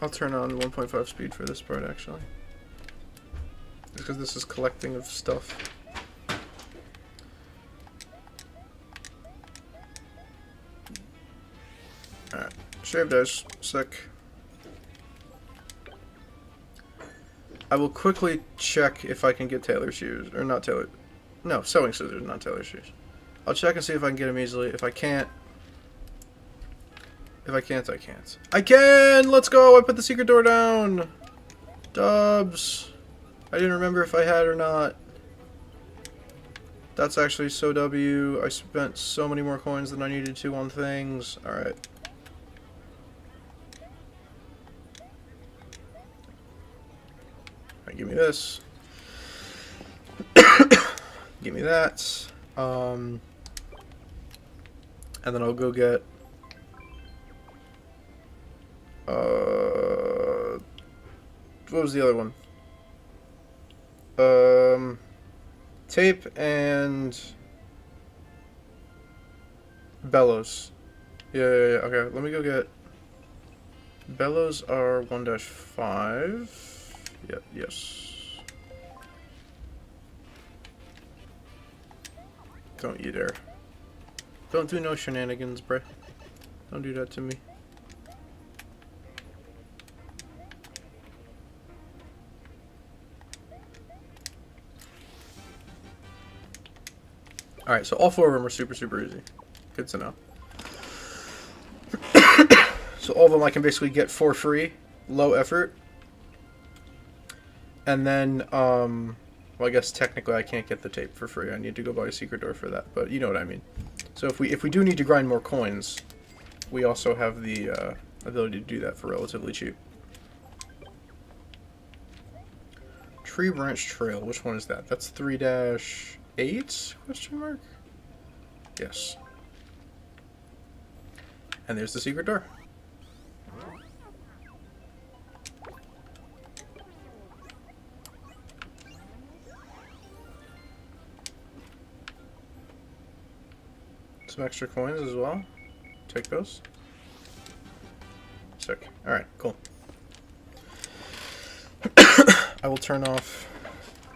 I'll turn on 1.5 speed for this part, actually. Because this is collecting of stuff. Alright. Shaved Ice. Sick. I will quickly check if I can get Tailor Shears. Or not Tailor... No, Sewing Scissors, not Tailor Shears. I'll check and see if I can get them easily. If I can't... If I can't, I can't. I can! Let's go! I put the secret door down! Dubs. I didn't remember if I had or not. That's actually so W. I spent so many more coins than I needed to on things. Alright. Alright, give me this. Give me that. And then I'll go get... what was the other one? Tape and bellows. Yeah. Okay, let me go get. Bellows are 1-5. Yeah. Yes. Don't you dare. Don't do no shenanigans, bruh. Don't do that to me. Alright, so all 4 of them are super easy. Good to know. So all of them I can basically get for free, low effort. And then, well, I guess technically I can't get the tape for free. I need to go buy a secret door for that, but you know what I mean. So if we do need to grind more coins, we also have the ability to do that for relatively cheap. Tree Branch Trail, which one is that? That's 3-8? Question mark? Yes. And there's the secret door. Some extra coins as well. Take those. Sick. Alright, cool. I will turn off.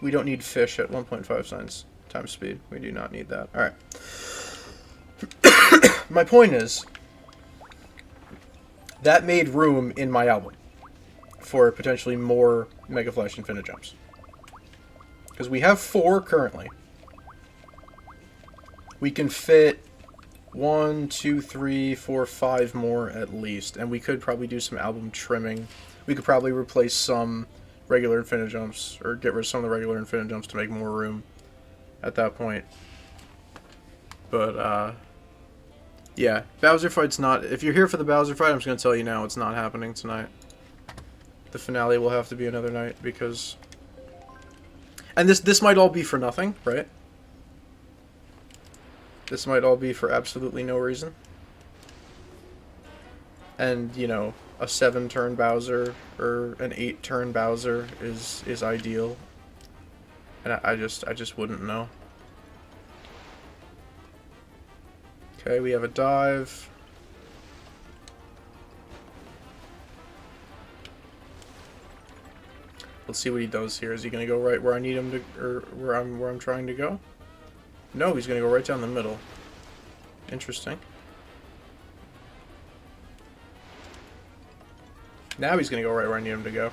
We don't need fish at 1.5 signs times speed. We do not need that. Alright. My point is, that made room in my album for potentially more Mega Flash Infinite Jumps. Because we have 4 currently. We can fit 1, 2, 3, 4, 5 more at least. And we could probably do some album trimming. We could probably replace some regular Infinite Jumps, or get rid of some of the regular Infinite Jumps to make more room at that point. But, yeah, Bowser Fight's not... If you're here for the Bowser Fight, I'm just going to tell you now, it's not happening tonight. The finale will have to be another night, because... And this might all be for nothing, right? This might all be for absolutely no reason. And, you know, a 7-turn Bowser, or an 8-turn Bowser is ideal. And I just wouldn't know. Okay, we have a dive. Let's see what he does here. Is he gonna go right where I need him to, or where I'm trying to go? No, he's gonna go right down the middle. Interesting. Now he's gonna go right where I need him to go,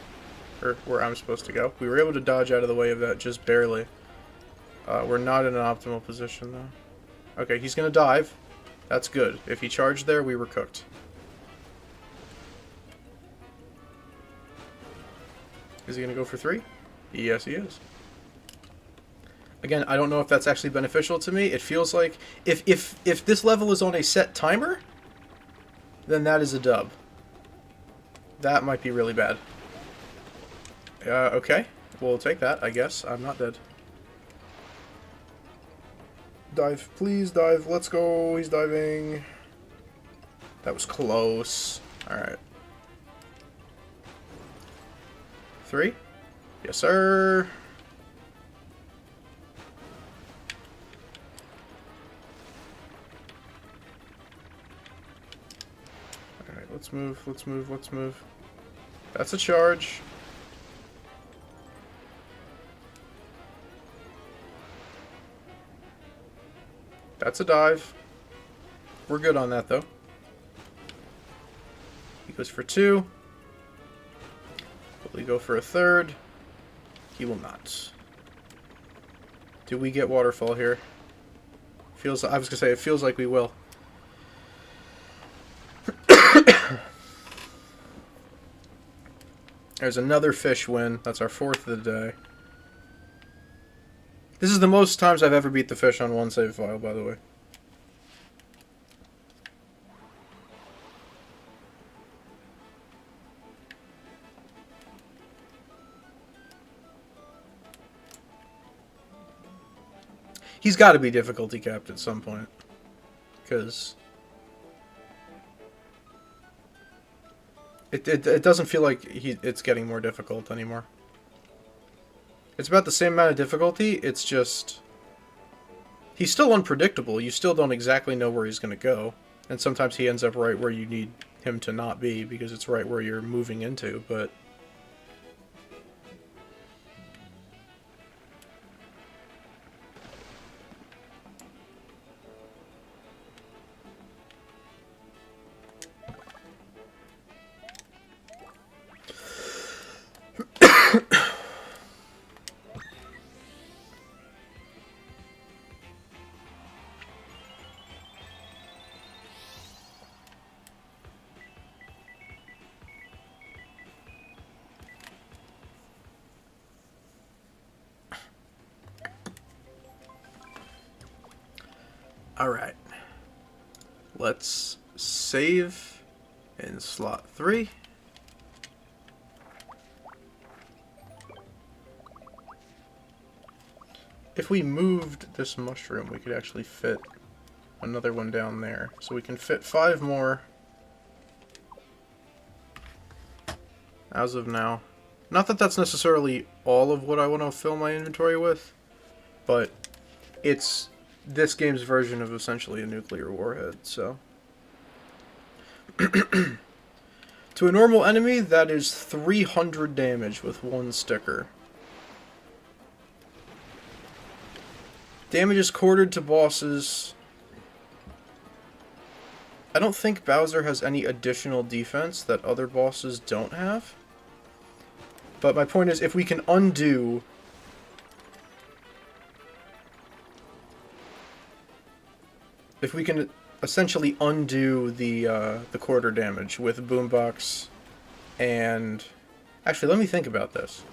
or where I'm supposed to go. We were able to dodge out of the way of that just barely. We're not in an optimal position though. Okay, he's gonna dive. That's good. If he charged there, we were cooked. Is he going to go for 3? Yes, he is. Again, I don't know if that's actually beneficial to me. It feels like... If this level is on a set timer, then that is a dub. That might be really bad. Okay. We'll take that, I guess. I'm not dead. Dive, please dive. Let's go. He's diving. That was close. Alright. 3? Yes, sir. Alright, let's move, let's move, let's move. That's a charge. That's a dive. We're good on that, though. He goes for 2. Will he go for a 3rd? He will not. Do we get waterfall here? Feels. I was gonna say it feels like we will. There's another fish win. That's our 4th of the day. This is the most times I've ever beat the fish on one save file, by the way. He's got to be difficulty capped at some point, because it doesn't feel like it's getting more difficult anymore. It's about the same amount of difficulty, it's just he's still unpredictable. You still don't exactly know where he's going to go. And sometimes he ends up right where you need him to not be because it's right where you're moving into, but... Alright. Let's save in slot 3. If we moved this mushroom, we could actually fit another one down there. So we can fit 5 more as of now. Not that that's necessarily all of what I want to fill my inventory with, but it's this game's version of essentially a nuclear warhead, so... To a normal enemy, that is 300 damage with 1 sticker. Damage is quartered to bosses. I don't think Bowser has any additional defense that other bosses don't have. But my point is, if we can undo... If we can essentially undo the quarter damage with Boombox and... Actually, let me think about this.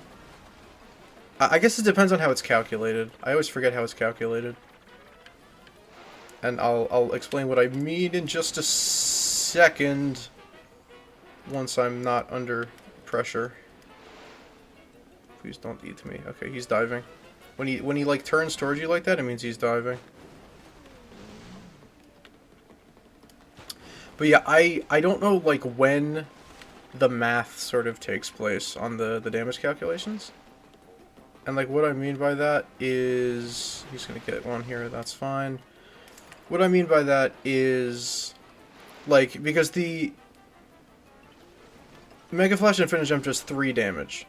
I guess it depends on how it's calculated. I always forget how it's calculated. And I'll explain what I mean in just a second once I'm not under pressure. Please don't eat me. Okay, he's diving. When he like turns towards you like that, it means he's diving. But yeah, I don't know like when the math sort of takes place on the damage calculations. And like what I mean by that is he's gonna get one here, that's fine. What I mean by that is like because the Mega Flash Infinite Jump does 3 damage.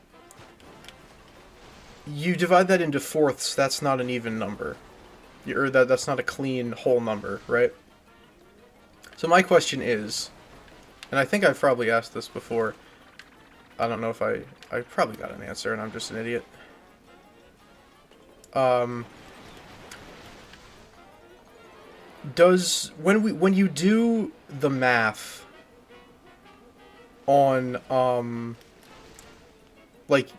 You divide that into fourths, that's not an even number. Or that's not a clean whole number, right? So my question is, and I think I've probably asked this before, I don't know if I probably got an answer and I'm just an idiot. When you do the math on, like,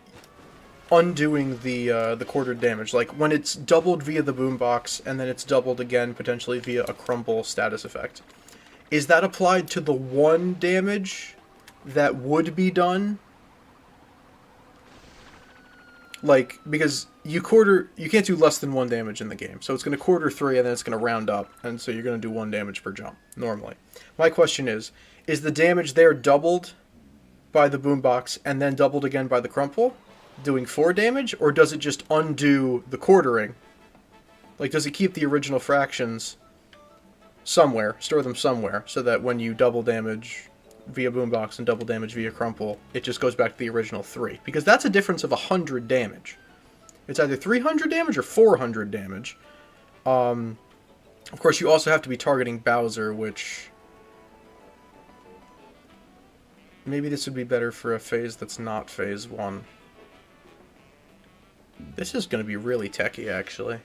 undoing the quartered damage, like when it's doubled via the boombox and then it's doubled again potentially via a crumble status effect, is that applied to the 1 damage that would be done? Like, because you can't do less than 1 damage in the game, so it's going to quarter 3 and then it's going to round up, and so you're going to do 1 damage per jump, normally. My question is the damage there doubled by the boombox and then doubled again by the crumple, doing 4 damage, or does it just undo the quartering? Like, does it keep the original fractions somewhere, store them somewhere, so that when you double damage via boombox and double damage via crumple, it just goes back to the original 3? Because that's a difference of 100 damage. It's either 300 damage or 400 damage. Of course, you also have to be targeting Bowser, which... Maybe this would be better for a phase that's not phase 1. This is going to be really techy, actually.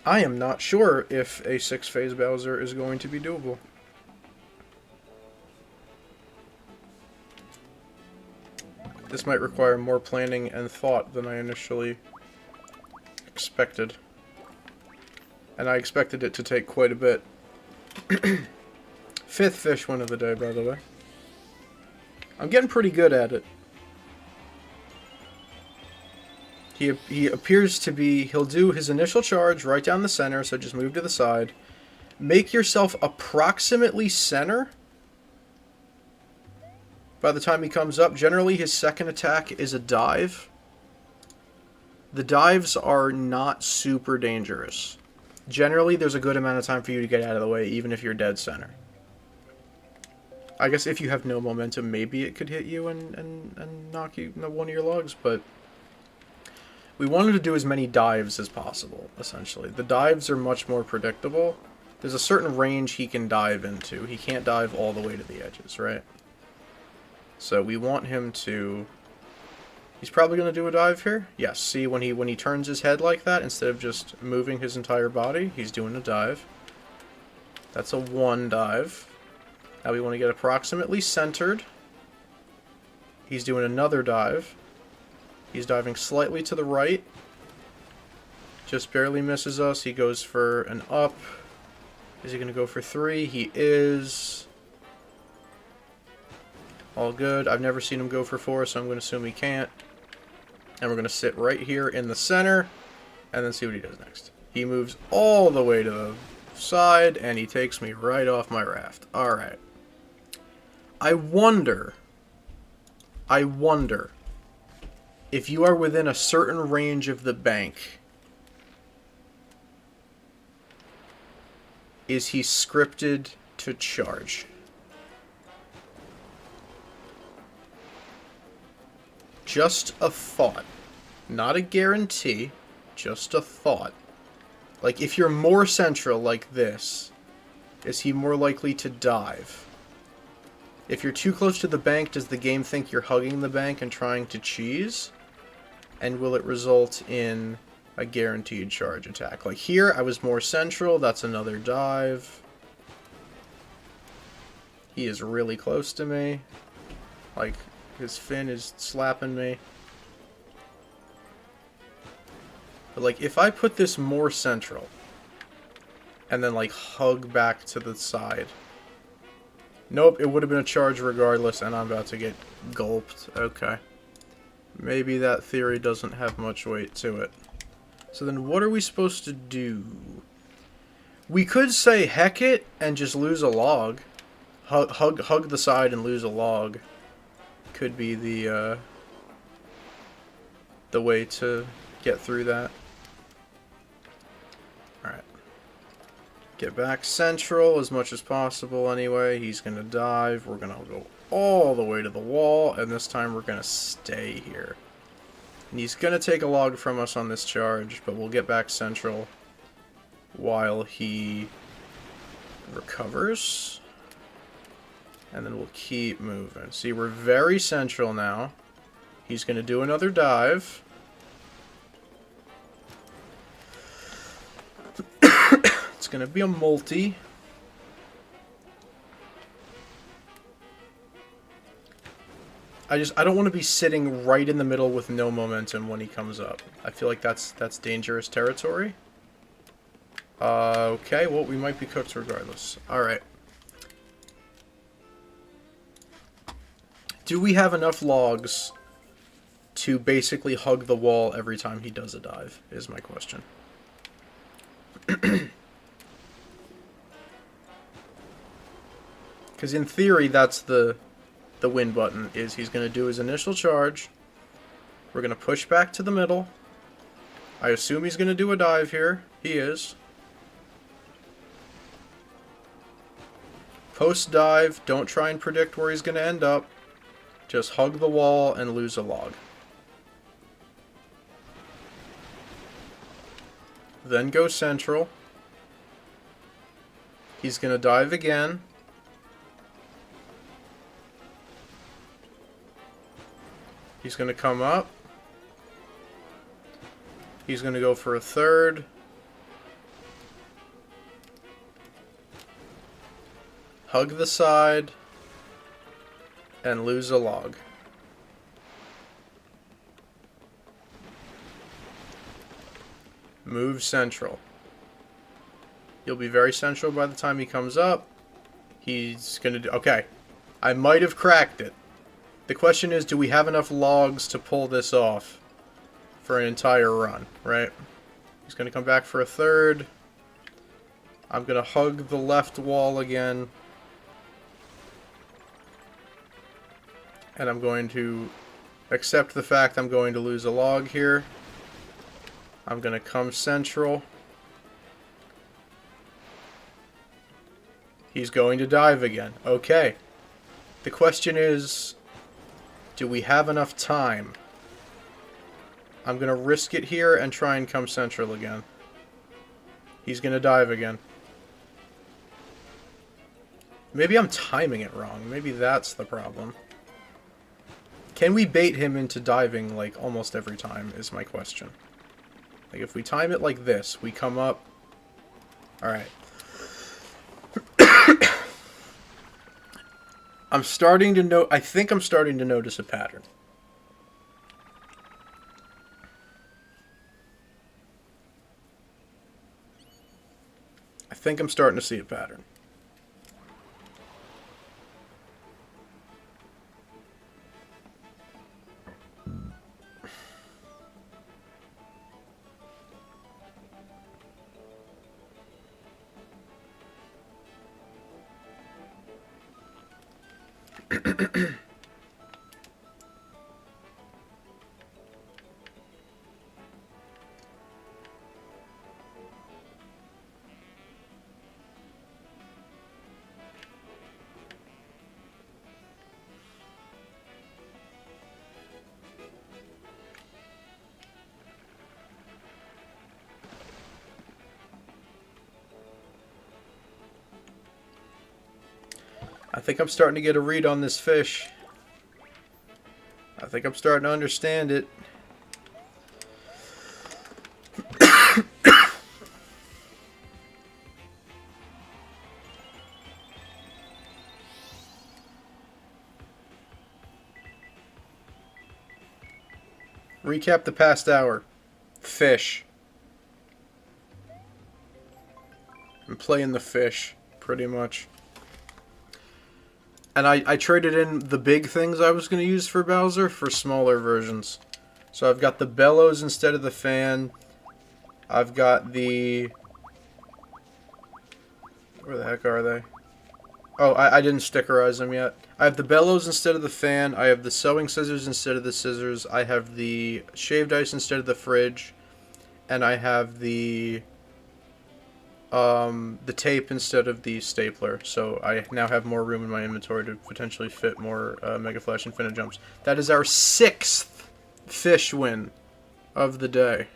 I am not sure if a 6-phase Bowser is going to be doable. This might require more planning and thought than I initially expected. And I expected it to take quite a bit. 5th fish win of the day, by the way. I'm getting pretty good at it. He appears to be... He'll do his initial charge right down the center, so just move to the side. Make yourself approximately center. By the time he comes up, generally his second attack is a dive. The dives are not super dangerous. Generally, there's a good amount of time for you to get out of the way, even if you're dead center. I guess if you have no momentum, maybe it could hit you and knock you one of your logs, but we wanted to do as many dives as possible, essentially. The dives are much more predictable. There's a certain range he can dive into. He can't dive all the way to the edges, right? So we want him to... He's probably going to do a dive here. Yes, see, when he turns his head like that, instead of just moving his entire body, he's doing a dive. That's a 1 dive. Now we want to get approximately centered. He's doing another dive. He's diving slightly to the right. Just barely misses us. He goes for an up. Is he going to go for 3? He is. All good. I've never seen him go for 4, so I'm going to assume he can't. And we're going to sit right here in the center and then see what he does next. He moves all the way to the side and he takes me right off my raft. Alright. I wonder if you are within a certain range of the bank, is he scripted to charge? Just a thought. Not a guarantee, just a thought. Like, if you're more central like this, is he more likely to dive? If you're too close to the bank, does the game think you're hugging the bank and trying to cheese? And will it result in a guaranteed charge attack? Like here, I was more central. That's another dive. He is really close to me. Like, his fin is slapping me. But like, if I put this more central, and then like hug back to the side. Nope, it would have been a charge regardless, and I'm about to get gulped. Okay. Maybe that theory doesn't have much weight to it. So then what are we supposed to do? We could say heck it and just lose a log. Hug the side and lose a log. Could be the way to get through that. Alright. Get back central as much as possible anyway. He's going to dive. We're going to go all the way to the wall, and this time we're going to stay here. And he's going to take a log from us on this charge, but we'll get back central while he recovers. And then we'll keep moving. See, we're very central now. He's going to do another dive. It's going to be a multi. I don't want to be sitting right in the middle with no momentum when he comes up. I feel like that's dangerous territory. Okay, well, we might be cooked regardless. Alright. Do we have enough logs to basically hug the wall every time he does a dive, is my question. Because in theory, that's the win button, is he's going to do his initial charge. We're going to push back to the middle. I assume he's going to do a dive here. He is. Post dive, don't try and predict where he's going to end up. Just hug the wall and lose a log. Then go central. He's going to dive again. He's going to come up. He's going to go for a third. Hug the side. And lose a log. Move central. You'll be very central by the time he comes up. He's going to do... Okay. I might have cracked it. The question is, do we have enough logs to pull this off for an entire run, right? He's going to come back for a third. I'm going to hug the left wall again. And I'm going to accept the fact I'm going to lose a log here. I'm gonna come central. He's going to dive again. Okay. The question is, do we have enough time? I'm gonna risk it here and try and come central again. He's gonna dive again. Maybe I'm timing it wrong. Maybe that's the problem. Can we bait him into diving, like, almost every time, is my question. Like, if we time it like this, we come up... Alright. I'm starting to I think I'm starting to notice a pattern. I think I'm starting to see a pattern. I think I'm starting to get a read on this fish. I think I'm starting to understand it. Recap the past hour. Fish. I'm playing the fish, pretty much. And I traded in the big things I was going to use for Bowser for smaller versions. So I've got the bellows instead of the fan. I've got the... Where the heck are they? Oh, I didn't stickerize them yet. I have the bellows instead of the fan. I have the sewing scissors instead of the scissors. I have the shaved ice instead of the fridge. And I have the tape instead of the stapler, so I now have more room in my inventory to potentially fit more Mega Flash Infinite Jumps. That is our 6th fish win of the day.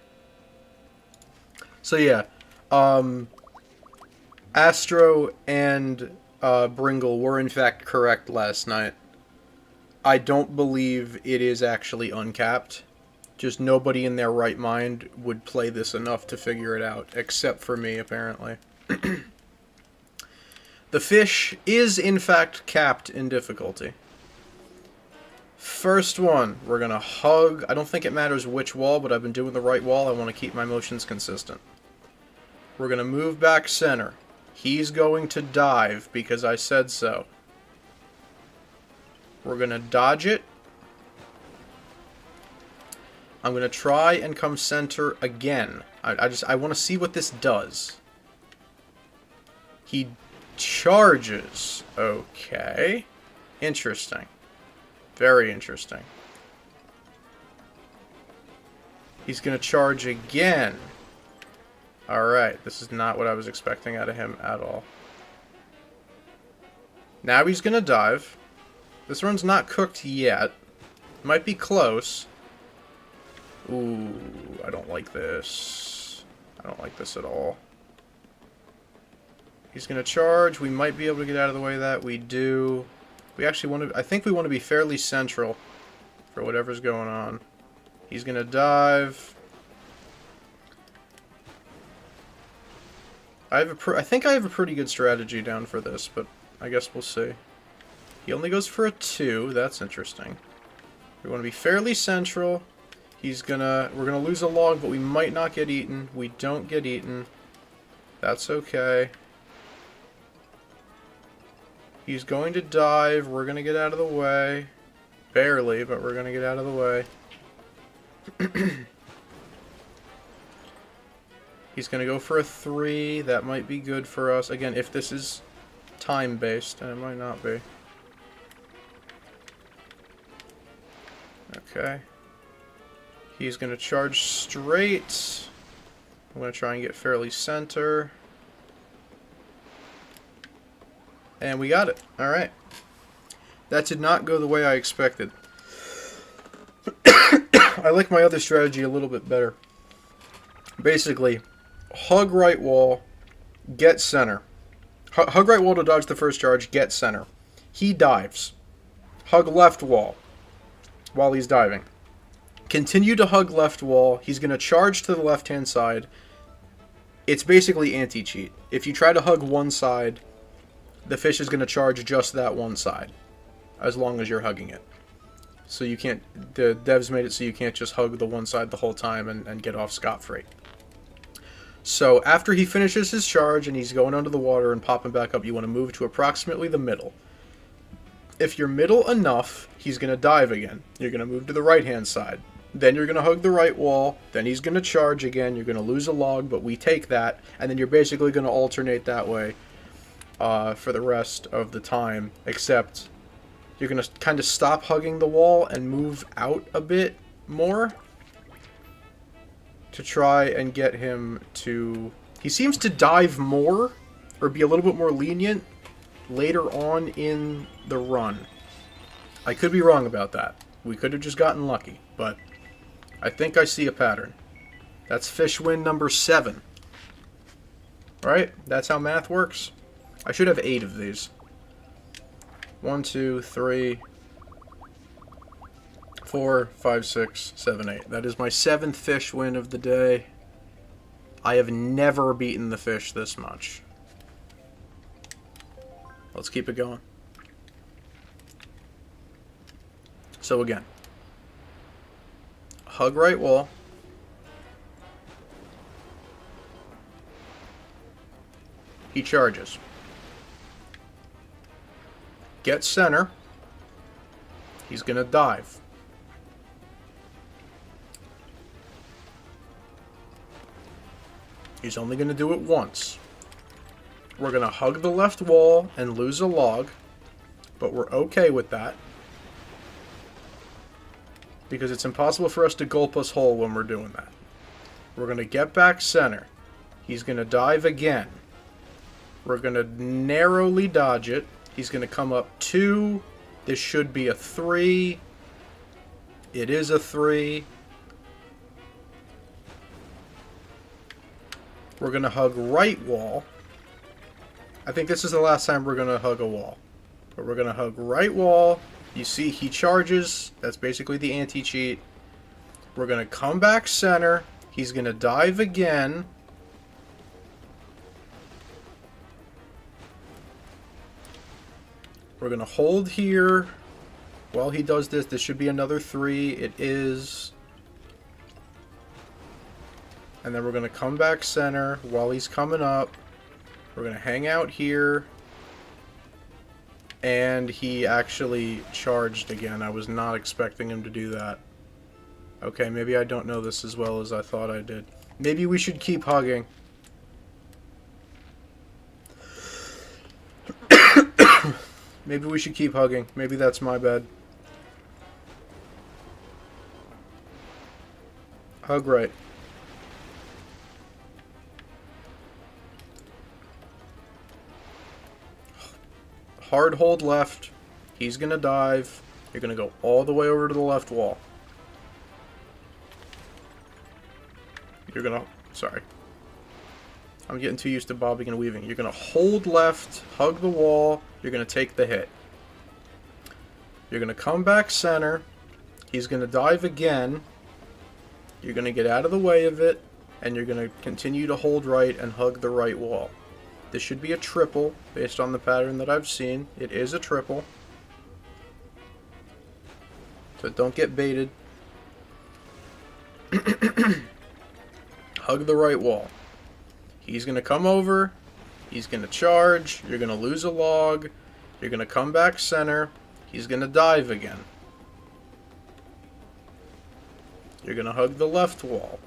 So yeah, Astro and Bringle were in fact correct last night. I don't believe it is actually uncapped. Just nobody in their right mind would play this enough to figure it out, except for me, apparently. The fish is, in fact, capped in difficulty. First one, we're going to hug. I don't think it matters which wall, but I've been doing the right wall. I want to keep my motions consistent. We're going to move back center. He's going to dive, because I said so. We're going to dodge it. I'm going to try and come center again. I want to see what this does. He charges. Okay. Interesting. Very interesting. He's going to charge again. Alright, this is not what I was expecting out of him at all. Now he's going to dive. This one's not cooked yet. Might be close. Ooh, I don't like this. I don't like this at all. He's going to charge. We might be able to get out of the way of that. We do. We actually want to... I think we want to be fairly central for whatever's going on. He's going to dive. I think I have a pretty good strategy down for this, but I guess we'll see. He only goes for a 2. That's interesting. We want to be fairly central. We're gonna lose a log, but we might not get eaten. We don't get eaten. That's okay. He's going to dive. We're gonna get out of the way. Barely, but we're gonna get out of the way. He's gonna go for a 3. That might be good for us. Again, if this is time-based, and it might not be. Okay. He's going to charge straight. I'm going to try and get fairly center. And we got it. Alright. That did not go the way I expected. I like my other strategy a little bit better. Basically, hug right wall, get center. Hug right wall to dodge the first charge, get center. He dives. Hug left wall while he's diving. Continue to hug left wall. He's going to charge to the left-hand side. It's basically anti-cheat. If you try to hug one side, the fish is going to charge just that one side, as long as you're hugging it. So you can't, the devs made it so you can't just hug the one side the whole time and get off scot-free. So after he finishes his charge and he's going under the water and popping back up, you want to move to approximately the middle. If you're middle enough, he's going to dive again. You're going to move to the right-hand side. Then you're going to hug the right wall. Then he's going to charge again. You're going to lose a log, but we take that. And then you're basically going to alternate that way for the rest of the time, except you're going to kind of stop hugging the wall and move out a bit more to try and get him to... He seems to dive more, or be a little bit more lenient, later on in the run. I could be wrong about that. We could have just gotten lucky, but I think I see a pattern. That's fish win number 7. Right? That's how math works. I should have 8 of these. 1, 2, 3, 4, 5, 6, 7, 8. That is my 7th fish win of the day. I have never beaten the fish this much. Let's keep it going. So again, hug right wall. He charges. Get center. He's going to dive. He's only going to do it once. We're going to hug the left wall and lose a log, but we're okay with that, because it's impossible for us to gulp us whole when we're doing that. We're going to get back center. He's going to dive again. We're going to narrowly dodge it. He's going to come up 2. This should be a 3. It is a 3. We're going to hug right wall. I think this is the last time we're going to hug a wall. But we're going to hug right wall. You see he charges. That's basically the anti-cheat. We're going to come back center. He's going to dive again. We're going to hold here while he does this. This should be another 3. It is. And then we're going to come back center while he's coming up. We're going to hang out here. And he actually charged again. I was not expecting him to do that. Okay, maybe I don't know this as well as I thought I did. Maybe we should keep hugging. Maybe we should keep hugging. Maybe that's my bad. Hug right. Hard hold left. He's going to dive. You're going to go all the way over to the left wall. You're going to... Sorry. I'm getting too used to bobbing and weaving. You're going to hold left, hug the wall. You're going to take the hit. You're going to come back center. He's going to dive again. You're going to get out of the way of it. And you're going to continue to hold right and hug the right wall. This should be a triple, based on the pattern that I've seen. It is a triple. So don't get baited. Hug the right wall. He's going to come over. He's going to charge. You're going to lose a log. You're going to come back center. He's going to dive again. You're going to hug the left wall.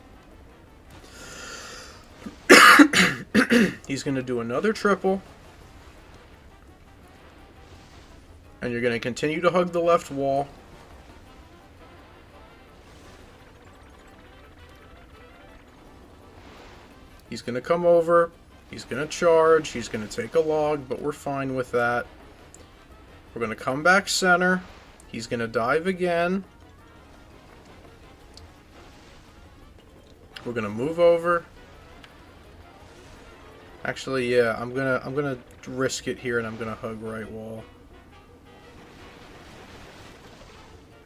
He's going to do another triple. And you're going to continue to hug the left wall. He's going to come over. He's going to charge. He's going to take a log, but we're fine with that. We're going to come back center. He's going to dive again. We're going to move over. Actually, yeah, I'm gonna risk it here, and I'm gonna hug right wall.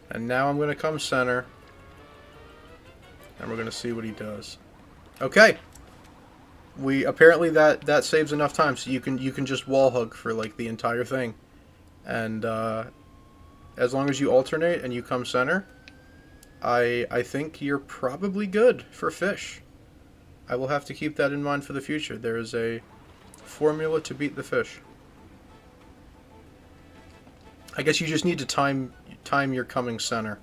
And now I'm gonna come center, and we're gonna see what he does. Okay. We apparently that saves enough time, so you can just wall hug for like the entire thing, and as long as you alternate and you come center, I think you're probably good for fish. I will have to keep that in mind for the future. There is a formula to beat the fish. I guess you just need to time your coming center.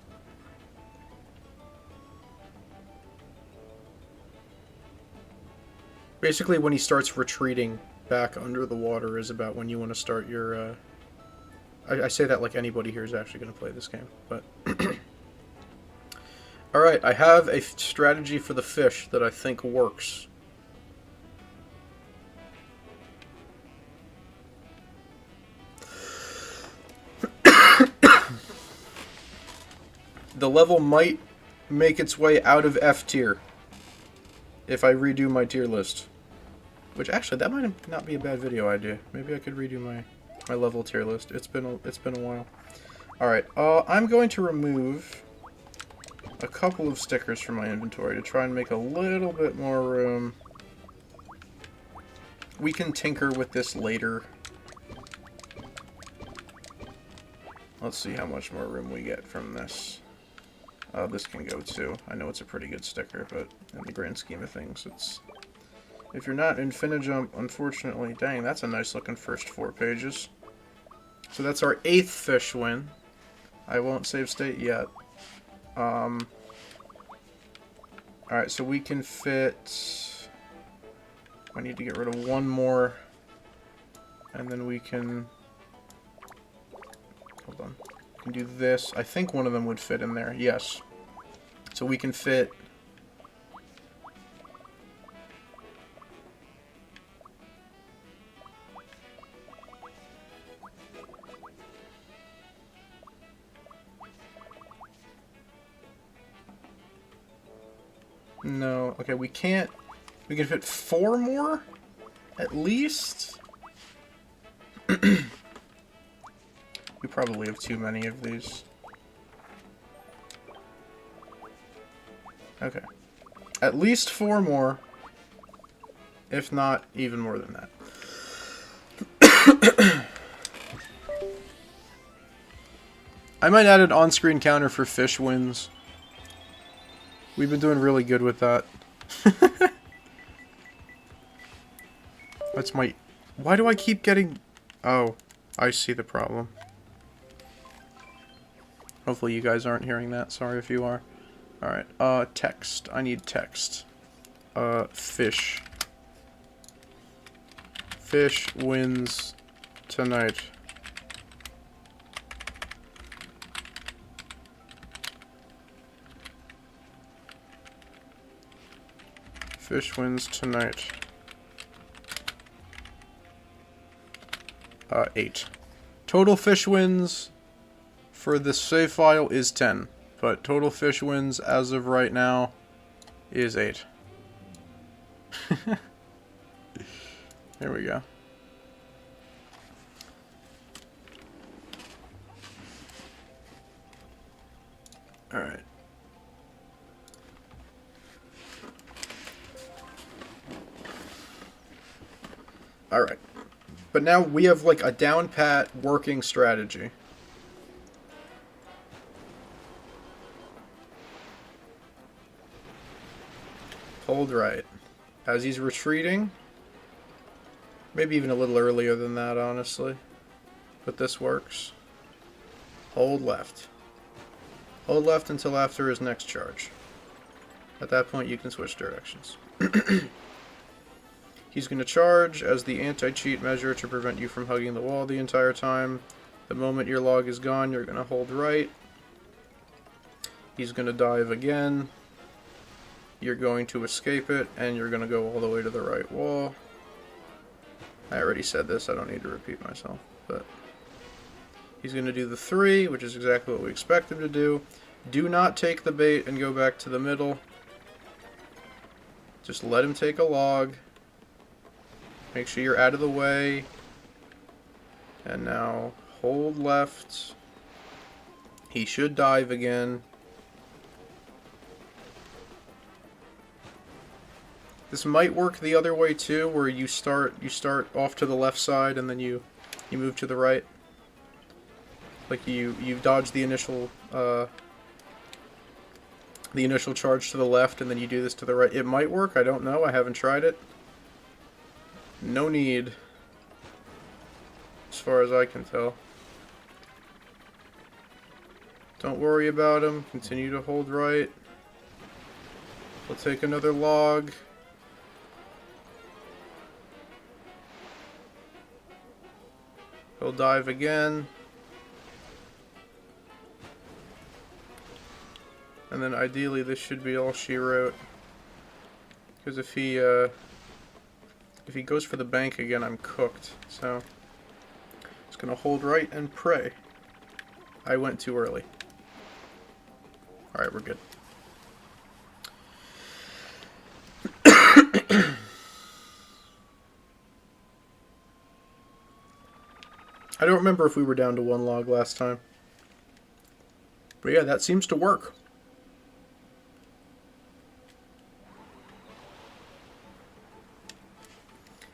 Basically, when he starts retreating back under the water is about when you want to start your... I say that like anybody here is actually going to play this game, but... Alright, I have a strategy for the fish that I think works. The level might make its way out of F tier if I redo my tier list. Which actually, that might not be a bad video idea. Maybe I could redo my level tier list. It's been a while. Alright, I'm going to remove a couple of stickers from my inventory to try and make a little bit more room. We can tinker with this later. Let's see how much more room we get from this. This can go too. I know it's a pretty good sticker, but in the grand scheme of things, it's... If you're not Infinijump, unfortunately... Dang, that's a nice looking first 4 pages. So that's our 8th fish win. I won't save state yet. Alright, so we can fit... I need to get rid of one more. And then we can... Hold on. We can do this. I think one of them would fit in there. Yes. So we can fit... No. Okay, we can't... We can fit 4 more? At least? We probably have too many of these. Okay. At least 4 more. If not, even more than that. I might add an on-screen counter for fish wins. We've been doing really good with that. That's my... Why do I keep getting... Oh, I see the problem. Hopefully you guys aren't hearing that. Sorry if you are. Alright, text. I need text. Fish. Fish wins tonight. Fish wins tonight. 8. Total fish wins for this save file is 10, but total fish wins as of right now is 8. There we go. Alright. Alright. But now we have like a down pat working strategy. Hold right. As he's retreating. Maybe even a little earlier than that, honestly. But this works. Hold left. Hold left until after his next charge. At that point you can switch directions. He's going to charge as the anti-cheat measure to prevent you from hugging the wall the entire time. The moment your log is gone, you're going to hold right. He's going to dive again. You're going to escape it, and you're going to go all the way to the right wall. I already said this, I don't need to repeat myself, but he's going to do the 3, which is exactly what we expect him to do. Do not take the bait and go back to the middle. Just let him take a log. Make sure you're out of the way. And now hold left. He should dive again. This might work the other way too, where you start off to the left side and then you move to the right. Like you dodge the initial charge to the left and then you do this to the right. It might work, I don't know, I haven't tried it. No need, as far as I can tell. Don't worry about him, continue to hold right. We'll take another log. He'll dive again. And then ideally this should be all she wrote. Because if he goes for the bank again, I'm cooked. So just gonna hold right and pray. I went too early. Alright, we're good. I don't remember if we were down to 1 log last time. But yeah, that seems to work.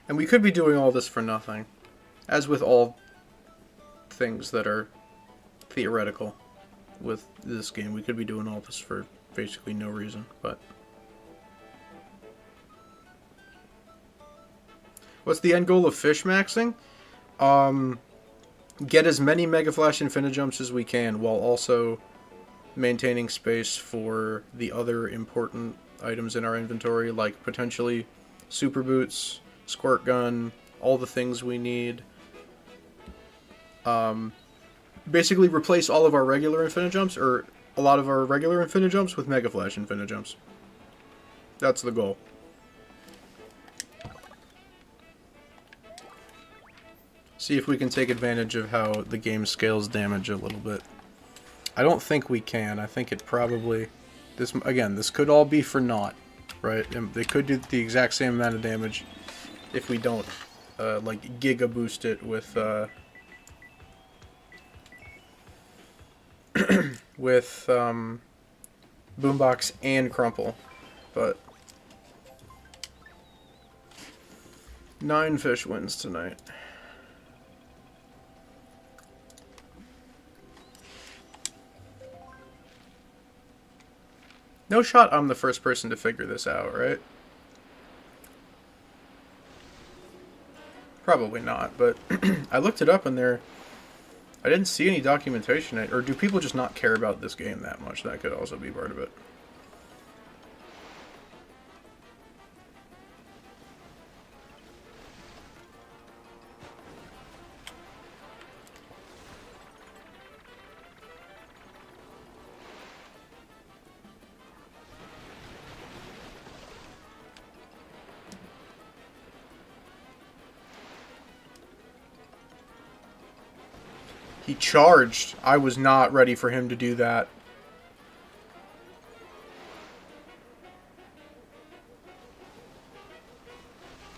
And we could be doing all this for nothing. As with all things that are theoretical with this game. We could be doing all this for basically no reason, but... What's the end goal of fish maxing? Get as many Mega Flash Infinijumps as we can, while also maintaining space for the other important items in our inventory, like potentially Super Boots, Squirt Gun, all the things we need. Basically replace all of our regular Infinijumps, or a lot of our regular Infinijumps, with Mega Flash Infinijumps. That's the goal. See if we can take advantage of how the game scales damage a little bit. I don't think we can. I think it probably... This could all be for naught, right? And they could do the exact same amount of damage if we don't, like, Giga Boost it with, with, Boombox and Crumple. But... 9 fish wins tonight. No shot I'm the first person to figure this out, right? Probably not, but I looked it up and I didn't see any documentation. Or do people just not care about this game that much? That could also be part of it. He charged. I was not ready for him to do that.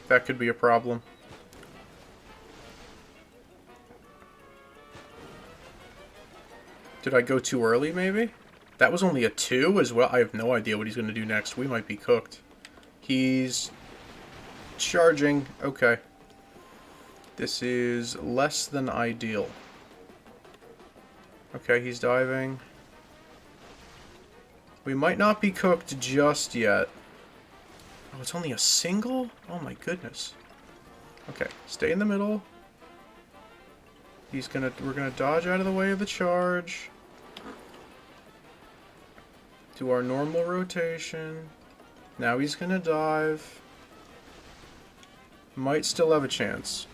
That could be a problem. Did I go too early, maybe? That was only a 2 as well. I have no idea what he's going to do next. We might be cooked. He's charging. Okay. This is less than ideal. Okay, he's diving. We might not be cooked just yet. Oh, it's only a single? Oh my goodness. Okay, stay in the middle. We're gonna dodge out of the way of the charge. Do our normal rotation. Now he's gonna dive. Might still have a chance.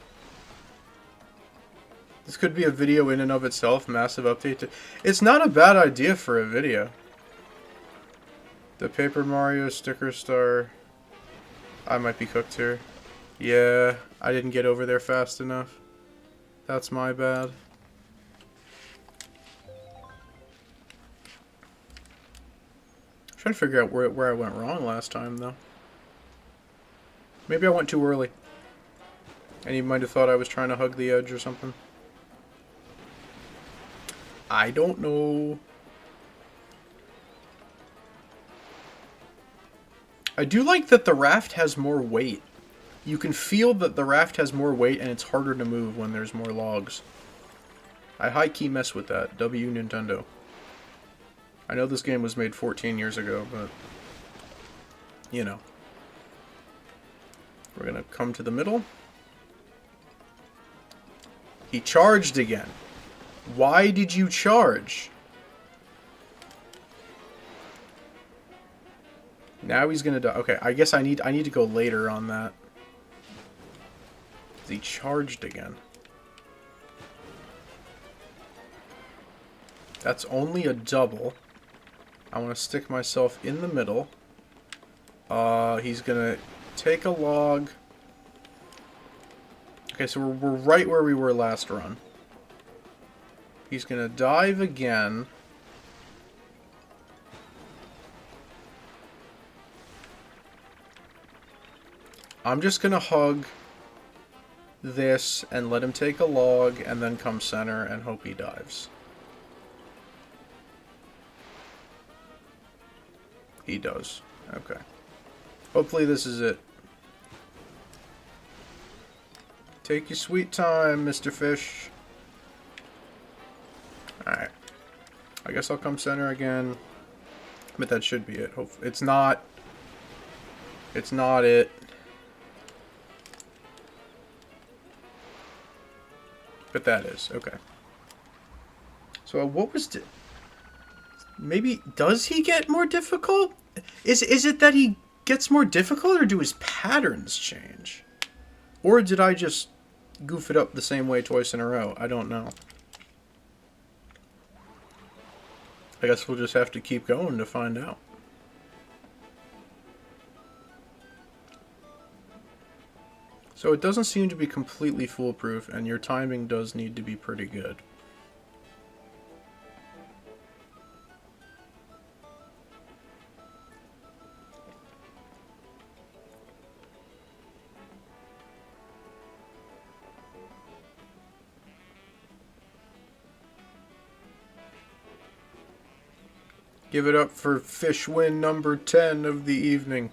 This could be a video in and of itself, massive update to... It's not a bad idea for a video. The Paper Mario sticker star. I might be cooked here. Yeah, I didn't get over there fast enough. That's my bad. I'm trying to figure out where I went wrong last time, though. Maybe I went too early. And you might have thought I was trying to hug the edge or something. I don't know. I do like that the raft has more weight. You can feel that the raft has more weight and it's harder to move when there's more logs. I high-key mess with that. W Nintendo. I know this game was made 14 years ago, but... you know. We're gonna come to the middle. He charged again. Why did you charge? Now he's gonna die. Okay, I guess I need to go later on that. He charged again. That's only a double. I want to stick myself in the middle. He's gonna take a log. Okay, so we're right where we were last run. He's gonna dive again. I'm just gonna hug this and let him take a log and then come center and hope he dives. He does. Okay. Hopefully this is it. Take your sweet time, Mr. Fish. Alright. I guess I'll come center again. But that should be it. Hopefully it's not. It's not it. But that is. Okay. So what was... maybe... does he get more difficult? Is it that he gets more difficult, or do his patterns change? Or did I just goof it up the same way twice in a row? I don't know. I guess we'll just have to keep going to find out. So it doesn't seem to be completely foolproof, and your timing does need to be pretty good. Give it up for fish win number 10 of the evening.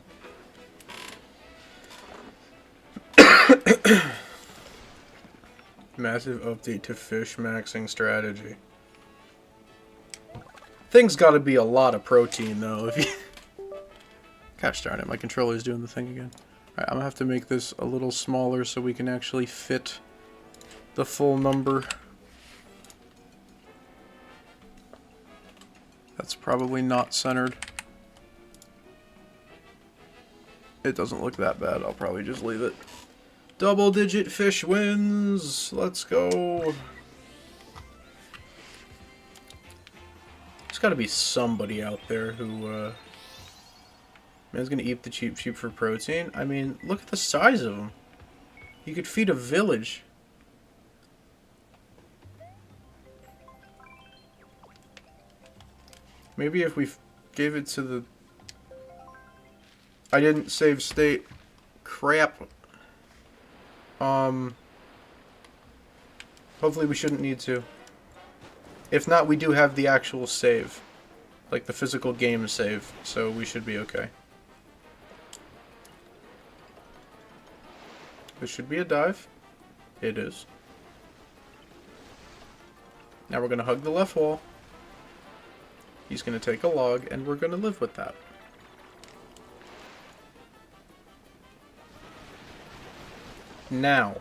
Massive update to fish maxing strategy. Thing's gotta be a lot of protein though. If you... gosh darn it, my controller's doing the thing again. Alright, I'm gonna have to make this a little smaller so we can actually fit the full number. That's probably not centered. It doesn't look that bad. I'll probably just leave it. Double-digit fish wins. Let's go. There's got to be somebody out there who man's gonna eat the cheap sheep for protein. I mean, look at the size of them. You could feed a village. Maybe if we gave it to the... I didn't save state. Crap. Hopefully we shouldn't need to. If not, we do have the actual save. Like the physical game save. So we should be okay. This should be a dive. It is. Now we're going to hug the left wall. He's going to take a log, and we're going to live with that. Now,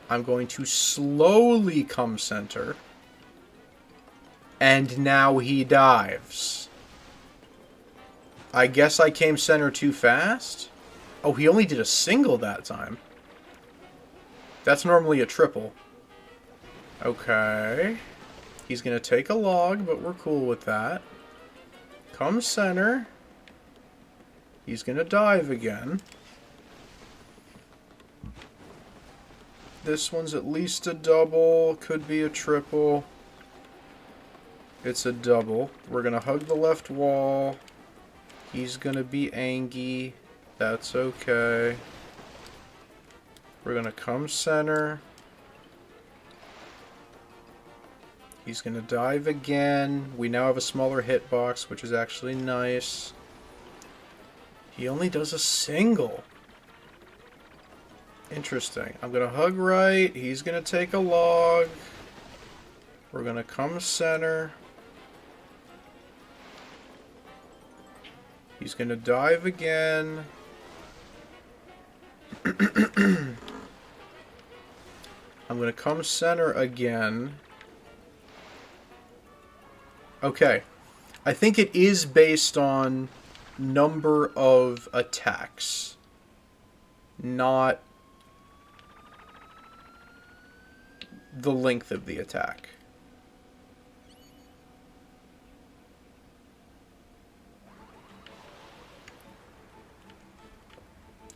I'm going to slowly come center. And now he dives. I guess I came center too fast? Oh, he only did a single that time. That's normally a triple. Okay. He's going to take a log, but we're cool with that. Come center. He's gonna dive again. This one's at least a double, could be a triple. It's a double. We're gonna hug the left wall. He's gonna be angy. That's okay. We're gonna come center. He's gonna dive again. We now have a smaller hitbox, which is actually nice. He only does a single. Interesting. I'm gonna hug right. He's gonna take a log. We're gonna come center. He's gonna dive again. I'm gonna come center again. Okay. I think it is based on number of attacks, not the length of the attack.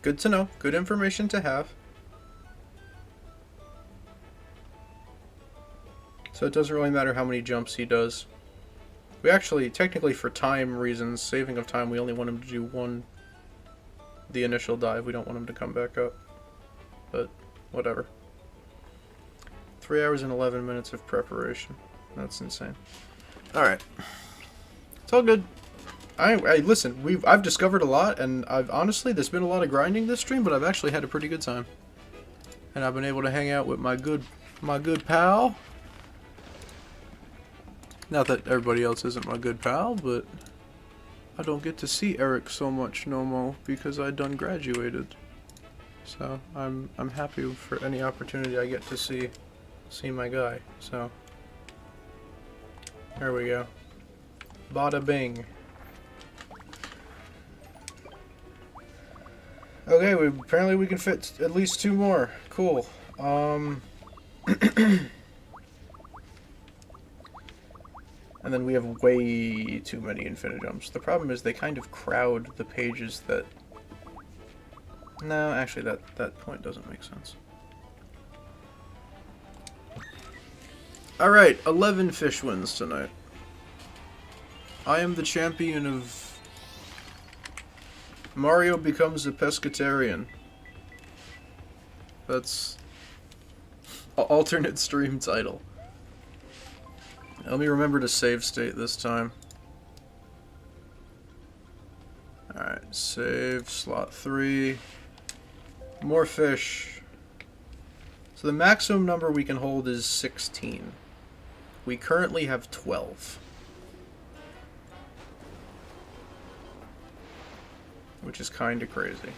Good to know. Good information to have. So it doesn't really matter how many jumps he does. We actually, technically for time reasons, saving of time, we only want him to do one, the initial dive. We don't want him to come back up. But, whatever. 3 hours and 11 minutes of preparation. That's insane. Alright. It's all good. Listen, I've discovered a lot, and honestly, there's been a lot of grinding this stream, but I've actually had a pretty good time. And I've been able to hang out with my good pal. Not that everybody else isn't my good pal, but I don't get to see Eric so much no more because I done graduated. So I'm happy for any opportunity I get to see my guy. So there we go. Bada bing. Okay, apparently we can fit at least 2 more. Cool. And then we have way too many infinite jumps. The problem is they kind of crowd the pages that... No, actually that point doesn't make sense. Alright, 11 fish wins tonight. I am the champion of... Mario becomes a pescatarian. That's... alternate stream title. Let me remember to save state this time. Alright, save, slot 3. More fish. So the maximum number we can hold is 16. We currently have 12. Which is kinda crazy.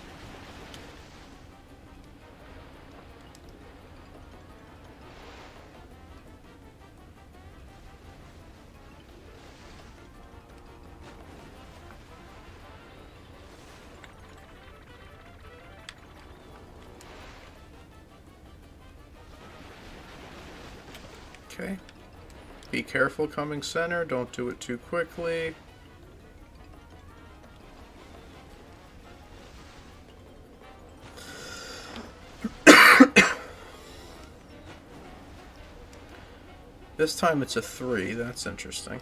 Okay. Be careful coming center, don't do it too quickly. This time it's a 3, that's interesting.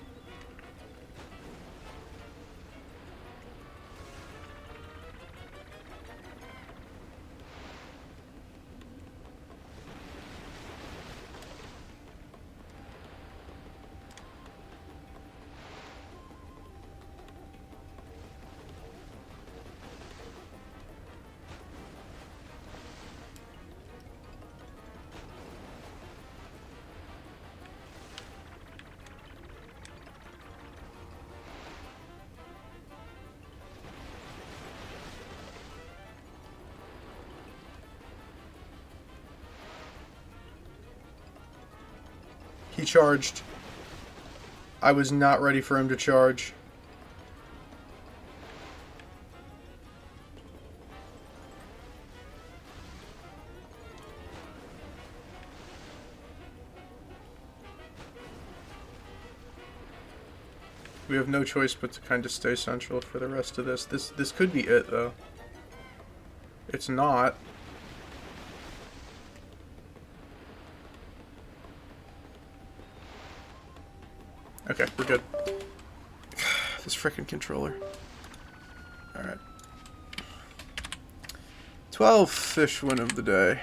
He charged. I was not ready for him to charge. We have no choice but to kind of stay central for the rest of this. This could be it, though. It's not. Okay, we're good. This frickin' controller. Alright. 12 fish win of the day.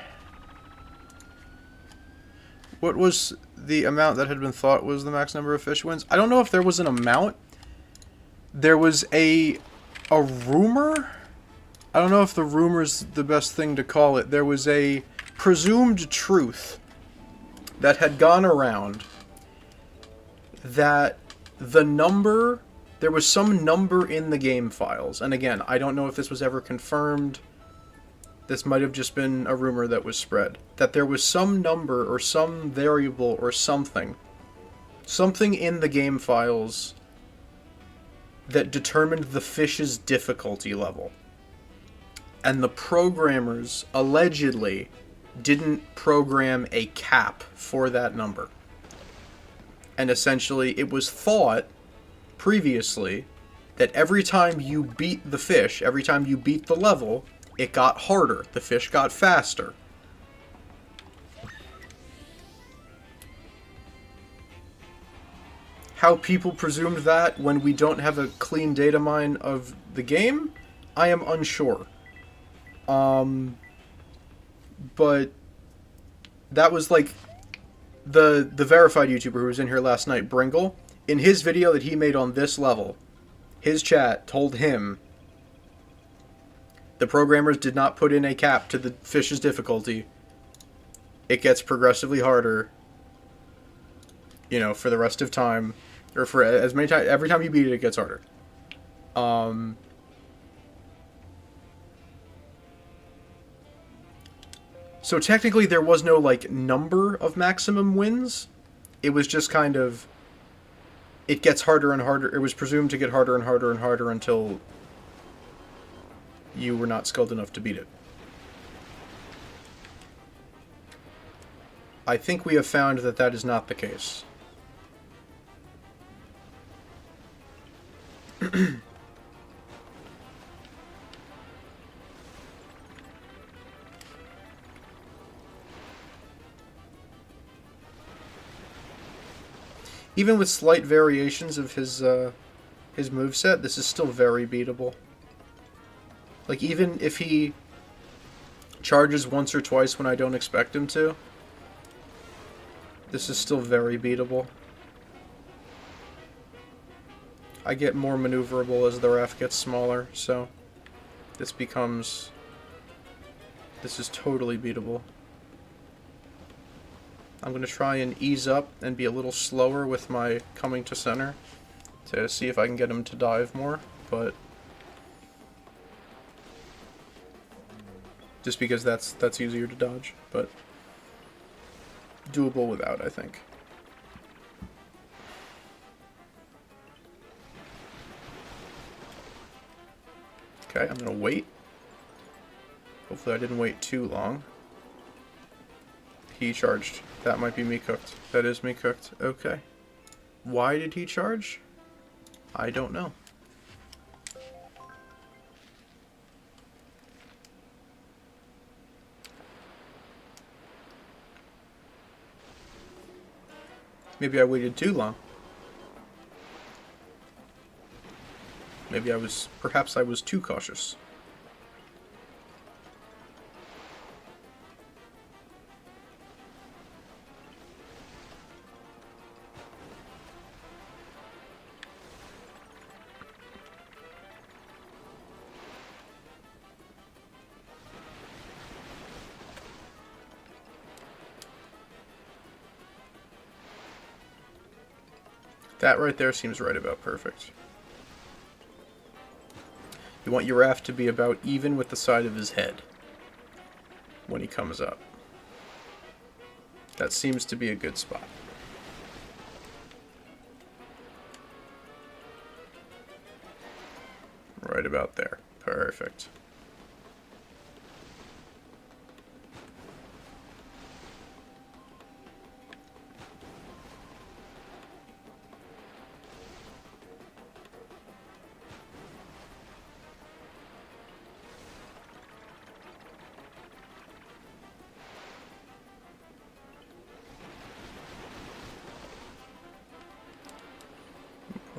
What was the amount that had been thought was the max number of fish wins? I don't know if there was an amount. There was a rumor? I don't know if the rumor's the best thing to call it. There was a presumed truth that had gone around that there was some number in the game files. And again, I don't know if this was ever confirmed. This might have just been a rumor that was spread. That there was some number or some variable or something in the game files that determined the fish's difficulty level. And the programmers allegedly didn't program a cap for that number. And essentially, it was thought previously that every time you beat the fish, every time you beat the level, it got harder. The fish got faster. How people presumed that when we don't have a clean data mine of the game, I am unsure. But that was like the verified YouTuber who was in here last night, Bringle. In his video that he made on this level, his chat told him the programmers did not put in a cap to the fish's difficulty. It gets progressively harder, you know, for the rest of time, or for as many times. Every time you beat it, it gets harder. So technically, there was no like number of maximum wins. It was just kind of. It gets harder and harder. It was presumed to get harder and harder and harder until you were not skilled enough to beat it. I think we have found that that is not the case. Even with slight variations of his moveset, this is still very beatable. Like, even if he charges once or twice when I don't expect him to, this is still very beatable. I get more maneuverable as the raft gets smaller, so this is totally beatable. I'm going to try and ease up and be a little slower with my coming to center to see if I can get him to dive more, but just because that's easier to dodge, but doable without, I think. Okay, I'm going to wait. Hopefully I didn't wait too long. He charged. That might be me cooked. That is me cooked. Okay. Why did he charge? I don't know. Maybe I waited too long. Maybe perhaps I was too cautious. That right there seems right about perfect. You want your raft to be about even with the side of his head when he comes up. That seems to be a good spot. Right about there. Perfect.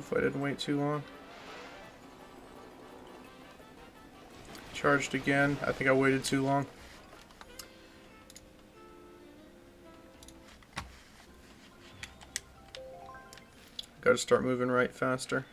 Hopefully I didn't wait too long. Charged again. I think I waited too long. Gotta start moving right faster.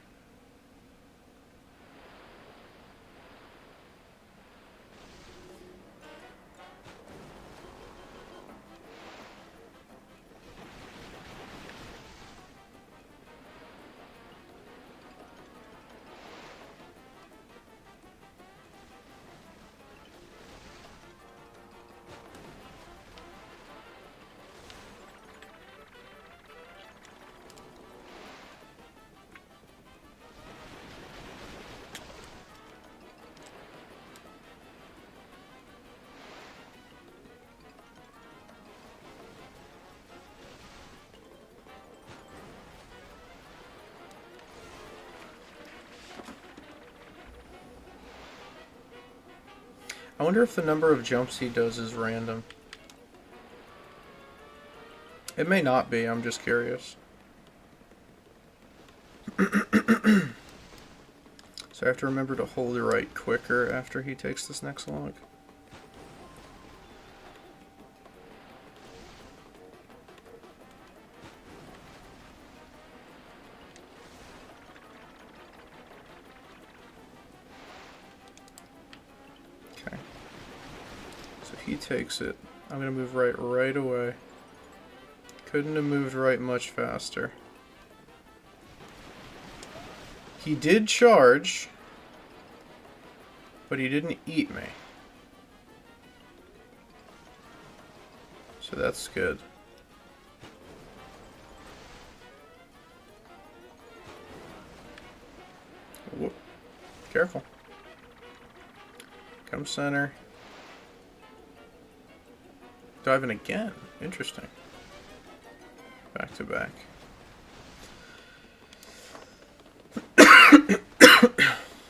I wonder if the number of jumps he does is random. It may not be, I'm just curious. So I have to remember to hold right quicker after he takes this next log. Okay. So he takes it. I'm gonna move right away. Couldn't have moved right much faster. He did charge, but he didn't eat me. So that's good. Whoop. Careful. Come center. Diving again. Interesting. Back to back.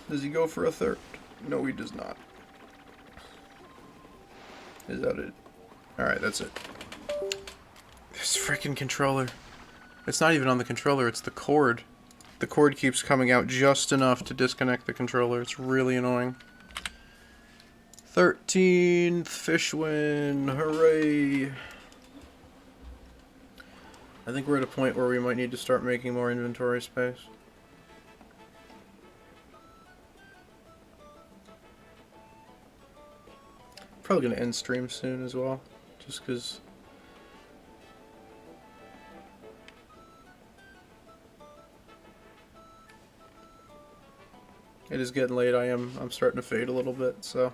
Does he go for a third? No, he does not. Is that it? Alright, that's it. This freaking controller. It's not even on the controller, it's the cord. The cord keeps coming out just enough to disconnect the controller. It's really annoying. 13th fish win. Hooray. I think we're at a point where we might need to start making more inventory space. Probably going to end stream soon as well, just because it is getting late. I'm starting to fade a little bit, so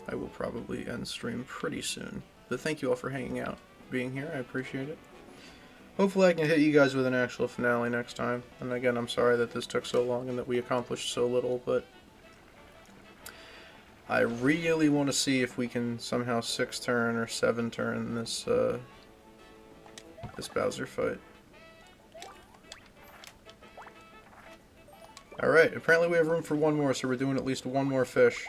I will probably end stream pretty soon. But thank you all for hanging out, being here. I appreciate it. Hopefully I can hit you guys with an actual finale next time. And again, I'm sorry that this took so long and that we accomplished so little, but I really want to see if we can somehow 6-turn or 7-turn this this Bowser fight. Alright, apparently we have room for one more, so we're doing at least one more fish.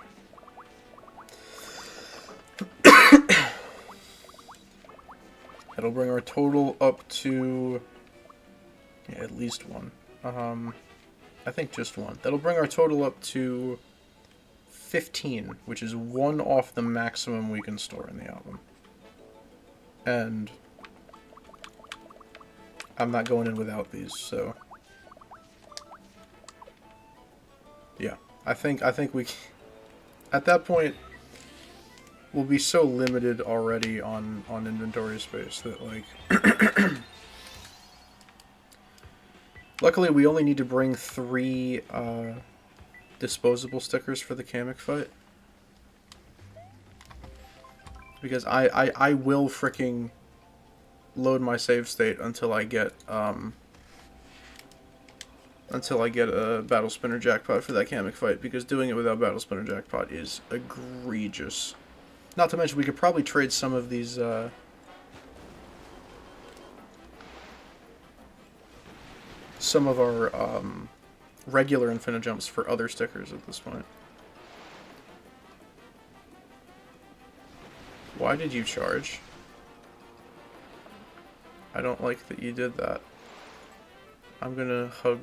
That'll bring our total up to yeah, at least one. I think just one. That'll bring our total up to 15, which is one off the maximum we can store in the album. And I'm not going in without these, so yeah. I think we at that point we'll be so limited already on inventory space that like luckily we only need to bring 3 disposable stickers for the Kamek fight. Because I will freaking load my save state until I get a Battle Spinner Jackpot for that Kamek fight, because doing it without Battle Spinner Jackpot is egregious. Not to mention we could probably trade some of these some of our regular Infinite Jumps for other stickers at this point. Why did you charge? I don't like that you did that. I'm gonna hug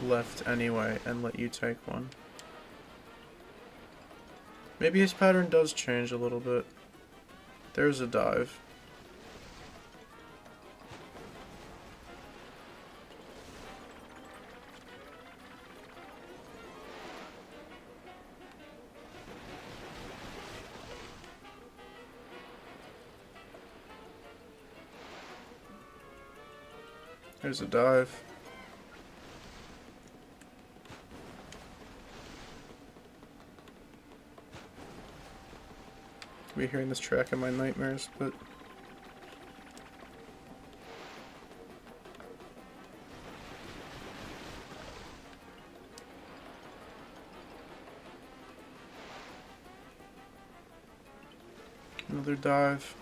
left anyway and let you take one. Maybe his pattern does change a little bit. There's a dive. There's a dive. I'll be hearing this track in my nightmares, but another dive.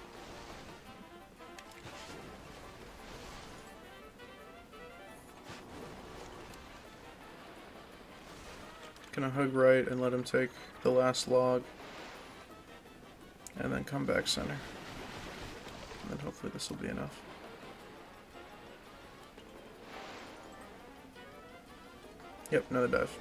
Gonna hug right and let him take the last log. And then come back center. And then hopefully this will be enough. Yep, another dive.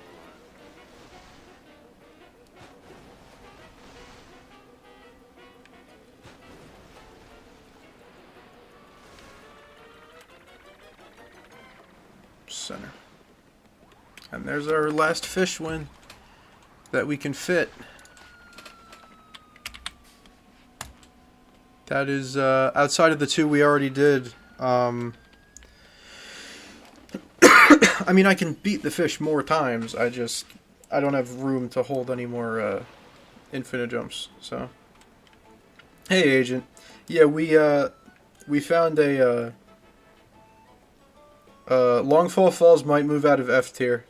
Center. And there's our last fish win that we can fit. That is outside of the two we already did. I mean, I can beat the fish more times. I don't have room to hold any more infinite jumps. So, hey, agent. Yeah, we found a Longfall Falls might move out of F tier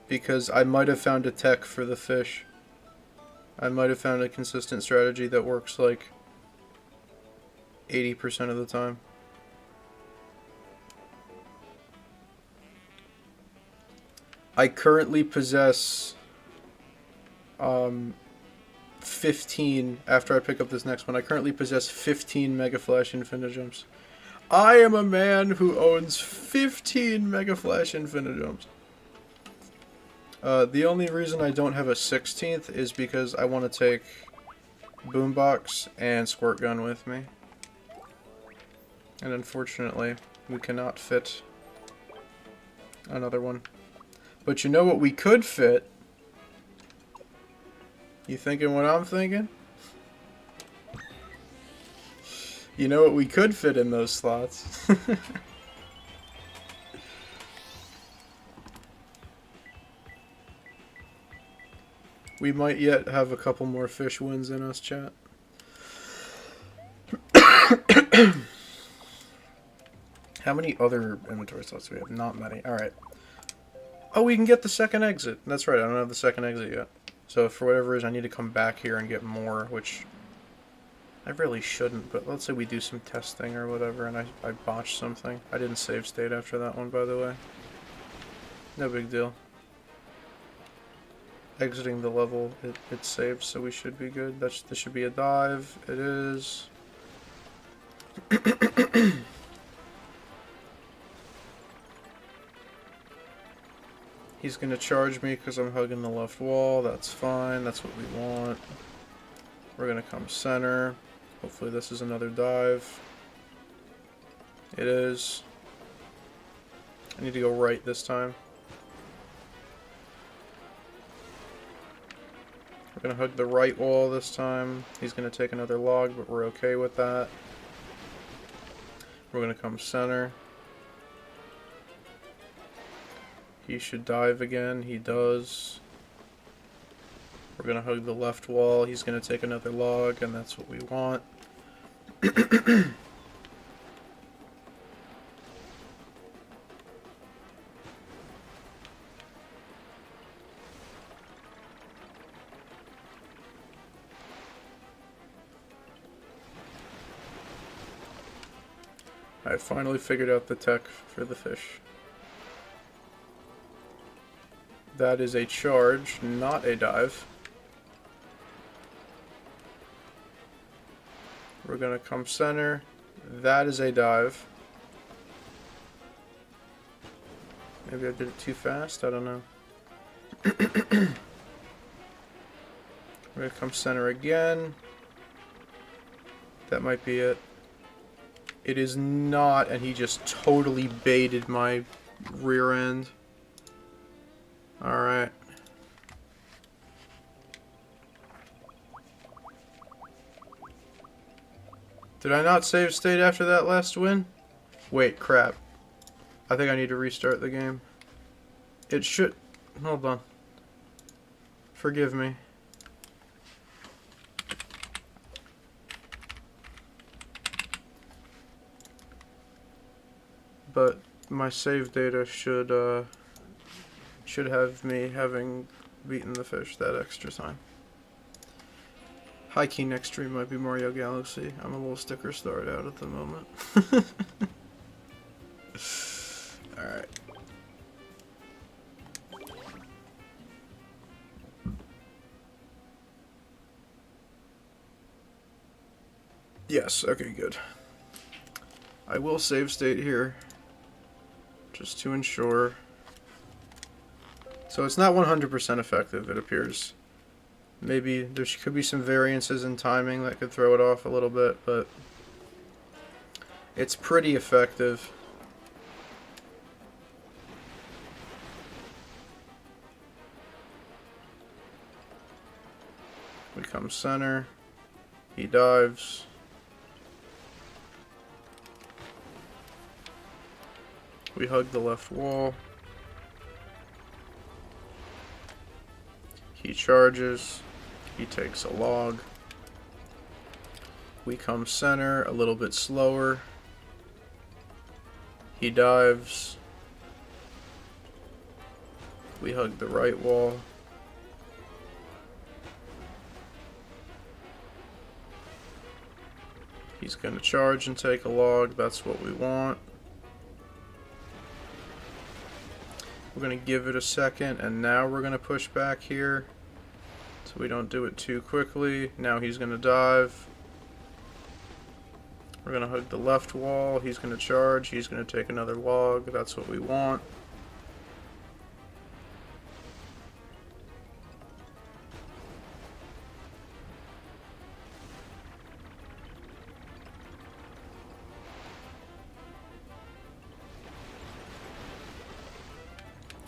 because I might have found a tech for the fish. I might have found a consistent strategy that works like 80% of the time. I currently possess 15, after I pick up this next one, I currently possess 15 Mega Flash Infinite Jumps. I am a man who owns 15 Mega Flash Infinite Jumps. The only reason I don't have a 16th is because I want to take Boombox and Squirt Gun with me. And unfortunately, we cannot fit another one. But you know what we could fit? You thinking what I'm thinking? You know what we could fit in those slots? We might yet have a couple more fish wins in us, chat. How many other inventory slots do we have? Not many. Alright. Oh, we can get the second exit. That's right, I don't have the second exit yet. So for whatever reason, I need to come back here and get more, which I really shouldn't, but let's say we do some testing or whatever and I botched something. I didn't save state after that one, by the way. No big deal. Exiting the level, it saves, so we should be good. This should be a dive. It is. He's gonna charge me because I'm hugging the left wall. That's fine. That's what we want. We're gonna come center. Hopefully this is another dive. It is. I need to go right this time. We're going to hug the right wall this time. He's going to take another log, but we're okay with that. We're going to come center. He should dive again. He does. We're going to hug the left wall. He's going to take another log, and that's what we want. I finally figured out the tech for the fish. That is a charge, not a dive. We're gonna come center. That is a dive. Maybe I did it too fast, I don't know. We're gonna come center again. That might be it. It is not, and he just totally baited my rear end. Alright. Did I not save state after that last win? Wait, crap. I think I need to restart the game. It should... Hold on. Forgive me. But my save data should have me having beaten the fish that extra time. High key next stream might be Mario Galaxy. I'm a little sticker starred out at the moment. Alright. Yes, okay, good. I will save state here, just to ensure. So it's not 100% effective, it appears. Maybe there could be some variances in timing that could throw it off a little bit, but it's pretty effective. We come center. He dives. We hug the left wall. He charges. He takes a log. We come center a little bit slower. He dives. We hug the right wall. He's going to charge and take a log. That's what we want. We're going to give it a second, and now we're going to push back here so we don't do it too quickly. Now he's going to dive. We're going to hug the left wall. He's going to charge. He's going to take another log. That's what we want.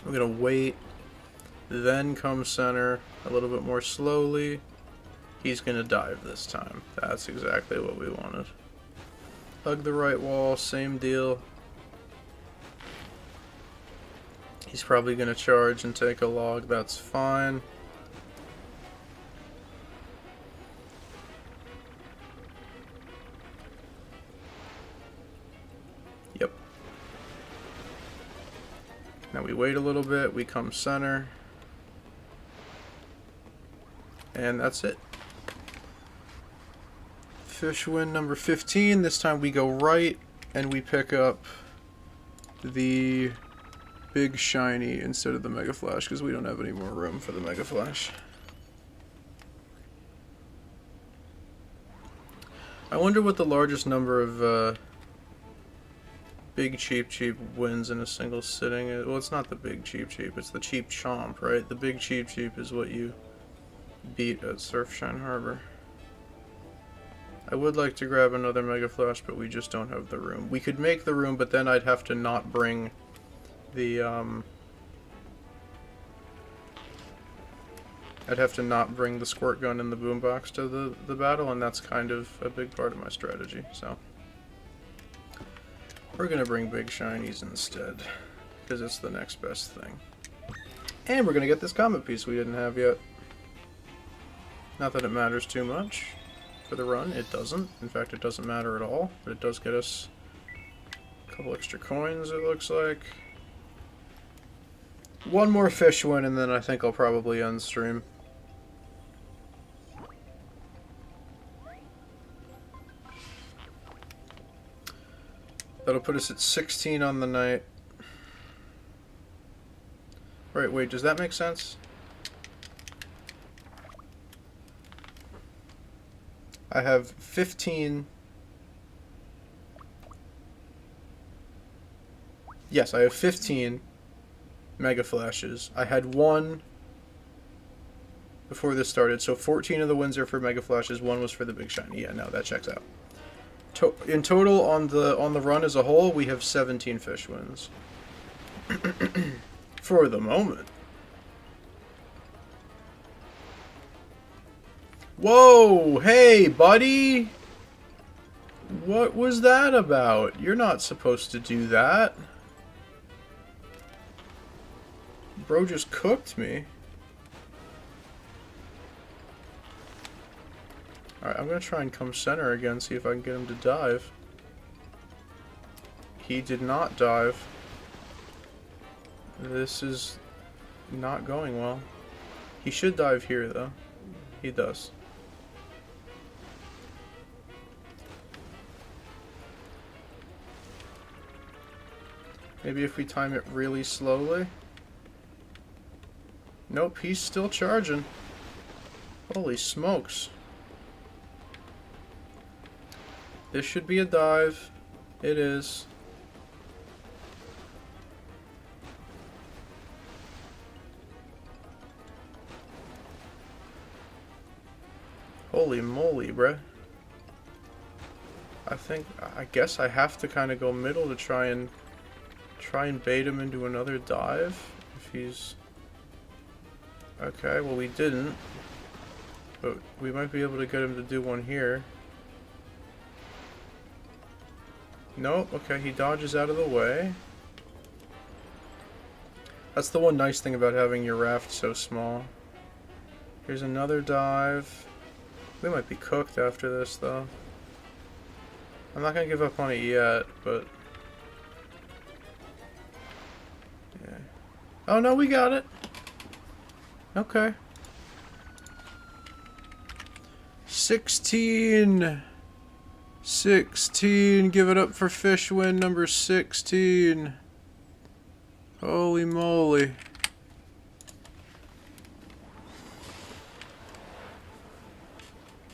We're going to wait, then come center a little bit more slowly. He's going to dive this time. That's exactly what we wanted. Hug the right wall, same deal. He's probably going to charge and take a log. That's fine. Yep. Now we wait a little bit, we come center, and that's it. Fish win number 15. This time we go right, and we pick up the big shiny instead of the Mega Flash, because we don't have any more room for the Mega Flash. I wonder what the largest number of big cheap wins in a single sitting. Well, it's not the big cheap, it's the cheap chomp, right? The big cheap is what you beat at Surfshine Harbor. I would like to grab another Mega Flash, but we just don't have the room. We could make the room, but then I'd have to not bring the squirt gun and the boombox to the battle, and that's kind of a big part of my strategy, so we're gonna bring big shinies instead, because it's the next best thing. And we're gonna get this comet piece we didn't have yet. Not that it matters too much for the run, it doesn't. In fact, it doesn't matter at all, but it does get us a couple extra coins, it looks like. One more fish win, and then I think I'll probably end stream. That'll put us at 16 on the night. Right, wait, does that make sense? I have 15. Yes, I have 15. Mega Flashes. I had one before this started, so 14 of the wins are for Mega Flashes, one was for the Big Shiny. Yeah, no, that checks out. In total, on the run as a whole, we have 17 fish wins. For the moment. Whoa! Hey, buddy! What was that about? You're not supposed to do that. Bro just cooked me. Alright, I'm gonna try and come center again, see if I can get him to dive. He did not dive. This is not going well. He should dive here, though. He does. Maybe if we time it really slowly. Nope, he's still charging. Holy smokes. This should be a dive. It is. Holy moly, bruh. I guess I have to kind of go middle to try and bait him into another dive. If he's... Okay, well we didn't. But we might be able to get him to do one here. Nope, okay, he dodges out of the way. That's the one nice thing about having your raft so small. Here's another dive. We might be cooked after this, though. I'm not gonna give up on it yet, but... Yeah. Oh no, we got it! Okay. 16! 16! Give it up for fish win number 16! Holy moly.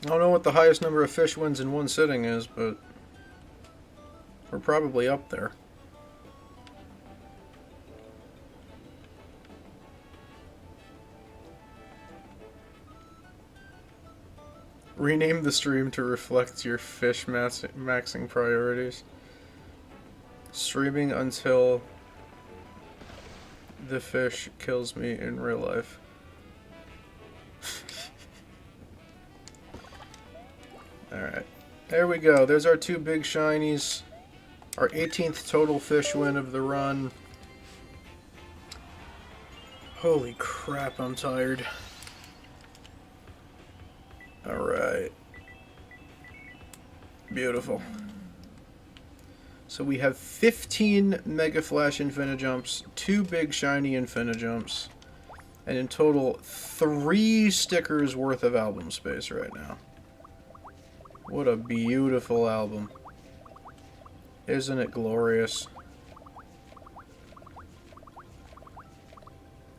I don't know what the highest number of fish wins in one sitting is, but we're probably up there. Rename the stream to reflect your fish maxing priorities. Streaming until the fish kills me in real life. Alright. There we go. There's our two big shinies. Our 18th total fish win of the run. Holy crap, I'm tired. Alright. Beautiful. So we have 15 Mega Flash Infinijumps, 2 Big Shiny Infinijumps, and in total 3 stickers worth of album space right now. What a beautiful album. Isn't it glorious?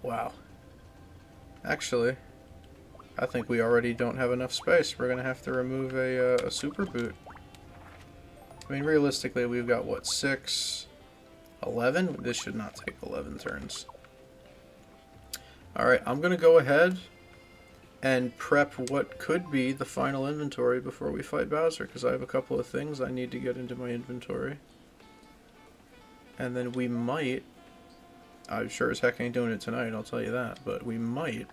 Wow. Actually, I think we already don't have enough space. We're going to have to remove a super boot. I mean, realistically, we've got, what, 6? 11? This should not take 11 turns. Alright, I'm going to go ahead and prep what could be the final inventory before we fight Bowser, because I have a couple of things I need to get into my inventory. And then we might, I'm sure as heck ain't doing it tonight, I'll tell you that, but we might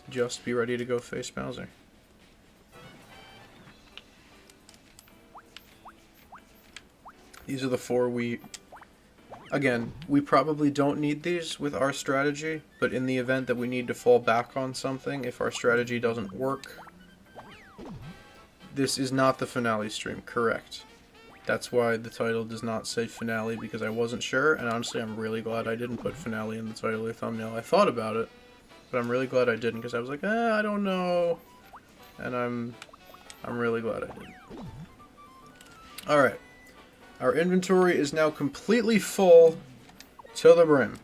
just be ready to go face Bowser. These are the 4 we... Again, we probably don't need these with our strategy, but in the event that we need to fall back on something, if our strategy doesn't work... This is not the finale stream, correct. That's why the title does not say finale, because I wasn't sure, and honestly I'm really glad I didn't put finale in the title or thumbnail. I thought about it, but I'm really glad I didn't, because I was like, I don't know. And I'm really glad I didn't. Alright. Our inventory is now completely full to the brim.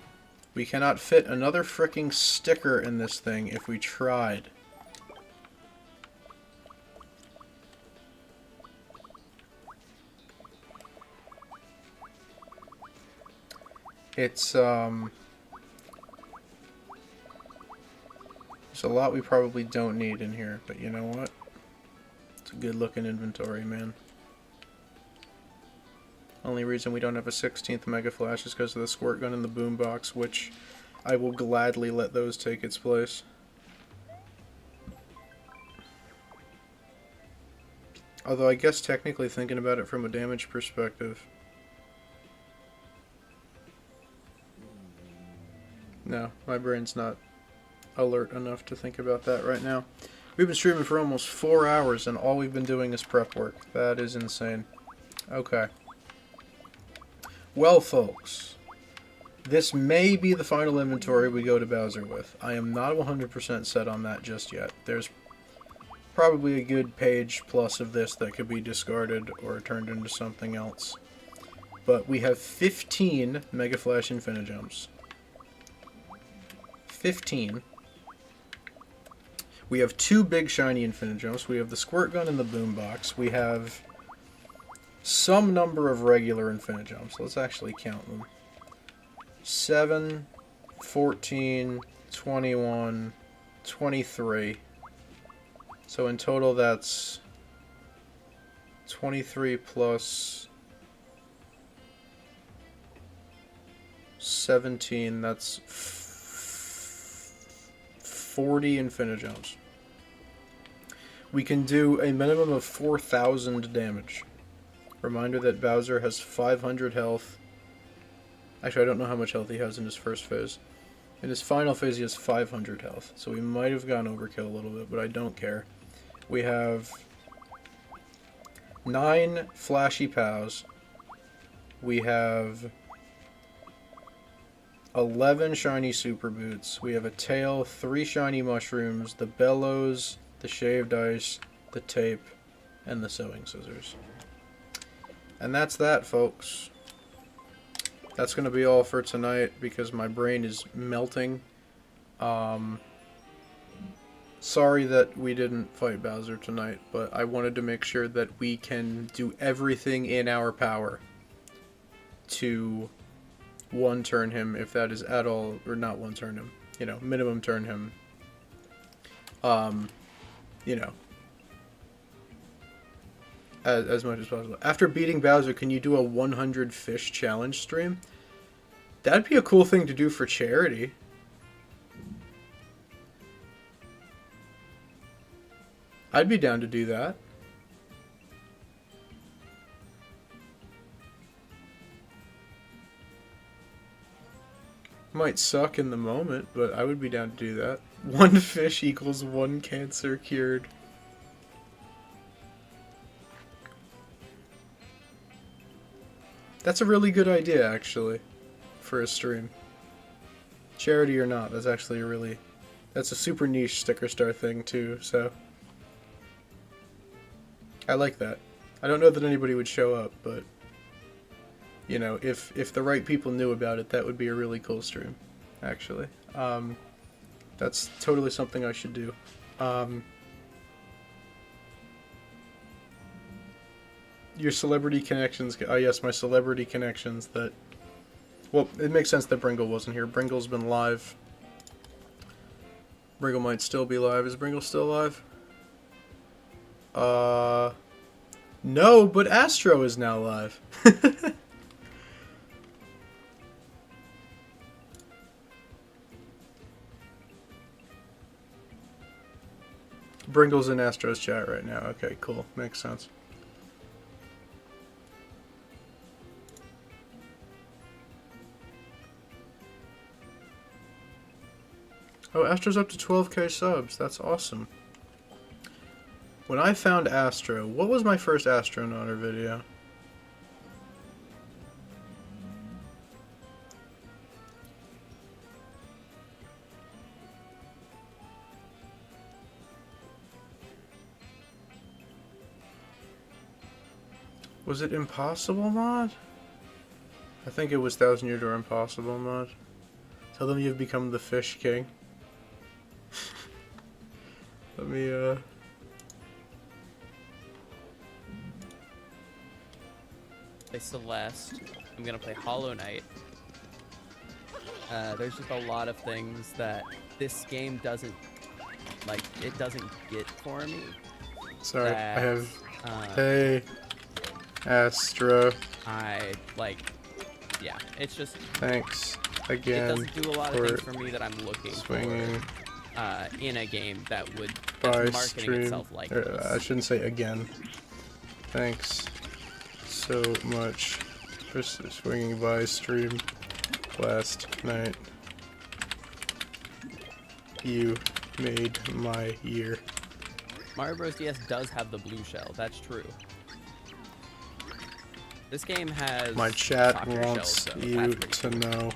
We cannot fit another fricking sticker in this thing if we tried. It's, There's a lot we probably don't need in here, but you know what? It's a good looking inventory, man. Only reason we don't have a 16th Mega Flash is because of the squirt gun and the boombox, which I will gladly let those take its place. Although I guess technically thinking about it from a damage perspective. No, my brain's not alert enough to think about that right now. We've been streaming for almost 4 hours and all we've been doing is prep work. That is insane. Okay. Well, folks, this may be the final inventory we go to Bowser with. I am not 100% set on that just yet. There's probably a good page plus of this that could be discarded or turned into something else. But we have 15 Mega Flash Infinijumps. 15. We have 2 big shiny Infinijumps. We have the squirt gun and the boombox. We have some number of regular Infinijumps. Let's actually count them. 7, 14, 21, 23. So in total that's 23 plus 17. That's 40 Infinijumps. We can do a minimum of 4,000 damage. Reminder that Bowser has 500 health. Actually, I don't know how much health he has in his first phase. In his final phase, he has 500 health. So we might have gone overkill a little bit, but I don't care. We have 9 flashy POWs. We have 11 shiny super boots. We have a tail, 3 shiny mushrooms, the bellows, the shaved ice, the tape, and the sewing scissors. And that's that, folks. That's going to be all for tonight because my brain is melting. Sorry that we didn't fight Bowser tonight, but I wanted to make sure that we can do everything in our power to one-turn him, if that is at all, or not one-turn him, you know, minimum turn him. You know, as much as possible. After beating Bowser, can you do a 100 fish challenge stream? That'd be a cool thing to do for charity. I'd be down to do that. Might suck in the moment, but I would be down to do that. 1 fish equals 1 cancer cured. That's a really good idea, actually, for a stream. Charity or not, that's actually a really... That's a super niche Sticker Star thing, too, so... I like that. I don't know that anybody would show up, but... You know, if the right people knew about it, that would be a really cool stream, actually. That's totally something I should do. Your celebrity connections... Oh yes, my celebrity connections that... Well, it makes sense that Bringle wasn't here. Bringle's been live. Bringle might still be live. Is Bringle still live? No, but Astro is now live. Bringle's in Astro's chat right now. Okay, cool. Makes sense. Oh, Astro's up to 12k subs. That's awesome. When I found Astro, what was my first Astronauter video? Was it Impossible Mod? I think it was 1000 Year Door Impossible Mod. Tell them you've become the Fish King. Let me, Play Celeste. I'm gonna play Hollow Knight. There's just a lot of things that this game doesn't like it doesn't get for me. Sorry, I that, have. uh, Hey, Astra. I like. Yeah, it's just Thanks it again doesn't do a lot of for things for me that I'm looking swinging for in a game that would by that's marketing stream. itself like I this. shouldn't say again. Thanks so much for swinging by stream last night. You made my year. Mario Bros. DS does have the blue shell. That's true. This game has My chat soccer wants shells, though. you That's to pretty cool. know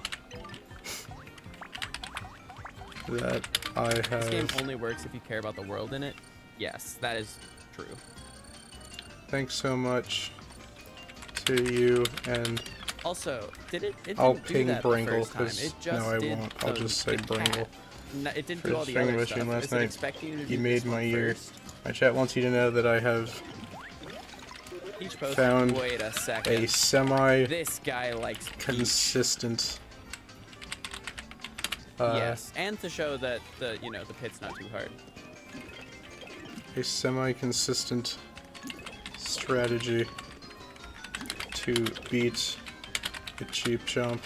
that I This game have. only works if you care about the world in it. Yes, that is true. Thanks so much to you, and Also, it I'll didn't do ping that Bringle, the first time. 'cause- It just no, I did won't. I'll the- just say the Bringle. cat. No, it didn't For do all the string other machine stuff. last Is it night. expecting you to You do made this my one year. first? My chat wants you to know that I have Each post. found Wait a a second. semi This guy likes Peach. consistent. Yes, and to show that the pit's not too hard. A semi-consistent strategy to beat the cheap jump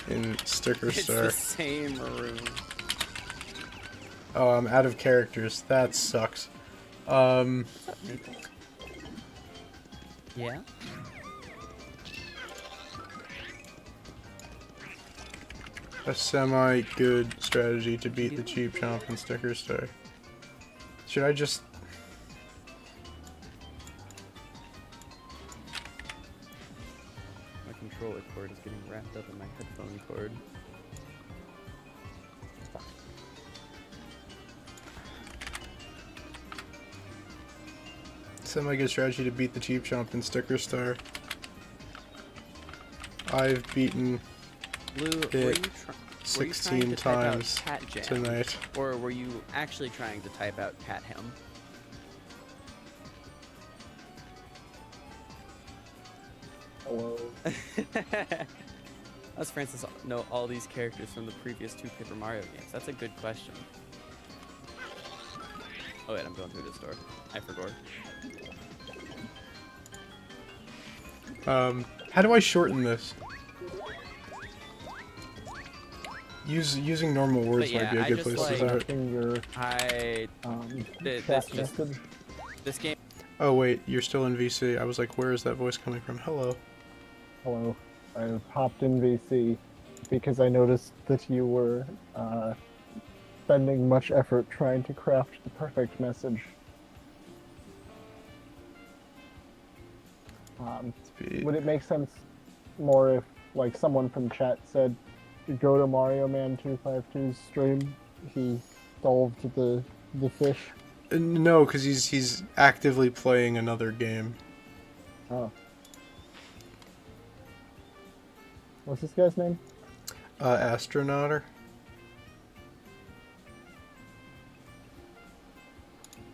in Sticker It's Star. the same room. Oh, I'm out of characters. That sucks. Yeah. A semi-good strategy to beat the cheap jump in Sticker Star. Should I just... My controller cord is getting wrapped up in my headphone cord. Semi-good strategy to beat the cheap jump in Sticker Star. I've beaten Lou, were you, it were you trying 16 to type out times cat jam, tonight. or were you actually trying to type out cat him? Hello. Does Francis know all these characters from the previous two Paper Mario games? That's a good question. Oh wait, I'm going through this door. I forgot. How do I shorten this? Using normal words But yeah, might be a I good just place to like- start. Checking your I chat this just message. this game. Oh wait, you're still in VC. I was like, where is that voice coming from? Hello. Hello. I've hopped in VC because I noticed that you were spending much effort trying to craft the perfect message. Would it make sense more if, like, someone from chat said, go to Mario Man 252's stream? He solved the fish. No, because he's actively playing another game. Oh. What's this guy's name? Astronauter.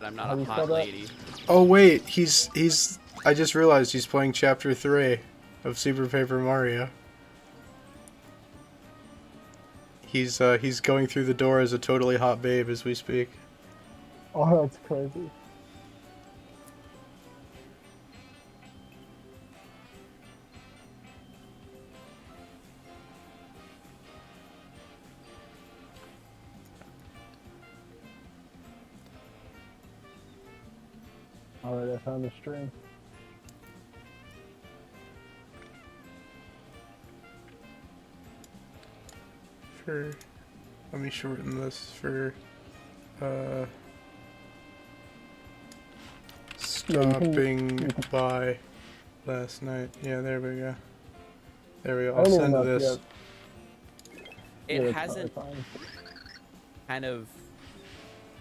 But I'm not How do a you hot spell that? lady. Oh wait, he's. I just realized he's playing Chapter 3 of Super Paper Mario. He's going through the door as a totally hot babe as we speak. Oh, that's crazy. Alright, I found the stream. For, let me shorten this for, Yeah, stopping by last night. Yeah, there we go. There we go. I I'll don't even send know if this. you have- It yeah, it's hasn't fine. kind of.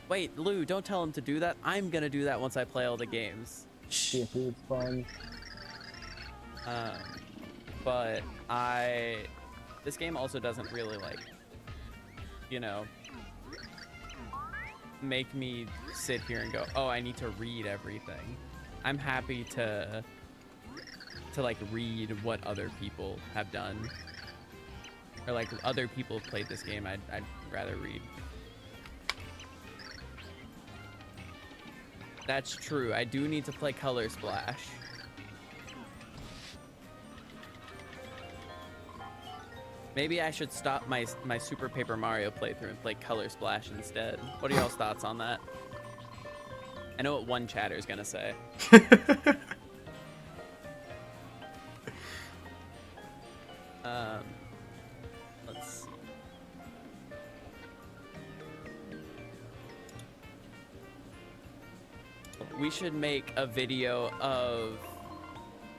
Wait, Lou, don't tell him to do that. I'm gonna do that once I play all the games. See if it's fine. But this game also doesn't really like, make me sit here and go, oh, I need to read everything. I'm happy to like read what other people have done, or like other people have played this game, I'd rather read. That's true. I do need to play Color Splash. Maybe I should stop my Super Paper Mario playthrough and play Color Splash instead. What are y'all's thoughts on that? I know what one chatter is gonna say. Let's see. We should make a video of,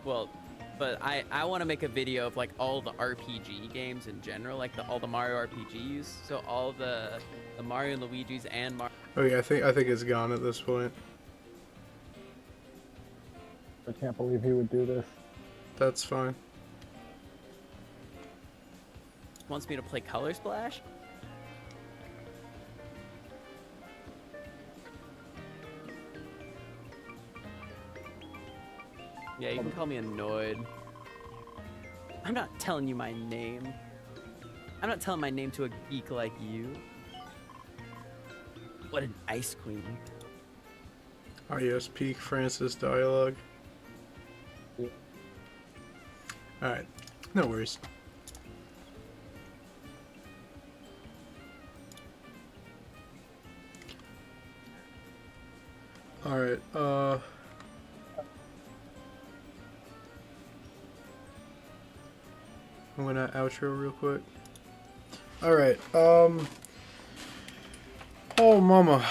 well, but I want to make a video of like all the RPG games in general, like all the Mario RPGs. So all the Mario and Luigi's and Mario. Oh yeah, I think it's gone at this point. I can't believe he would do this. That's fine. Wants me to play Color Splash? Yeah, you can call me annoyed. I'm not telling you my name. I'm not telling my name to a geek like you. What an ice queen. Oh yes, peak Francis dialogue. Yeah. Alright, no worries. Alright, I'm gonna outro real quick. Alright, oh mama,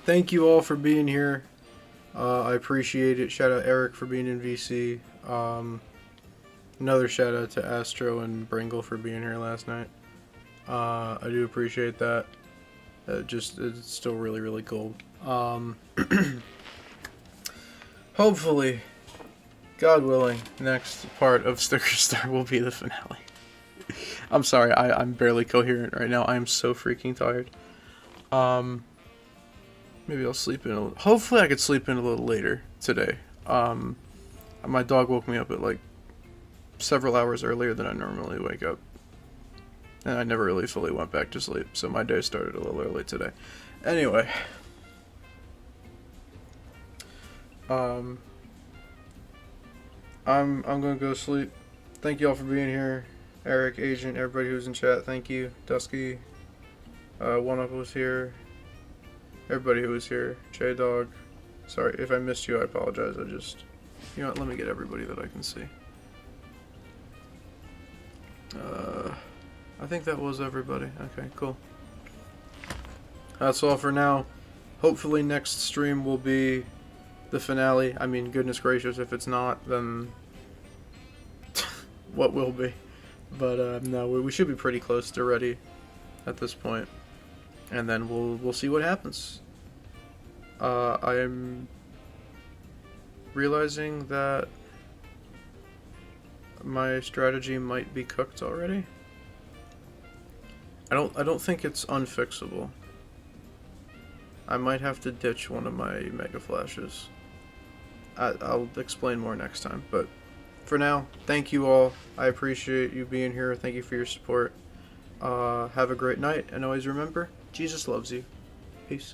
thank you all for being here. I appreciate it. Shout out Eric for being in VC. Another shout out to Astro and Bringle for being here last night. I do appreciate that. It's still really, really cool. Hopefully, God willing, next part of Sticker Star will be the finale. I'm sorry, I'm barely coherent right now. I am so freaking tired. Maybe I'll sleep in a little. Hopefully I could sleep in a little later today. My dog woke me up at like several hours earlier than I normally wake up. And I never really fully went back to sleep, so my day started a little early today. Anyway. I'm gonna go sleep. Thank you all for being here. Eric, Agent, everybody who's in chat, thank you. Dusky, One Up was here. Everybody who was here. J-Dog. Sorry, if I missed you, I apologize. You know what, let me get everybody that I can see. I think that was everybody. Okay, cool. That's all for now. Hopefully next stream will be the finale. I mean, goodness gracious, if it's not, then what will be? But no, we should be pretty close to ready at this point, and then we'll see what happens. I am realizing that my strategy might be cooked already. I don't think it's unfixable. I might have to ditch one of my Mega Flashes. I'll explain more next time, but for now, thank you all. I appreciate you being here. Thank you for your support. Have a great night, and always remember, Jesus loves you. Peace.